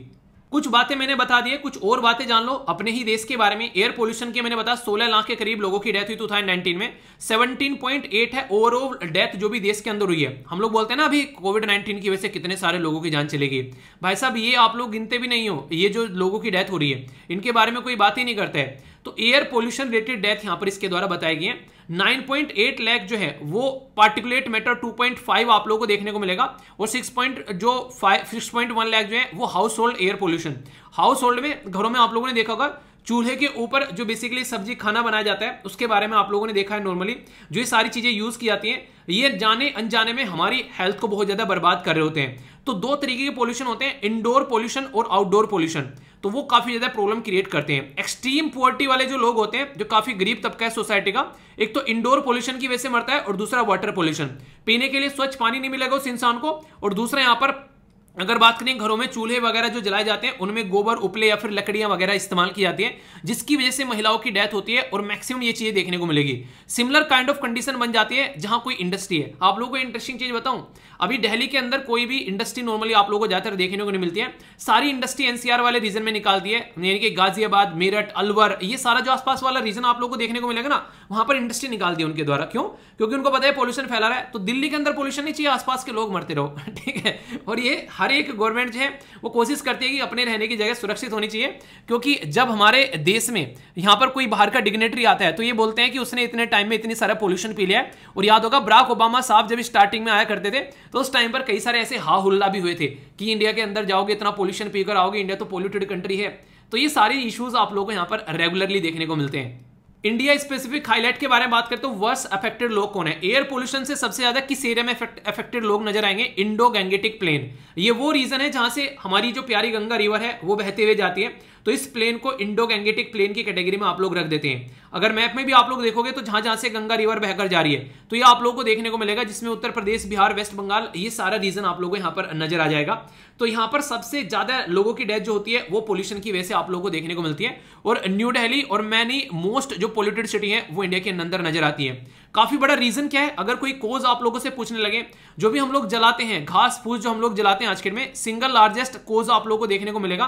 कुछ बातें मैंने बता दी है, कुछ और बातें जान लो अपने ही देश के बारे में। एयर पोल्यूशन के मैंने बताया 16 लाख के करीब लोगों की डेथ हुई 2019 में, 17.8 है ओवरऑल डेथ जो भी देश के अंदर हुई है। हम लोग बोलते हैं ना अभी कोविड-19 की वजह से कितने सारे लोगों की जान चली गई, भाई साहब ये आप लोग गिनते भी नहीं हो, ये जो लोगों की डेथ हो रही है इनके बारे में कोई बात ही नहीं करता है। तो एयर पोल्यूशन रिलेटेड डेथ यहां पर इसके द्वारा बताई गई है। 9.8 लाख जो है वो पार्टिकुलेट मैटर 2.5 आप लोगों को देखने को मिलेगा, और 6.1 लाख जो है वो house hold air pollution. House hold में, घरों में आप लोगों ने देखा होगा चूल्हे के ऊपर जो बेसिकली सब्जी खाना बनाया जाता है, उसके बारे में आप लोगों ने देखा है नॉर्मली जो ये सारी चीजें यूज की जाती हैं, ये जाने अनजाने में हमारी हेल्थ को बहुत ज्यादा बर्बाद कर रहे होते हैं। तो दो तरीके के पोल्यूशन होते हैं, इंडोर पोल्यूशन और आउटडोर पोल्यूशन। तो वो काफी ज्यादा प्रॉब्लम क्रिएट करते हैं। एक्सट्रीम पुअर्टी वाले जो लोग होते हैं, जो काफी गरीब तबका है सोसाइटी का, एक तो इंडोर पोल्यूशन की वजह से मरता है, और दूसरा वाटर पोल्यूशन, पीने के लिए स्वच्छ पानी नहीं मिलेगा उस इंसान को, और दूसरा यहाँ पर अगर बात करें घरों में चूल्हे वगैरह जो जलाए जाते हैं उनमें गोबर उपले या फिर लकड़ियां वगैरह इस्तेमाल की जाती है, जिसकी वजह से महिलाओं की डेथ होती है, और मैक्सिमम ये चीजें देखने को मिलेगी। सिमिलर काइंड ऑफ कंडीशन बन जाती है जहां कोई इंडस्ट्री है। आप लोगों को इंटरेस्टिंग चीज बताऊं, अभी दिल्ली के अंदर कोई भी इंडस्ट्री नॉर्मली आप लोगों को ज्यादातर देखने को नहीं मिलती है। सारी इंडस्ट्री एनसीआर वाले रीजन में निकालती है, यानी कि गाजियाबाद, मेरठ, अलवर, ये सारा जो आसपास वाला रीजन आप लोगों को देखने को मिलेगा ना, वहां पर इंडस्ट्री निकाल दी उनके द्वारा। क्यों? क्योंकि उनको पता है पोल्यूशन फैला रहा है, तो दिल्ली के अंदर पोल्यूशन नहीं चाहिए, आसपास के लोग मरते रहो। ठीक है, और ये हर एक गवर्नमेंट जो है वो कोशिश करती है कि अपने रहने की जगह सुरक्षित होनी चाहिए, क्योंकि जब हमारे देश में यहां पर कोई बाहर का डिग्नेटरी आता है तो ये बोलते हैं कि उसने इतने टाइम में इतनी सारा पोल्यूशन पी लिया है। और याद होगा बराक ओबामा साहब जब स्टार्टिंग में आया करते थे तो उस टाइम पर कई सारे ऐसे हा हुल्ला भी हुए थे कि इंडिया के अंदर जाओगे इतना पोल्यूशन पीकर आओगे, इंडिया तो पोल्यूटेड कंट्री है। तो ये सारे इश्यूज आप लोगों को यहां पर रेगुलरली देखने को मिलते हैं। इंडिया स्पेसिफिक हाईलाइट के बारे में बात करते हैं, वर्स्ट अफेक्टेड लोग कौन है? एयर पोल्यूशन से सबसे ज्यादा किस एरिया में अफेक्टेड लोग नजर आएंगे? Indo Gangetic plain. ये वो रीजन है जहां से हमारी जो प्यारी गंगा रिवर है वो बहते हुए जाती है, तो इस प्लेन को इंडो गैंगेटिक प्लेन की कैटेगरी में आप लोग रख देते हैं। अगर मैप में भी आप लोग देखोगे तो जहां जहां से गंगा रिवर बहकर जा रही है तो ये आप लोगों को देखने को मिलेगा, जिसमें उत्तर प्रदेश, बिहार, वेस्ट बंगाल, ये सारा रीजन आप लोगों को यहां पर नजर आ जाएगा। तो यहां पर सबसे ज्यादा लोगों की डेथ जो होती है वो पोल्यूशन की वजह से आप लोगों को देखने को मिलती है, और न्यू दिल्ली और मैनी मोस्ट जो पोल्यूटेड सिटी है वो इंडिया के अंदर नजर आती है। काफी बड़ा रीजन क्या है? अगर कोई कोज आप लोगों से पूछने लगे, जो भी हम लोग जलाते हैं, घास फूस जो हम लोग जलाते हैं आज के में, सिंगल लार्जेस्ट कोज आप लोगों को देखने को मिलेगा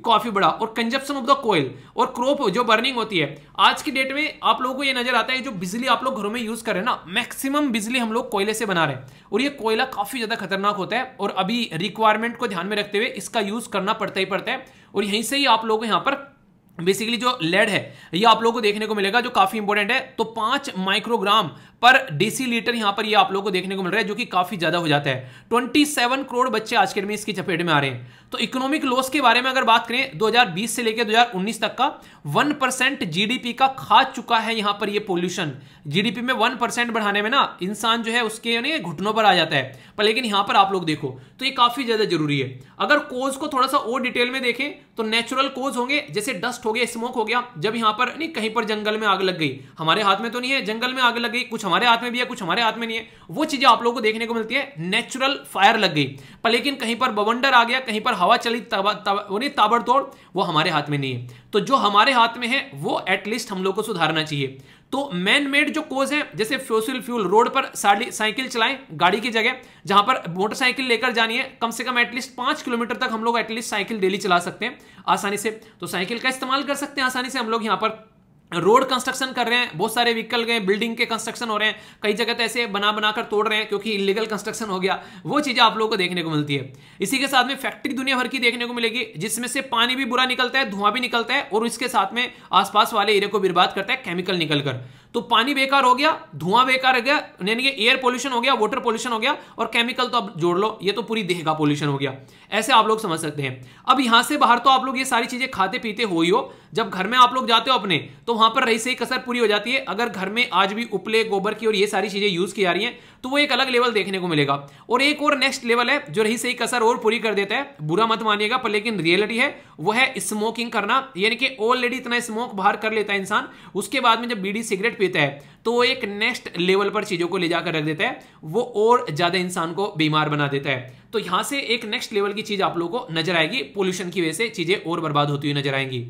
काफी बड़ा। और कंजप्शन ऑफ द कोयल और क्रॉप जो बर्निंग होती है आज की डेट में आप लोगों को ये नजर आता है, जो बिजली आप लोग घरों में यूज कर रहे हैं ना, मैक्सिमम बिजली हम लोग कोयले से बना रहे हैं, और ये कोयला काफी ज्यादा खतरनाक होता है, और अभी रिक्वायरमेंट को ध्यान में रखते हुए इसका यूज करना पड़ता ही पड़ता है। और यहीं से ही आप लोगों को यहाँ पर बेसिकली जो लेड है ये आप लोगों को देखने को मिलेगा, जो काफी इंपॉर्टेंट है। तो 5 माइक्रोग्राम पर डेसीलीटर यहां पर ये आप लोगों को देखने को मिल रहा है, जो कि काफी ज्यादा हो जाता है। 27 करोड़ बच्चे आज के दिन में इसकी चपेट में आ रहे हैं। तो इकोनॉमिक लॉस के बारे में अगर बात करें, 2020 से लेकर 2019 तक का 1% जीडीपी का खा चुका है यहां पर ये पोल्यूशन। जीडीपी में 1% बढ़ाने में ना इंसान जो है उसके घुटनों पर आ जाता है, पर लेकिन यहां पर आप लोग देखो तो ये काफी ज्यादा जरूरी है। अगर कोज को थोड़ा सा और डिटेल में देखें तो नेचुरल कोज होंगे, जैसे डस्ट हो गया, स्मोक हो गया। जब यहां पर नहीं कहीं पर जंगल में आग लग गई, हमारे हाथ में तो नहीं है, जंगल में आग लग गई, कुछ हमारे हाथ में भी है, कुछ हमारे हाथ में नहीं है, वो चीजें आप लोगों को देखने को मिलती है। नेचुरल फायर लग गई, पर लेकिन कहीं पर बवंडर आ गया, कहीं पर हवा चली ताबड़तोड़, वो हमारे हाथ में नहीं है। तो जो हमारे हाथ में है वो एटलीस्ट हम लोग को सुधारना चाहिए। तो मैन मेड जो कोज है, जैसे फॉसिल फ्यूल, रोड पर साइकिल चलाएं गाड़ी की जगह, जहां पर मोटरसाइकिल लेकर जानी है, कम से कम एटलीस्ट 5 किलोमीटर तक हम लोग एटलीस्ट साइकिल डेली चला सकते हैं आसानी से। तो साइकिल का इस्तेमाल कर सकते हैं आसानी से हम लोग। यहां पर रोड कंस्ट्रक्शन कर रहे हैं, बहुत सारे व्हीकल गए, बिल्डिंग के कंस्ट्रक्शन हो रहे हैं, कई जगह तो ऐसे बनाकर तोड़ रहे हैं क्योंकि इलीगल कंस्ट्रक्शन हो गया, वो चीजें आप लोगों को देखने को मिलती है। इसी के साथ में फैक्ट्री दुनिया भर की देखने को मिलेगी, जिसमें से पानी भी बुरा निकलता है, धुआं भी निकलता है, और इसके साथ में आसपास वाले एरिया को बर्बाद करता है केमिकल निकलकर। तो पानी बेकार हो गया, धुआं बेकार हो गया, यानी कि एयर पोल्यूशन हो गया, वाटर पोल्यूशन हो गया, और केमिकल तो अब जोड़ लो, ये तो पूरी देह का पोल्यूशन हो गया। ऐसे आप लोग समझ सकते हैं। अब यहां से बाहर तो आप लोग ये सारी चीजें खाते पीते हो ही हो, जब घर में आप लोग जाते हो अपने, तो वहां पर रही सही कसर पूरी हो जाती है। अगर घर में आज भी उपले, गोबर की और ये सारी चीजें यूज की जा रही हैं तो वो एक अलग लेवल देखने को मिलेगा। और एक और नेक्स्ट लेवल है जो रही सही कसर और पूरी कर देता है, बुरा मत मानिएगा, पर लेकिन रियलिटी है, वो है स्मोकिंग करना। यानी कि ऑलरेडी इतना स्मोक बाहर कर लेता है इंसान, उसके बाद में जब बीड़ी सिगरेट पीता है तो वो एक नेक्स्ट लेवल पर चीजों को ले जाकर रख देता है, वो और ज्यादा इंसान को बीमार बना देता है। तो यहां से एक नेक्स्ट लेवल की चीज आप लोगों को नजर आएगी, पोल्यूशन की वजह से चीजें और बर्बाद होती हुई नजर आएंगी।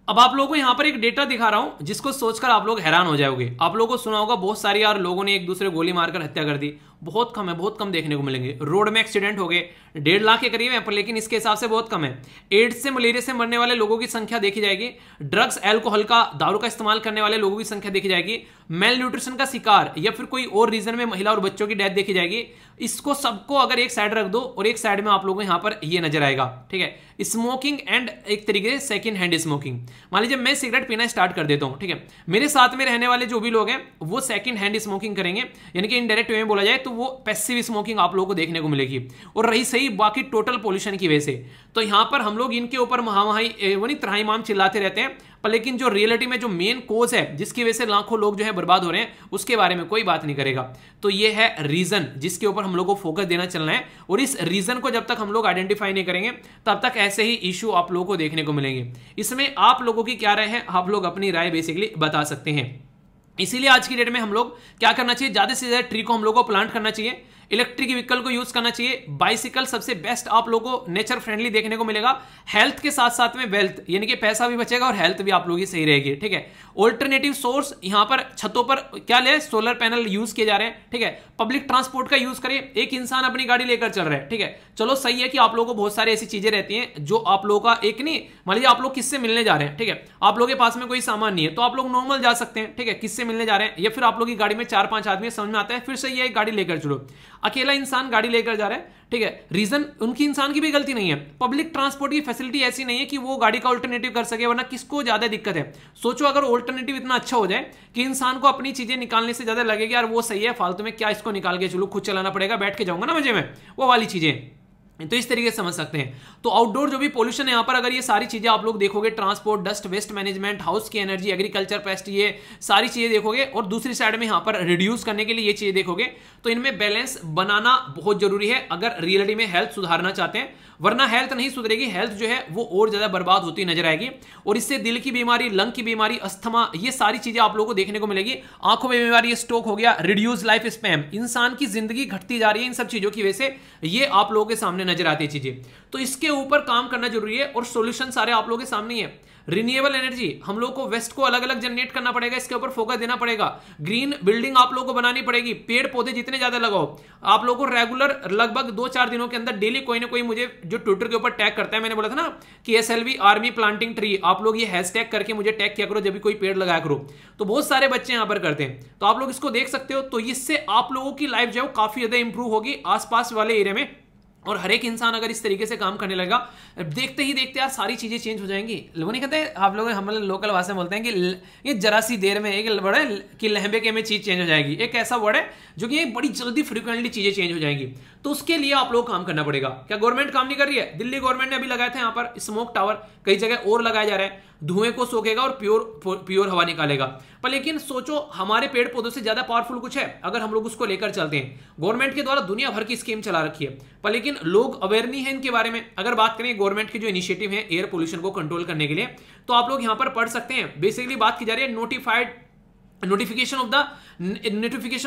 अब आप लोगों को यहां पर एक डेटा दिखा रहा हूं जिसको सोचकर आप लोग हैरान हो जाओगे। आप लोगों को सुना होगा बहुत सारे यार लोगों ने एक दूसरे गोली मारकर हत्या कर दी, बहुत कम है, बहुत कम देखने को मिलेंगे। रोड में एक्सीडेंट हो गए 1.5 लाख के करीब है, पर लेकिन इसके हिसाब से बहुत कम है। एड्स से मलेरिया से मरने वाले लोगों की संख्या देखी जाएगी, ड्रग्स एल्कोहल का दारू का इस्तेमाल करने वाले लोगों की संख्या देखी जाएगी, मेल न्यूट्रिशन का शिकार या फिर कोई और रीजन में महिला और बच्चों की डेथ देखी जाएगी। इसको सबको अगर एक साइड रख दो और एक साइड में आप लोगों को यहां पर ये नजर आएगा, ठीक है, स्मोकिंग एंड एक तरीके से सेकंड हैंड स्मोकिंग। मान लीजिए मैं सिगरेट पीना स्टार्ट कर देता हूं, ठीक है, मेरे साथ में रहने वाले जो भी लोग हैं वो सेकंड हैंड स्मोकिंग करेंगे, यानी कि इनडायरेक्ट वे में बोला जाए तो वो पैसिव स्मोकिंग आप लोगों को देखने को मिलेगी। और रही सही बाकी टोटल पोल्यूशन की वजह से, तो यहां पर हम लोग इनके ऊपर महामाही वो नहीं त्राहिमाम चिल्लाते रहते हैं, पर लेकिन जो रियलिटी में जो मेन कोज है जिसकी वजह से लाखों लोग जो है बर्बाद हो रहे हैं उसके बारे में कोई बात नहीं करेगा। तो ये है रीजन जिसके ऊपर हम लोग को फोकस देना चलना है, और इस रीजन को जब तक हम लोग आइडेंटिफाई नहीं करेंगे तब तक ऐसे ही इशू आप लोगों को देखने को मिलेंगे। इसमें आप लोगों की क्या राय है, आप लोग अपनी राय बेसिकली बता सकते हैं। इसीलिए आज की डेट में हम लोग क्या करना चाहिए, ज्यादा से ज्यादा ट्री को हम लोग को प्लांट करना चाहिए, इलेक्ट्रिक व्हीकल को यूज करना चाहिए, बाइसिकल सबसे बेस्ट आप लोगों को नेचर फ्रेंडली देखने को मिलेगा, हेल्थ के साथ साथ में वेल्थ यानी कि पैसा भी बचेगा और हेल्थ भी आप लोगों की सही रहेगी, ठीक है। ऑल्टरनेटिव सोर्स यहां पर छतों पर क्या ले, सोलर पैनल यूज किए जा रहे हैं, ठीक है। पब्लिक ट्रांसपोर्ट का यूज करिए, एक इंसान अपनी गाड़ी लेकर चल रहा है, ठीक है, चलो सही है कि आप लोगों को बहुत सारी ऐसी चीजें रहती हैं जो आप लोगों का एक नहीं, मान लीजिए आप लोग किससे मिलने जा रहे हैं, ठीक है, आप लोगों के पास में कोई सामान नहीं है तो आप लोग नॉर्मल जा सकते हैं, ठीक है, किससे मिलने जा रहे हैं, या फिर आप लोग की गाड़ी में 4-5 आदमी समझ में आता है, फिर सही है एक गाड़ी लेकर चलो। अकेला इंसान गाड़ी लेकर जा रहा है, ठीक है, रीजन उनकी इंसान की भी गलती नहीं है, पब्लिक ट्रांसपोर्ट की फैसिलिटी ऐसी नहीं है कि वो गाड़ी का ऑल्टरनेटिव कर सके, वरना किसको ज्यादा दिक्कत है। सोचो अगर ऑल्टरनेटिव इतना अच्छा हो जाए कि इंसान को अपनी चीजें निकालने से ज्यादा लगेगा यार वो सही है, फालतू में क्या इसको निकाल के चलो, खुद चलाना पड़ेगा, बैठ के जाऊंगा ना मजे में, वो वाली चीजें, तो इस तरीके से समझ सकते हैं। तो आउटडोर जो भी पोल्यूशन है यहां पर अगर ये सारी चीजें आप लोग देखोगे, transport, dust, waste management, house की एनर्जी, एग्रीकल्चर, पेस्ट, ये सारी चीजें देखोगे, और दूसरी साइड में यहां पर रिड्यूस करने के लिए ये चीजें देखोगे, तो इनमें बैलेंस बनाना बहुत जरूरी है अगर रियलिटी में हेल्थ सुधारना चाहते हैं, वरना हेल्थ नहीं सुधरेगी, हेल्थ जो है वो और ज्यादा बर्बाद होती नजर आएगी, और इससे दिल की बीमारी, लंग की बीमारी, अस्थमा, ये सारी चीजें आप लोगों को देखने को मिलेगी। आंखों में बीमारी, स्ट्रोक हो गया, रिड्यूस लाइफ स्पैन, इंसान की जिंदगी घटती जा रही है इन सब चीजों की वजह से, ये आप लोगों के सामने नजर आती है चीजें। तो इसके ऊपर काम करना जरूरी है, और सॉल्यूशन सारे आप लोगों के सामने ही है। रिन्यूएबल एनर्जी हम लोग को वेस्ट को अलग अलग जनरेट करना पड़ेगा, इसके ऊपर फोकस देना पड़ेगा। ग्रीन बिल्डिंग आप लोगों को बनानी पड़ेगी, पेड़ पौधे जितने ज्यादा लगाओ। आप लोगों को रेगुलर लगभग 2-4 दिनों के अंदर डेली कोई ना कोई मुझे जो ट्विटर के ऊपर टैग करता है, मैंने बोला था ना कि SLV आर्मी प्लांटिंग ट्री, आप लोग ये हैशटैग करके मुझे टैग किया करो जब भी कोई पेड़ लगाया करो, तो बहुत सारे बच्चे यहां पर करते हैं, तो आप लोग इसको देख सकते हो। तो इससे आप लोगों की लाइफ जो है काफी ज्यादा इंप्रूव होगी आसपास वाले एरिया में, और हर एक इंसान अगर इस तरीके से काम करने लगा, देखते ही देखते यार सारी चीजें चेंज हो जाएंगी। लोग नहीं कहते, आप लोग हम लोकल भाषा में बोलते हैं कि ये जरा सी देर में, एक वर्ड है कि लहंबे के में चीज चेंज हो जाएगी, एक ऐसा वर्ड है जो कि बड़ी जल्दी फ्रिक्वेंटली चीजें चेंज हो जाएंगी। तो उसके लिए आप लोग काम करना पड़ेगा। क्या गवर्नमेंट काम नहीं कर रही है? दिल्ली गवर्नमेंट ने अभी लगाया था यहाँ पर स्मोक टावर, कई जगह और लगाया जा रहा है, धुएं को सोखेगा और प्योर हवा निकालेगा। पर लेकिन सोचो हमारे पेड़ पौधों से ज्यादा पावरफुल कुछ है अगर हम लोग उसको लेकर चलते हैं। गवर्नमेंट के द्वारा दुनिया भर की स्कीम चला रखी है, पर लेकिन लोग अवेयर नहीं है इनके बारे में। अगर बात करें गवर्नमेंट की जो इनिशिएटिव है एयर पोल्यूशन को कंट्रोल करने के लिए, तो आप लोग यहां पर पढ़ सकते हैं। बेसिकली बात की जा रही है notification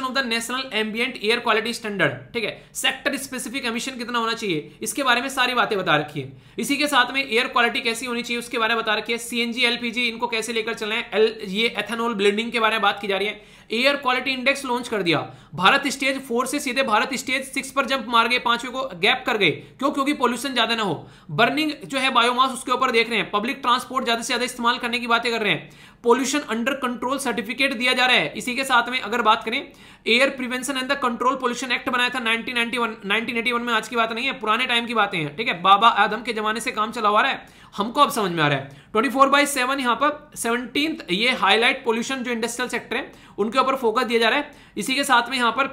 of the national ambient air quality standard, ठीक है, सेक्टर स्पेसिफिक एमिशन कितना होना चाहिए, इसके बारे में सारी बातें बता रखी है। इसी के साथ में एयर क्वालिटी कैसी होनी चाहिए उसके बारे में बता रखी है। CNG LPG इनको कैसे लेकर चलना है, ये एथेनॉल ब्लेंडिंग के बारे में बात की जा रही है। एयर क्वालिटी इंडेक्स लॉन्च कर दिया, भारत स्टेज 4 से सीधे भारत स्टेज 6 पर जंप मार गए, 5वें को गैप कर गए, क्योंकि पोल्यूशन ज्यादा ना हो। बर्निंग जो है बायोमास उसके ऊपर देख रहे हैं, पब्लिक ट्रांसपोर्ट ज्यादा से ज्यादा इस्तेमाल करने की बातें कर रहे हैं, पोल्यूशन अंडर कंट्रोल सर्टिफिकेट दिया जा रहा है। इसी के साथ में अगर बात करें air prevention and the control pollution act बनाया था 1981 में, आज की बात नहीं है, पुराने टाइम की बातें हैं, ठीक है, बाबा आदम के जमाने से काम चला हुआ रहा है, हमको अब समझ में आ रहा है। 24/7 यहां पर 17th ये हाईलाइट पोल्यूशन जो इंडस्ट्रियल सेक्टर है उनके ऊपर फोकस दिया जा रहा है। इसी के साथ में यहां पर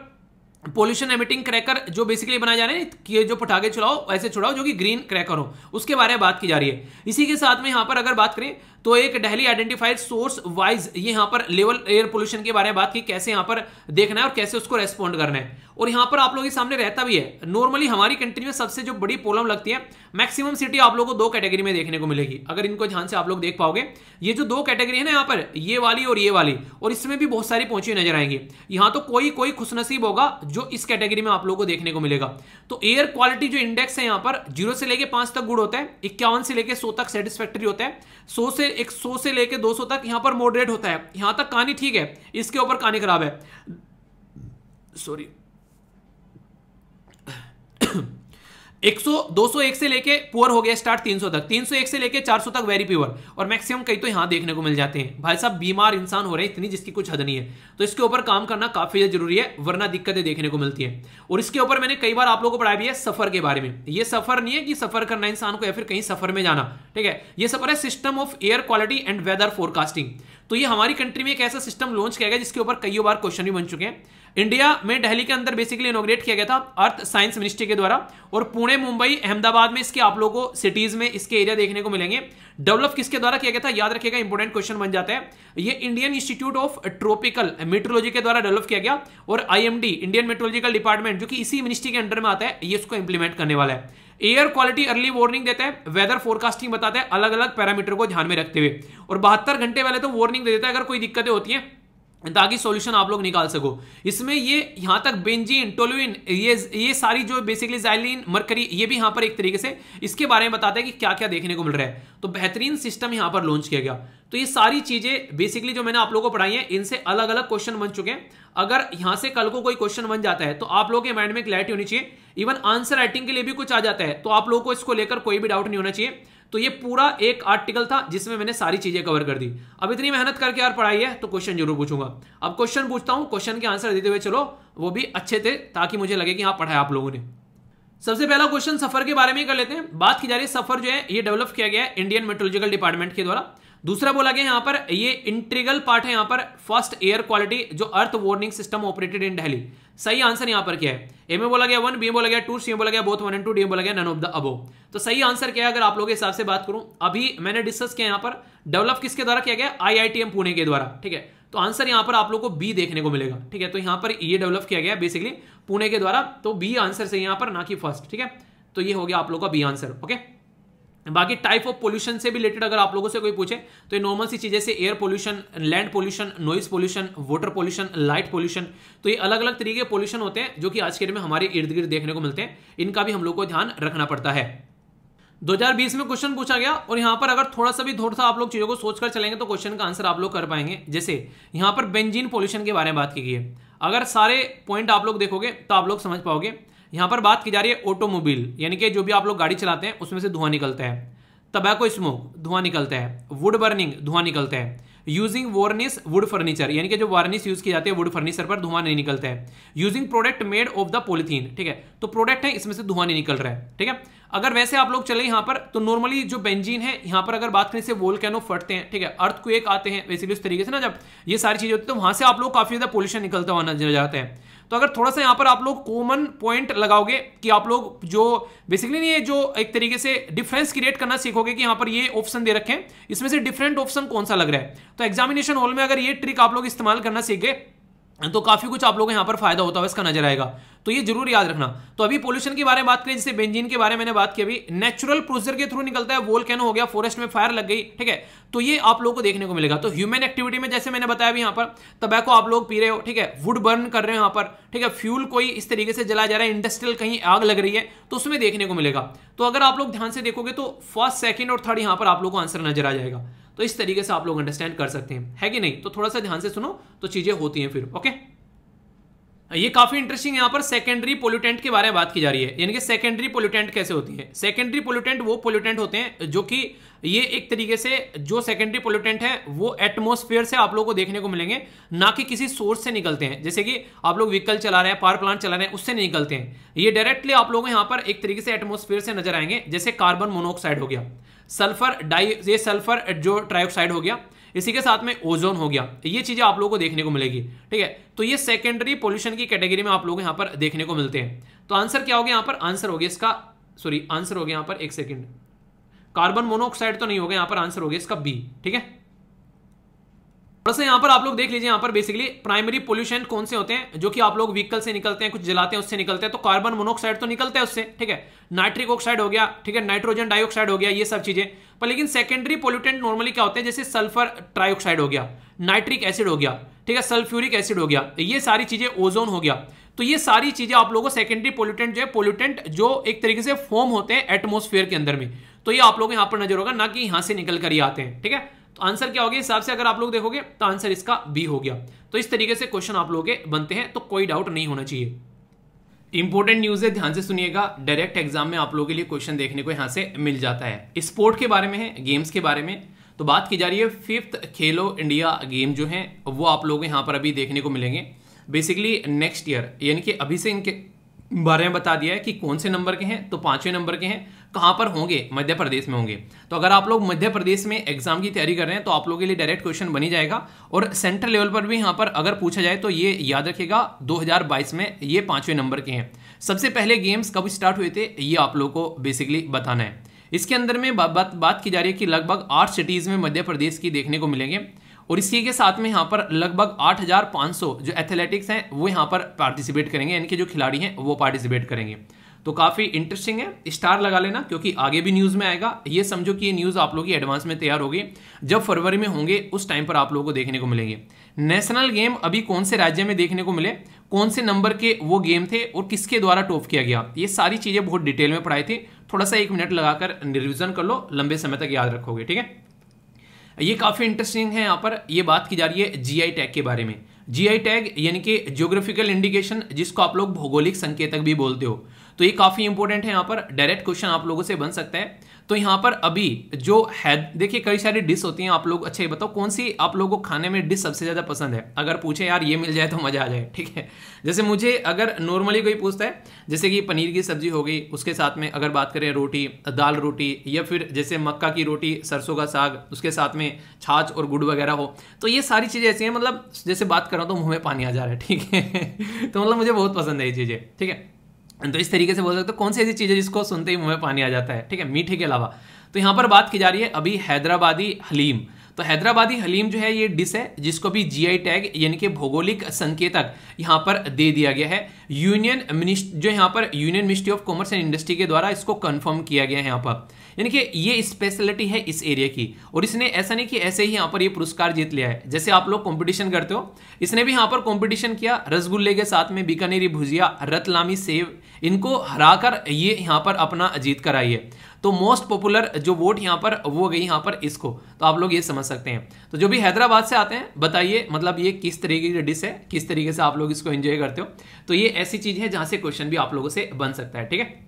पोल्यूशन एमिटिंग क्रैकर जो बेसिकली बनाए जा रहे हैं कि जो पटाखे चलाओ ऐसे छुड़ाओ जो कि ग्रीन क्रैकर हो, उसके बारे में बात की जा रही है। इसी के साथ में यहां पर अगर बात करें तो एक दिल्ली आइडेंटिफाइड सोर्स वाइज ये यहां पर लेवल एयर पोल्यूशन के बारे में बात की, कैसे यहां पर देखना है और कैसे उसको रेस्पॉन्ड करना है। और यहां पर आप लोगों के सामने रहता भी है, नॉर्मली हमारी कंट्री में सबसे जो बड़ी प्रॉब्लम लगती है, मैक्सिमम सिटी आप लोगों को 2 कैटेगरी में देखने को मिलेगी। अगर इनको ध्यान से आप लोग देख पाओगे, ये जो 2 कैटेगरी है ना यहाँ पर, ये वाली और ये वाली, और इसमें भी बहुत सारी पहुंची नजर आएंगी। यहां तो कोई खुशनसीब होगा जो इस कैटेगरी में आप लोगों को देखने को मिलेगा। तो एयर क्वालिटी जो इंडेक्स है यहाँ पर 0 से लेके 5 तक गुड होता है, 51 से लेके 100 तक सेटिस्फैक्टरी होता है, 100 से लेके 200 तक यहां पर मॉडरेट होता है। यहां तक कहानी ठीक है, इसके ऊपर कहानी खराब है, सॉरी। 100 201 से लेके पुअर हो गया स्टार्ट 300 तक, 301 से लेके 400 तक वेरी प्योर, और मैक्सिमम कई तो यहां देखने को मिल जाते हैं। भाई साहब बीमार इंसान हो रहे हैं इतनी जिसकी कुछ हद नहीं है, तो इसके ऊपर काम करना काफी जरूरी है, वरना दिक्कतें देखने को मिलती है। और इसके ऊपर मैंने कई बार आप लोगों को पढ़ाया भी है सफर के बारे में। ये सफर नहीं है कि सफर करना इंसान को या फिर कहीं सफर में जाना, ठीक है, ये सफर है system of air quality and weather forecasting. तो ये हमारी कंट्री में एक ऐसा सिस्टम लॉन्च किया गया जिसके ऊपर कई बार क्वेश्चन भी बन चुके हैं। इंडिया में दिल्ली के अंदर बेसिकली इनॉग्रेट किया गया था अर्थ साइंस मिनिस्ट्री के द्वारा, और पुणे, मुंबई, अहमदाबाद में इसके आप लोगों को सिटीज में इसके एरिया देखने को मिलेंगे। डेवलप किसके द्वारा किया गया था, याद रखिएगा, इंपोर्टेंट क्वेश्चन बन जाता है। ये Indian institute of tropical metrology के द्वारा डेवलप किया गया, और आईएमडी इंडियन मेट्रोलॉजिकल डिपार्टमेंट जो कि इसी मिनिस्ट्री के अंडर में आता है, ये इसको इंप्लीमेंट करने वाला है। एयर क्वालिटी अर्ली वार्निंग देता है, वेदर फोरकास्टिंग बताता है अलग अलग पैरामीटर को ध्यान में रखते हुए, और 72 घंटे वाले तो वार्निंग दे देता है अगर कोई दिक्कतें होती हैं, ताकि सॉल्यूशन आप लोग निकाल सको। इसमें ये यहां तक बेंजीन, टोलुइन, ये सारी जो बेसिकली ज़ाइलिन, मरकरी, ये भी यहां पर एक तरीके से इसके बारे में बताता है कि क्या क्या देखने को मिल रहा है। तो बेहतरीन सिस्टम यहां पर लॉन्च किया गया। तो ये सारी चीजें बेसिकली जो मैंने आप लोगों को पढ़ाई हैं, इनसे अलग अलग क्वेश्चन बन चुके हैं। अगर यहां से कल को कोई क्वेश्चन बन जाता है तो आप लोगों के माइंड में क्लैरिटी होनी चाहिए। इवन आंसर राइटिंग के लिए भी कुछ आ जाता है तो आप लोगों को इसको लेकर कोई भी डाउट नहीं होना चाहिए। तो ये पूरा एक आर्टिकल था जिसमें मैंने सारी चीजें कवर कर दी। अब इतनी मेहनत करके यार पढ़ाई है तो क्वेश्चन जरूर पूछूंगा। अब क्वेश्चन पूछता हूं, क्वेश्चन के आंसर देते हुए चलो, वो भी अच्छे थे ताकि मुझे लगे कि हाँ पढ़ाया आप लोगों ने। सबसे पहला क्वेश्चन सफर के बारे में ही कर लेते हैं। बात की जा रही है सफर जो है ये डेवलप किया गया है इंडियन मेट्रोलॉजिकल डिपार्टमेंट के द्वारा। दूसरा बोला गया यहाँ पर ये इंटीग्रल पार्ट है, यहाँ पर फर्स्ट एयर क्वालिटी जो early warning system operated in Delhi. सही आंसर यहाँ पर क्या है, ए में बोला गया 1, बी में बोला गया 2, सी में बोला गया बोथ 1 and 2, डी में बोला गया नन ऑफ द अबोव। तो सही आंसर क्या है अगर आप लोगों के हिसाब से बात करूं, अभी मैंने डिस्कस किया यहाँ पर डेवलप किसके द्वारा किया गया, IITM पुणे के द्वारा, ठीक है। तो आंसर यहाँ पर आप लोग को बी देखने को मिलेगा, ठीक है। तो यहाँ पर ये डेवलप किया गया बेसिकली पुणे के द्वारा, तो बी आंसर से यहाँ पर ना कि फर्स्ट, ठीक है। तो ये हो गया आप लोग का बी आंसर, ओके। बाकी टाइप ऑफ पोल्यूशन से भी रिलेटेड अगर आप लोगों से कोई पूछे तो ये नॉर्मल सी चीजें से air pollution, land pollution, noise pollution, water pollution, light pollution, तो ये अलग अलग तरीके के पोल्यूशन होते हैं जो कि आज के डेट में हमारे इर्द गिर्द देखने को मिलते हैं। इनका भी हम लोग को ध्यान रखना पड़ता है। 2020 में क्वेश्चन पूछा गया, और यहां पर अगर थोड़ा सा आप लोग चीजों को सोचकर चलेंगे तो क्वेश्चन का आंसर आप लोग कर पाएंगे। जैसे यहां पर बेंजीन पोल्यूशन के बारे में बात की गई है, अगर सारे पॉइंट आप लोग देखोगे तो आप लोग समझ पाओगे। यहां पर बात की जा रही है ऑटोमोबाइल, यानी कि जो भी आप लोग गाड़ी चलाते हैं उसमें से धुआं निकलता है, टबैको स्मोक धुआं निकलता है, वुड बर्निंग धुआं निकलता है, यूजिंग वार्निश वुड फर्नीचर, यानी कि जो वार्निश यूज की जाती है वुड फर्नीचर पर धुआं नहीं निकलता है, using product made of the polythene, ठीक है। तो प्रोडक्ट है इसमें से धुआं नहीं निकल रहा है, ठीक है। अगर वैसे आप लोग चले यहाँ पर तो नॉर्मली जो बेंजीन है यहाँ पर अगर बात करें से वोल्केनो फटते हैं, ठीक है, अर्थक्वेक आते हैं, बेसिकली उस तरीके से ना जब ये सारी चीजें होती है तो वहां से आप लोग काफी ज्यादा पोल्यूशन निकलता हुआ नजर जाता है। तो अगर थोड़ा सा यहाँ पर आप लोग कॉमन पॉइंट लगाओगे कि आप लोग जो बेसिकली नहीं है जो एक तरीके से डिफरेंस क्रिएट करना सीखोगे कि यहाँ पर ये ऑप्शन दे रखे हैं, इसमें से डिफरेंट ऑप्शन कौन सा लग रहा है, तो एग्जामिनेशन हॉल में अगर ये ट्रिक आप लोग इस्तेमाल करना सीख गए तो काफी कुछ आप लोगों को यहाँ पर फायदा होता है, इसका नजर आएगा। तो ये जरूर याद रखना। तो अभी पोल्यूशन के बारे में बात करें, जैसे बेंजीन के बारे में मैंने बात की, अभी नेचुरल प्रोसीजर के थ्रू निकलता है, वोल्केनो हो गया, फॉरेस्ट में फायर लग गई, ठीक है, तो ये आप लोगों को देखने को मिलेगा। तो ह्यूमन एक्टिविटी में जैसे मैंने बताया भी यहाँ पर टबैको आप लोग पी रहे हो, ठीक है, वुड बर्न कर रहे हो यहाँ पर, ठीक है, फ्यूल कोई इस तरीके से जलाया जा रहा है, इंडस्ट्रियल कहीं आग लग रही है तो उसमें देखने को मिलेगा। तो अगर आप लोग ध्यान से देखोगे तो फर्स्ट, सेकंड और थर्ड यहाँ पर आप लोग को आंसर नजर आ जाएगा। तो इस तरीके से आप लोग अंडरस्टैंड कर सकते हैं, है कि नहीं। तो थोड़ा सा ध्यान से सुनो तो चीजें होती हैं फिर, ओके। ये काफी इंटरेस्टिंग यहाँ पर सेकेंडरी पोल्यूटेंट के बारे में बात की जा रही है, यानी कि सेकेंडरी पोल्यूटेंट कैसे होती है। सेकेंडरी पोल्यूटेंट वो पोल्यूटेंट होते हैं जो कि ये एक तरीके से जो सेकेंडरी पोल्यूटेंट है वो एटमॉस्फेयर से आप लोगों को देखने को मिलेंगे, ना कि किसी सोर्स से निकलते हैं। जैसे कि आप लोग व्हीकल चला रहे हैं, पावर प्लांट चला रहे हैं, उससे नहीं निकलते हैं, ये डायरेक्टली आप लोगों को यहाँ पर एक तरीके से एटमॉस्फेयर से नजर आएंगे। जैसे कार्बन मोनोऑक्साइड हो गया, सल्फर जो ट्राइऑक्साइड हो गया, इसी के साथ में ओजोन हो गया, ये चीजें आप लोगों को देखने को मिलेगी, ठीक है। तो ये सेकेंडरी पोल्यूशन की कैटेगरी में आप लोग यहाँ पर देखने को मिलते हैं। तो आंसर क्या हो गया यहाँ पर, आंसर हो गया इसका, सॉरी आंसर हो गया यहाँ पर, एक सेकेंड, कार्बन मोनोऑक्साइड तो नहीं होगा यहाँ पर, आंसर हो गया इसका बी, ठीक है। थोड़ा सा यहाँ पर आप लोग देख लीजिए, यहाँ पर बेसिकली प्राइमरी पोल्यूशन कौन से होते हैं जो कि आप लोग व्हीकल से निकलते हैं, कुछ जलाते हैं उससे निकलते हैं, तो कार्बन मोनोऑक्साइड तो निकलता है उससे, ठीक है, नाइट्रिक ऑक्साइड हो गया, ठीक है, नाइट्रोजन डाइऑक्साइड हो गया, ये सब चीजें। पर लेकिन सेकेंडरी पोल्यूटेंट नॉर्मली क्या होते हैं, जैसे सल्फर ट्राइऑक्साइड हो गया, नाइट्रिक एसिड हो गया, ठीक है, सल्फ्यूरिक एसिड हो गया, ये सारी चीजें, ओजोन हो गया। तो ये सारी चीजें आप लोगों को सेकेंडरी पोल्यूटेंट जो है, पोल्यूटेंट जो एक तरीके से फॉर्म होते हैं एटमॉस्फेयर के अंदर में, तो ये आप लोग यहाँ पर नजर होगा, ना कि यहां से निकल कर ही आते हैं, ठीक है। तो आंसर क्या हो गया हिसाब से अगर आप लोग देखोगे तो आंसर इसका बी हो गया। तो इस तरीके से क्वेश्चन आप लोग के बनते हैं, तो कोई डाउट नहीं होना चाहिए। इंपॉर्टेंट न्यूज है, ध्यान से सुनिएगा। डायरेक्ट एग्जाम में आप लोगों के लिए क्वेश्चन देखने को यहां से मिल जाता है। स्पोर्ट के बारे में है, गेम्स के बारे में तो बात की जा रही है। 5th खेलो इंडिया गेम जो है वो आप लोग यहां पर अभी देखने को मिलेंगे बेसिकली नेक्स्ट ईयर, यानी कि अभी से इनके बारे में बता दिया है कि कौन से नंबर के हैं, तो 5वें नंबर के हैं। कहां पर होंगे? मध्य प्रदेश में होंगे। तो अगर आप लोग मध्य प्रदेश में एग्जाम की तैयारी कर रहे हैं तो आप लोगों के लिए डायरेक्ट क्वेश्चन बनी जाएगा। और सेंट्रल लेवल पर भी यहां पर अगर पूछा जाए तो ये याद रखिएगा 2022 में ये 5वें नंबर के हैं। सबसे पहले गेम्स कब स्टार्ट हुए थे ये आप लोगों को बेसिकली बताना है। इसके अंदर में बात की जा रही है कि लगभग 8 सिटीज में मध्य प्रदेश की देखने को मिलेंगे। और इसी के साथ में यहाँ पर लगभग 8500 जो एथलेटिक्स हैं वो यहाँ पर पार्टिसिपेट करेंगे, यानी कि जो खिलाड़ी हैं वो पार्टिसिपेट करेंगे। तो काफ़ी इंटरेस्टिंग है, स्टार लगा लेना क्योंकि आगे भी न्यूज़ में आएगा। ये समझो कि ये न्यूज़ आप लोगों की एडवांस में तैयार होगी, जब फरवरी में होंगे उस टाइम पर आप लोगों को देखने को मिलेंगे। नेशनल गेम अभी कौन से राज्य में देखने को मिले, कौन से नंबर के वो गेम थे और किसके द्वारा टॉप किया गया, ये सारी चीज़ें बहुत डिटेल में पढ़ाई थी। थोड़ा सा 1 मिनट लगाकर रिविजन कर लो, लंबे समय तक याद रखोगे। ठीक है, ये काफी इंटरेस्टिंग है। यहाँ पर ये बात की जा रही है जीआई टैग के बारे में। जीआई टैग यानी कि ज्योग्राफिकल इंडिकेशन, जिसको आप लोग भौगोलिक संकेतक भी बोलते हो, तो ये काफी इंपॉर्टेंट है। यहाँ पर डायरेक्ट क्वेश्चन आप लोगों से बन सकता है। तो यहाँ पर अभी जो है, देखिए कई सारी डिश होती हैं, आप लोग अच्छा ये बताओ कौन सी आप लोगों को खाने में डिश सबसे ज्यादा पसंद है। अगर पूछे यार ये मिल जाए तो मजा आ जाए। ठीक है, जैसे मुझे अगर नॉर्मली कोई पूछता है जैसे कि पनीर की सब्जी हो गई, उसके साथ में अगर बात करें रोटी, दाल रोटी, या फिर जैसे मक्का की रोटी, सरसों का साग, उसके साथ में छाछ और गुड़ वगैरह हो, तो ये सारी चीजें ऐसी हैं, मतलब जैसे बात कर रहा हूं तो मुंह में पानी आ जा रहा है। ठीक है तो मतलब मुझे बहुत पसंद है ये चीजें। ठीक है, तो इस तरीके से बोल सकते हो कौन सी ऐसी चीज़ है जिसको सुनते ही मुंह में पानी आ जाता है। ठीक है, मीठे के अलावा। तो यहाँ पर बात की जा रही है अभी हैदराबादी हलीम। तो हैदराबादी हलीम जो है ये डिश है जिसको भी जीआई टैग यानी कि भौगोलिक संकेतक यहाँ पर दे दिया गया है। Union ministry of commerce and industry के द्वारा इसको कंफर्म किया गया है यहाँ पर, यानी कि ये स्पेशलिटी है इस एरिया की। और इसने ऐसा नहीं कि ऐसे ही यहाँ पर ये पुरस्कार जीत लिया है, जैसे आप लोग कंपटीशन करते हो, इसने भी यहाँ पर कंपटीशन किया। रसगुल्ले के साथ में बीकानेरी भुजिया, रतलामी सेव, इनको हराकर ये यहाँ पर अपना जीत कर आई है। तो मोस्ट पॉपुलर जो वोट यहाँ पर वो गई यहाँ पर इसको, तो आप लोग ये समझ सकते हैं। तो जो भी हैदराबाद से आते हैं बताइए मतलब ये किस तरीके की डिश है, किस तरीके से आप लोग इसको एंजॉय करते हो। तो ये ऐसी चीज है जहां से क्वेश्चन भी आप लोगों से बन सकता है। ठीक है,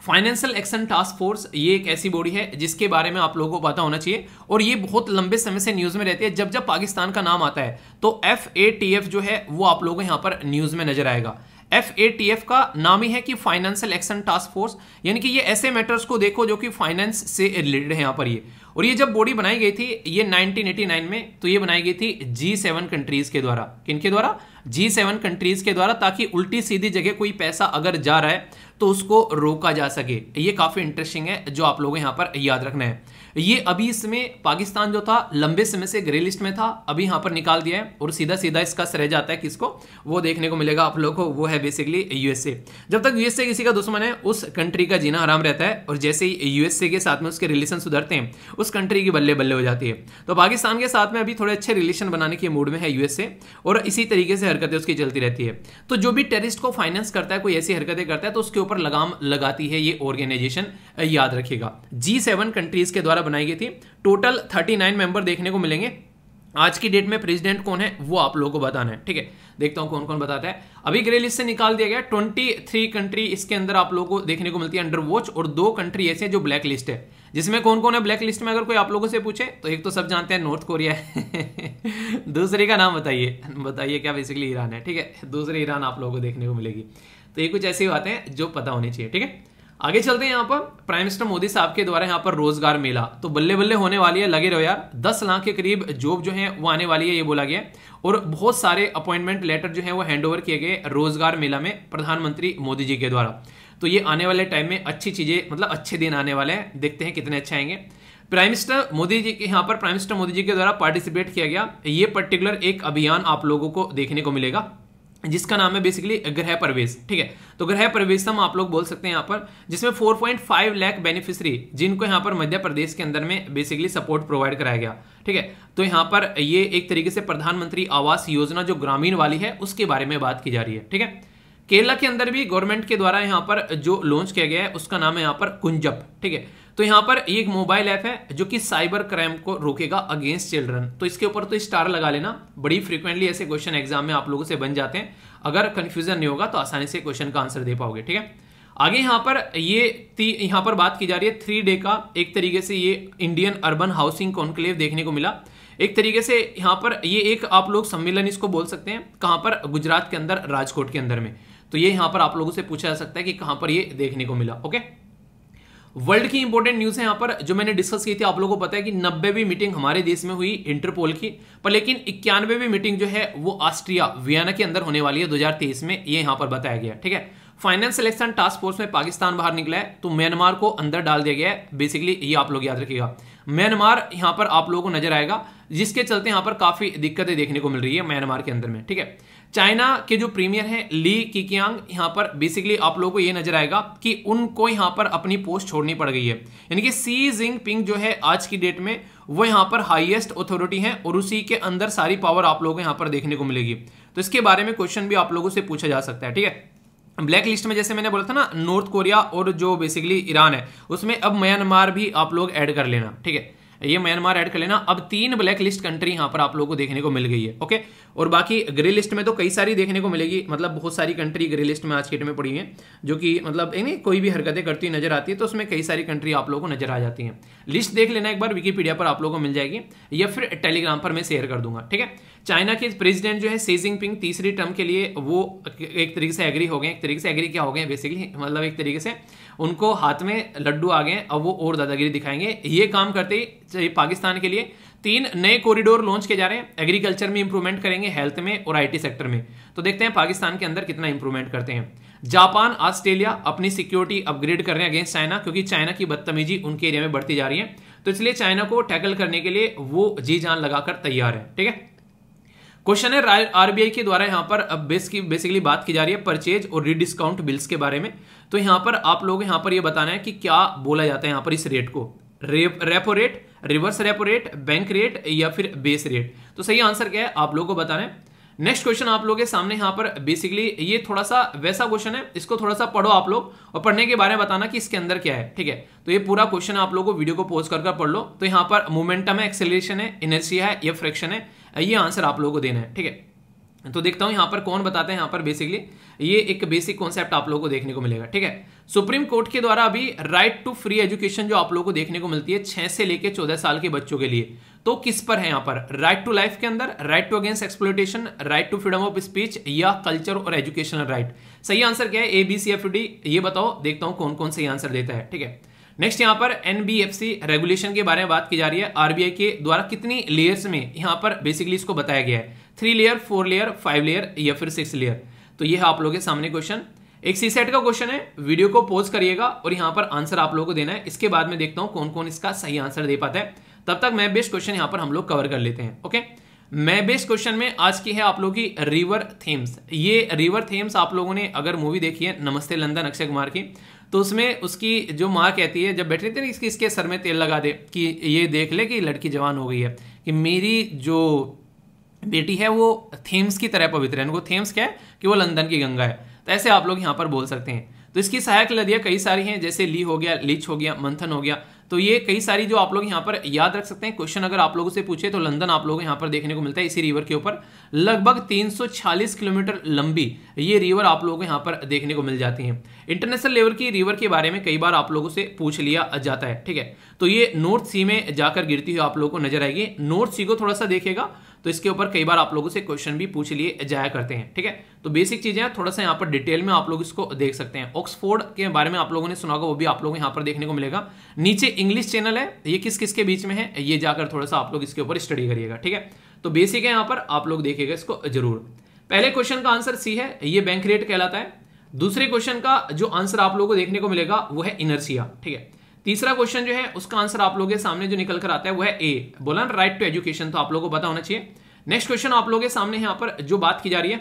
फाइनेंशियल एक्शन टास्क फोर्स ये एक ऐसी बॉडी है जिसके बारे में आप लोगों को पता होना चाहिए, और ये बहुत लंबे समय से न्यूज में रहती है। जब जब पाकिस्तान का नाम आता है तो FATF जो है वो आप लोगों को यहाँ पर न्यूज में नजर आएगा। FATF का नाम ही है कि फाइनेंशियल एक्शन टास्क फोर्स, यानी कि ये ऐसे मैटर्स को देखो जो कि फाइनेंस से रिलेटेड है यहाँ पर ये। और ये जब बॉडी बनाई गई थी ये 1989 में, तो ये बनाई गई थी G7 कंट्रीज के द्वारा। किनके द्वारा? G7 कंट्रीज के द्वारा, ताकि उल्टी सीधी जगह कोई पैसा अगर जा रहा है तो उसको रोका जा सके। ये काफी इंटरेस्टिंग है जो आप लोगों को यहाँ पर याद रखना है। ये अभी इसमें पाकिस्तान जो था लंबे समय से ग्रे लिस्ट में था, अभी यहाँ पर निकाल दिया है, और सीधा सीधा इसका श्रेय जाता है किसको? वो देखने को मिलेगा आप लोगों को, वो है बेसिकली USA। जब तक USA किसी का दुश्मन है उस कंट्री का जीना हराम रहता है, और जैसे ही USA के साथ में उसके रिलेशन सुधरते हैं उस कंट्री की बल्ले बल्ले हो जाती है। तो पाकिस्तान के साथ में अभी थोड़े अच्छे रिलेशन बनाने के मूड में है USA, और इसी तरीके से हरकतें उसकी चलती रहती है। तो जो भी टेररिस्ट को फाइनेंस करता है, कोई ऐसी हरकतें करता है, तो उसके ऊपर लगाम लगाती है ये ऑर्गेनाइजेशन, याद रखिएगा। G7 कंट्रीज के द्वारा बनाई गई थी। टोटल 39 मेंबर देखने को मिलेंगे। आज की डेट में प्रेसिडेंट कौन है वो आप लोगों को बताना है। ठीक है, देखता हूं कौन कौन बताता है। अभी ग्रे लिस्ट से निकाल दिया गया 23 कंट्री इसके अंदर आप लोगों को देखने को मिलती है अंडर वॉच, और 2 कंट्री ऐसे जो ब्लैक लिस्ट है। जिसमें कौन कौन है ब्लैक लिस्ट में? अगर कोई आप लोगों से पूछे तो एक तो सब जानते हैं नॉर्थ कोरिया है दूसरे का नाम बताइए क्या? बेसिकली ईरान है। ठीक है, दूसरे ईरान आप लोगों को देखने को मिलेगी। तो ये कुछ ऐसी बातें हैं जो पता होनी चाहिए। ठीक है, आगे चलते हैं। यहाँ पर प्राइम मिनिस्टर मोदी साहब के द्वारा यहाँ पर रोजगार मेला तो बल्ले बल्ले होने वाली है, लगे रहो यार। 10 लाख के करीब जॉब जो है वो आने वाली है, ये बोला गया। और बहुत सारे अपॉइंटमेंट लेटर जो है वो हैंडओवर किए गए रोजगार मेला में प्रधानमंत्री मोदी जी के द्वारा। तो ये आने वाले टाइम में अच्छी चीजें, मतलब अच्छे दिन आने वाले हैं, देखते हैं कितने अच्छे आएंगे। प्राइम मिनिस्टर मोदी जी के यहाँ पर प्राइम मिनिस्टर मोदी जी के द्वारा पार्टिसिपेट किया गया ये पर्टिकुलर एक अभियान आप लोगों को देखने को मिलेगा, जिसका नाम है बेसिकली गृह प्रवेश। ठीक है, तो गृह प्रवेशम आप लोग बोल सकते हैं यहाँ पर, जिसमें 4.5 लाख बेनिफिशियरी जिनको यहाँ पर मध्य प्रदेश के अंदर में बेसिकली सपोर्ट प्रोवाइड कराया गया। ठीक है, तो यहाँ पर ये एक तरीके से प्रधानमंत्री आवास योजना जो ग्रामीण वाली है उसके बारे में बात की जा रही है। ठीक है, केरला के अंदर भी गवर्नमेंट के द्वारा यहाँ पर जो लॉन्च किया गया है उसका नाम है यहाँ पर कुंजप, ठीक है। तो यहाँ पर एक मोबाइल ऐप है जो कि साइबर क्राइम को रोकेगा अगेंस्ट चिल्ड्रन। तो इसके ऊपर तो स्टार लगा लेना, बड़ी फ्रीक्वेंटली ऐसे क्वेश्चन एग्जाम में आप लोगों से बन जाते हैं। अगर कंफ्यूजन नहीं होगा तो आसानी से क्वेश्चन का आंसर दे पाओगे, ठीक है। आगे यहाँ पर यहाँ पर बात की जा रही है 3 डे का एक तरीके से ये इंडियन अर्बन हाउसिंग कॉन्क्लेव देखने को मिला। एक तरीके से यहाँ पर ये एक आप लोग सम्मेलन इसको बोल सकते हैं, कहां पर, गुजरात के अंदर, राजकोट के अंदर में। तो ये यहां पर आप लोगों से पूछा जा सकता है कि कहां पर ये देखने को मिला, ओके। वर्ल्ड की इंपॉर्टेंट न्यूज है यहाँ पर जो मैंने डिस्कस की थी, आप लोगों को पता है कि 90वीं मीटिंग हमारे देश में हुई इंटरपोल की, पर लेकिन 91वीं मीटिंग जो है वो ऑस्ट्रिया वियना के अंदर होने वाली है 2023 में, ये यहां पर बताया गया, ठीक है। फाइनेंस सिलेक्शन टास्क फोर्स में पाकिस्तान बाहर निकला है, तो म्यांमार को अंदर डाल दिया गया है। बेसिकली ये आप लोग याद रखिएगा, म्यांमार यहां पर आप लोगों को नजर आएगा, जिसके चलते यहां पर काफी दिक्कतें देखने को मिल रही है म्यांमार के अंदर में, ठीक है। चाइना के जो प्रीमियर हैं ली कीकियांग, यहां पर बेसिकली आप लोगों को ये नजर आएगा कि उनको यहां पर अपनी पोस्ट छोड़नी पड़ गई है। यानी कि सी जिनपिंग जो है आज की डेट में वो यहां पर हाईएस्ट अथॉरिटी है और उसी के अंदर सारी पावर आप लोगों को यहां पर देखने को मिलेगी। तो इसके बारे में क्वेश्चन भी आप लोगों से पूछा जा सकता है, ठीक है। ब्लैक लिस्ट में जैसे मैंने बोला था ना, नॉर्थ कोरिया और जो बेसिकली ईरान है, उसमें अब म्यांमार भी आप लोग ऐड कर लेना, ठीक है। ये म्यांमार ऐड कर लेना। अब 3 ब्लैक लिस्ट कंट्री यहां पर आप लोगों को देखने को मिल गई है, ओके। और बाकी ग्रे लिस्ट में तो कई सारी देखने को मिलेगी, मतलब बहुत सारी कंट्री ग्रे लिस्ट में आज के डेट में पड़ी है, जो कि मतलब नहीं कोई भी हरकतें करती नजर आती है, तो उसमें कई सारी कंट्री आप लोगों को नजर आ जाती हैं। लिस्ट देख लेना एक बार, विकीपीडिया पर आप लोगों को मिल जाएगी या फिर टेलीग्राम पर मैं शेयर कर दूंगा, ठीक है। चाइना के प्रेसिडेंट जो है शी जिनपिंग तीसरी टर्म के लिए वो एक तरीके से एग्री हो गए। एक तरीके से एग्री क्या हो गए बेसिकली, मतलब एक तरीके से उनको हाथ में लड्डू आ गए, अब वो और दादागिरी दिखाएंगे। ये काम करते ही पाकिस्तान के लिए 3 नए कॉरिडोर लॉन्च किए जा रहे हैं। एग्रीकल्चर में इंप्रूवमेंट करेंगे, हेल्थ में और आईटी सेक्टर में। तो देखते हैं पाकिस्तान के अंदर कितना इंप्रूवमेंट करते हैं। जापान, ऑस्ट्रेलिया अपनी सिक्योरिटी अपग्रेड कर रहे हैं अगेंस्ट चाइना, क्योंकि चाइना की बदतमीजी उनके एरिया में बढ़ती जा रही है, तो इसलिए चाइना को टैकल करने के लिए वो जी जान लगाकर तैयार है, ठीक है। क्वेश्चन है आरबीआई के द्वारा यहां पर अब बेसिकली बात की जा रही है परचेज और रीडिस्काउंट बिल्स के बारे में। तो यहां पर आप लोग यहां पर ये बताना है कि क्या बोला जाता है यहां पर इस रेट को, repo rate, reverse repo rate, bank rate या फिर बेस रेट। तो सही आंसर क्या है आप लोगों को बताना है। नेक्स्ट क्वेश्चन आप लोगों के सामने यहां पर बेसिकली ये थोड़ा सा वैसा क्वेश्चन है, इसको थोड़ा सा पढ़ो आप लोग और पढ़ने के बारे में बताना कि इसके अंदर क्या है, ठीक है। तो ये पूरा क्वेश्चन आप लोगों को वीडियो को पॉज कर पढ़ लो। तो यहां पर मोमेंटम है, एक्सेलरेशन है, इनर्शिया है या फ्रिक्शन है, ये आंसर आप लोगों को देना है, ठीक है। तो देखता हूं यहां पर कौन बताते हैं। यहां पर बेसिकली ये एक बेसिक कॉन्सेप्ट आप लोगों को देखने को मिलेगा, ठीक है। सुप्रीम कोर्ट के द्वारा अभी राइट टू फ्री एजुकेशन जो आप लोगों को देखने को मिलती है 6 से लेकर 14 साल के बच्चों के लिए, तो किस पर है यहां पर, राइट टू लाइफ के अंदर, right to against exploitation, right to freedom of speech या कल्चर और एजुकेशनल राइट। सही आंसर क्या है, A B C F D, ये बताओ। देखता हूं कौन कौन सही आंसर देता है, ठीक है। नेक्स्ट यहां पर एनबीएफसी रेगुलेशन के बारे में बात की जा रही है। आरबीआई के द्वारा कितनी लेयर्स में यहां पर बेसिकली इसको बताया गया है, 3 लेयर, 4 लेयर, 5 लेयर या फिर 6 लेयर। तो ये है आप लोगों के सामने क्वेश्चन। एक सी सेट का क्वेश्चन है, वीडियो को पॉज करिएगा और यहां पर आंसर आप लोगों को देना है। इसके बाद में देखता हूं कौन कौन इसका सही आंसर दे पाता है। तब तक मैं बेस्ट क्वेश्चन यहां पर हम लोग कवर कर लेते हैं, ओके। मैं बेस्ट क्वेश्चन में आज की है आप लोगों की रिवर थेम्स। ये रिवर थेम्स आप लोगों ने अगर मूवी देखी है नमस्ते लंदन अक्षय कुमार की, तो उसमें उसकी जो माँ कहती है जब बैठे थे ना, इसके सर में तेल लगा दे कि ये देख ले कि लड़की जवान हो गई है, कि मेरी जो बेटी है वो थेम्स की तरह पवित्र है। उनको थेम्स क्या है कि वो लंदन की गंगा है। तो ऐसे आप लोग यहाँ पर बोल सकते हैं। तो इसकी सहायक नदियाँ कई सारी हैं, जैसे ली हो गया, लीच हो गया, मंथन हो गया। तो ये कई सारी जो आप लोग यहाँ पर याद रख सकते हैं। क्वेश्चन अगर आप लोगों से पूछे तो लंदन आप लोगों को यहाँ पर देखने को मिलता है। इसी रिवर के ऊपर लगभग 346 किलोमीटर लंबी ये रिवर आप लोगों को यहाँ पर देखने को मिल जाती है। इंटरनेशनल लेवल की रिवर के बारे में कई बार आप लोगों से पूछ लिया जाता है, ठीक है। तो ये नॉर्थ सी में जाकर गिरती हुई आप लोगों को नजर आएगी। नॉर्थ सी को थोड़ा सा देखेगा तो इसके ऊपर कई बार आप लोगों से क्वेश्चन भी पूछ लिए जाया करते हैं, ठीक है। तो बेसिक चीजें हैं, थोड़ा सा यहाँ पर डिटेल में आप लोग इसको देख सकते हैं। ऑक्सफोर्ड के बारे में आप लोगों ने सुना होगा, वो भी आप लोगों को यहाँ पर देखने को मिलेगा। नीचे इंग्लिश चैनल है, ये किस किस के बीच में है, ये जाकर थोड़ा सा आप लोग इसके ऊपर स्टडी करिएगा, ठीक है। तो बेसिक है यहाँ पर, आप लोग देखिएगा इसको जरूर। पहले क्वेश्चन का आंसर सी है, ये बैंक रेट कहलाता है। दूसरे क्वेश्चन का जो आंसर आप लोगों को देखने को मिलेगा वो है इनर्शिया, ठीक है। तीसरा क्वेश्चन जो है उसका आंसर आप लोगों के सामने जो निकल कर आता है वो है ए, बोला राइट टू एजुकेशन, तो आप लोगों को पता होना चाहिए। नेक्स्ट क्वेश्चन आप लोगों के सामने यहाँ पर जो बात की जा रही है,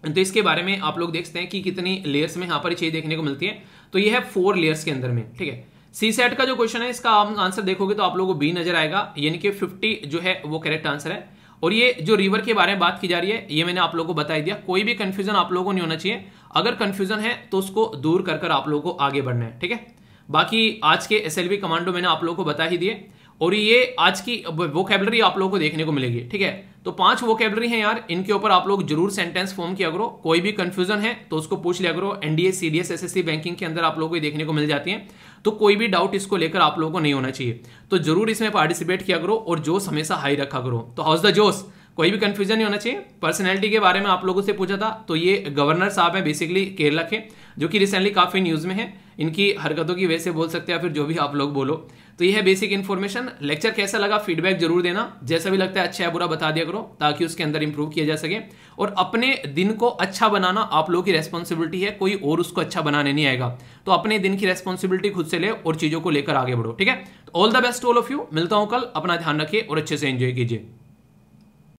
तो इसके बारे में आप लोग देखते हैं कि कितनी लेयर्स में यहाँ पर चीज देखने को मिलती है। तो ये है 4 लेयर्स के अंदर में, ठीक है। सी सेट का जो क्वेश्चन है इसका आंसर देखोगे तो आप लोगों को बी नजर आएगा, यानी कि 50 जो है वो करेक्ट आंसर है। और ये जो रिवर के बारे में बात की जा रही है ये मैंने आप लोगों को बता दिया, कोई भी कंफ्यूजन आप लोगों को नहीं होना चाहिए। अगर कंफ्यूजन है तो उसको दूर कर कर आप लोगों को आगे बढ़ना है, ठीक है। बाकी आज के एसएलवी कमांडो मैंने आप लोगों को बता ही दिए, और ये आज की वोकैबलरी आप लोगों को देखने को मिलेगी, ठीक है। तो 5 वोकैबलरी हैं यार, इनके ऊपर आप लोग जरूर सेंटेंस फॉर्म किया करो। कोई भी कंफ्यूजन है तो उसको पूछ लिया करो। एनडीए, सीडीएस, एसएससी बैंकिंग के अंदर आप लोगों को देखने को मिल जाती है, तो कोई भी डाउट इसको लेकर आप लोगों को नहीं होना चाहिए। तो जरूर इसमें पार्टिसिपेट किया करो और जोश हमेशा हाई रखा करो। तो हाउस द जोश, कोई भी कंफ्यूजन नहीं होना चाहिए। पर्सनैलिटी के बारे में आप लोगों से पूछा था, तो ये गवर्नर साहब हैं बेसिकली केरला के, जो कि रिसेंटली काफी न्यूज में है। इनकी हरकतों की वजह से बोल सकते हैं, या फिर जो भी आप लोग बोलो। तो ये है बेसिक इन्फॉर्मेशन। लेक्चर कैसा लगा फीडबैक जरूर देना, जैसा भी लगता है अच्छा है बुरा बता दिया करो, ताकि उसके अंदर इंप्रूव किया जा सके। और अपने दिन को अच्छा बनाना आप लोगों की रेस्पॉन्सिबिलिटी है, कोई और उसको अच्छा बनाने नहीं आएगा। तो अपने दिन की रेस्पॉन्सिबिलिटी खुद से ले और चीजों को लेकर आगे बढ़ो, ठीक है। तो all the best all of you, मिलता हूं कल, अपना ध्यान रखिए और अच्छे से एंजॉय कीजिए।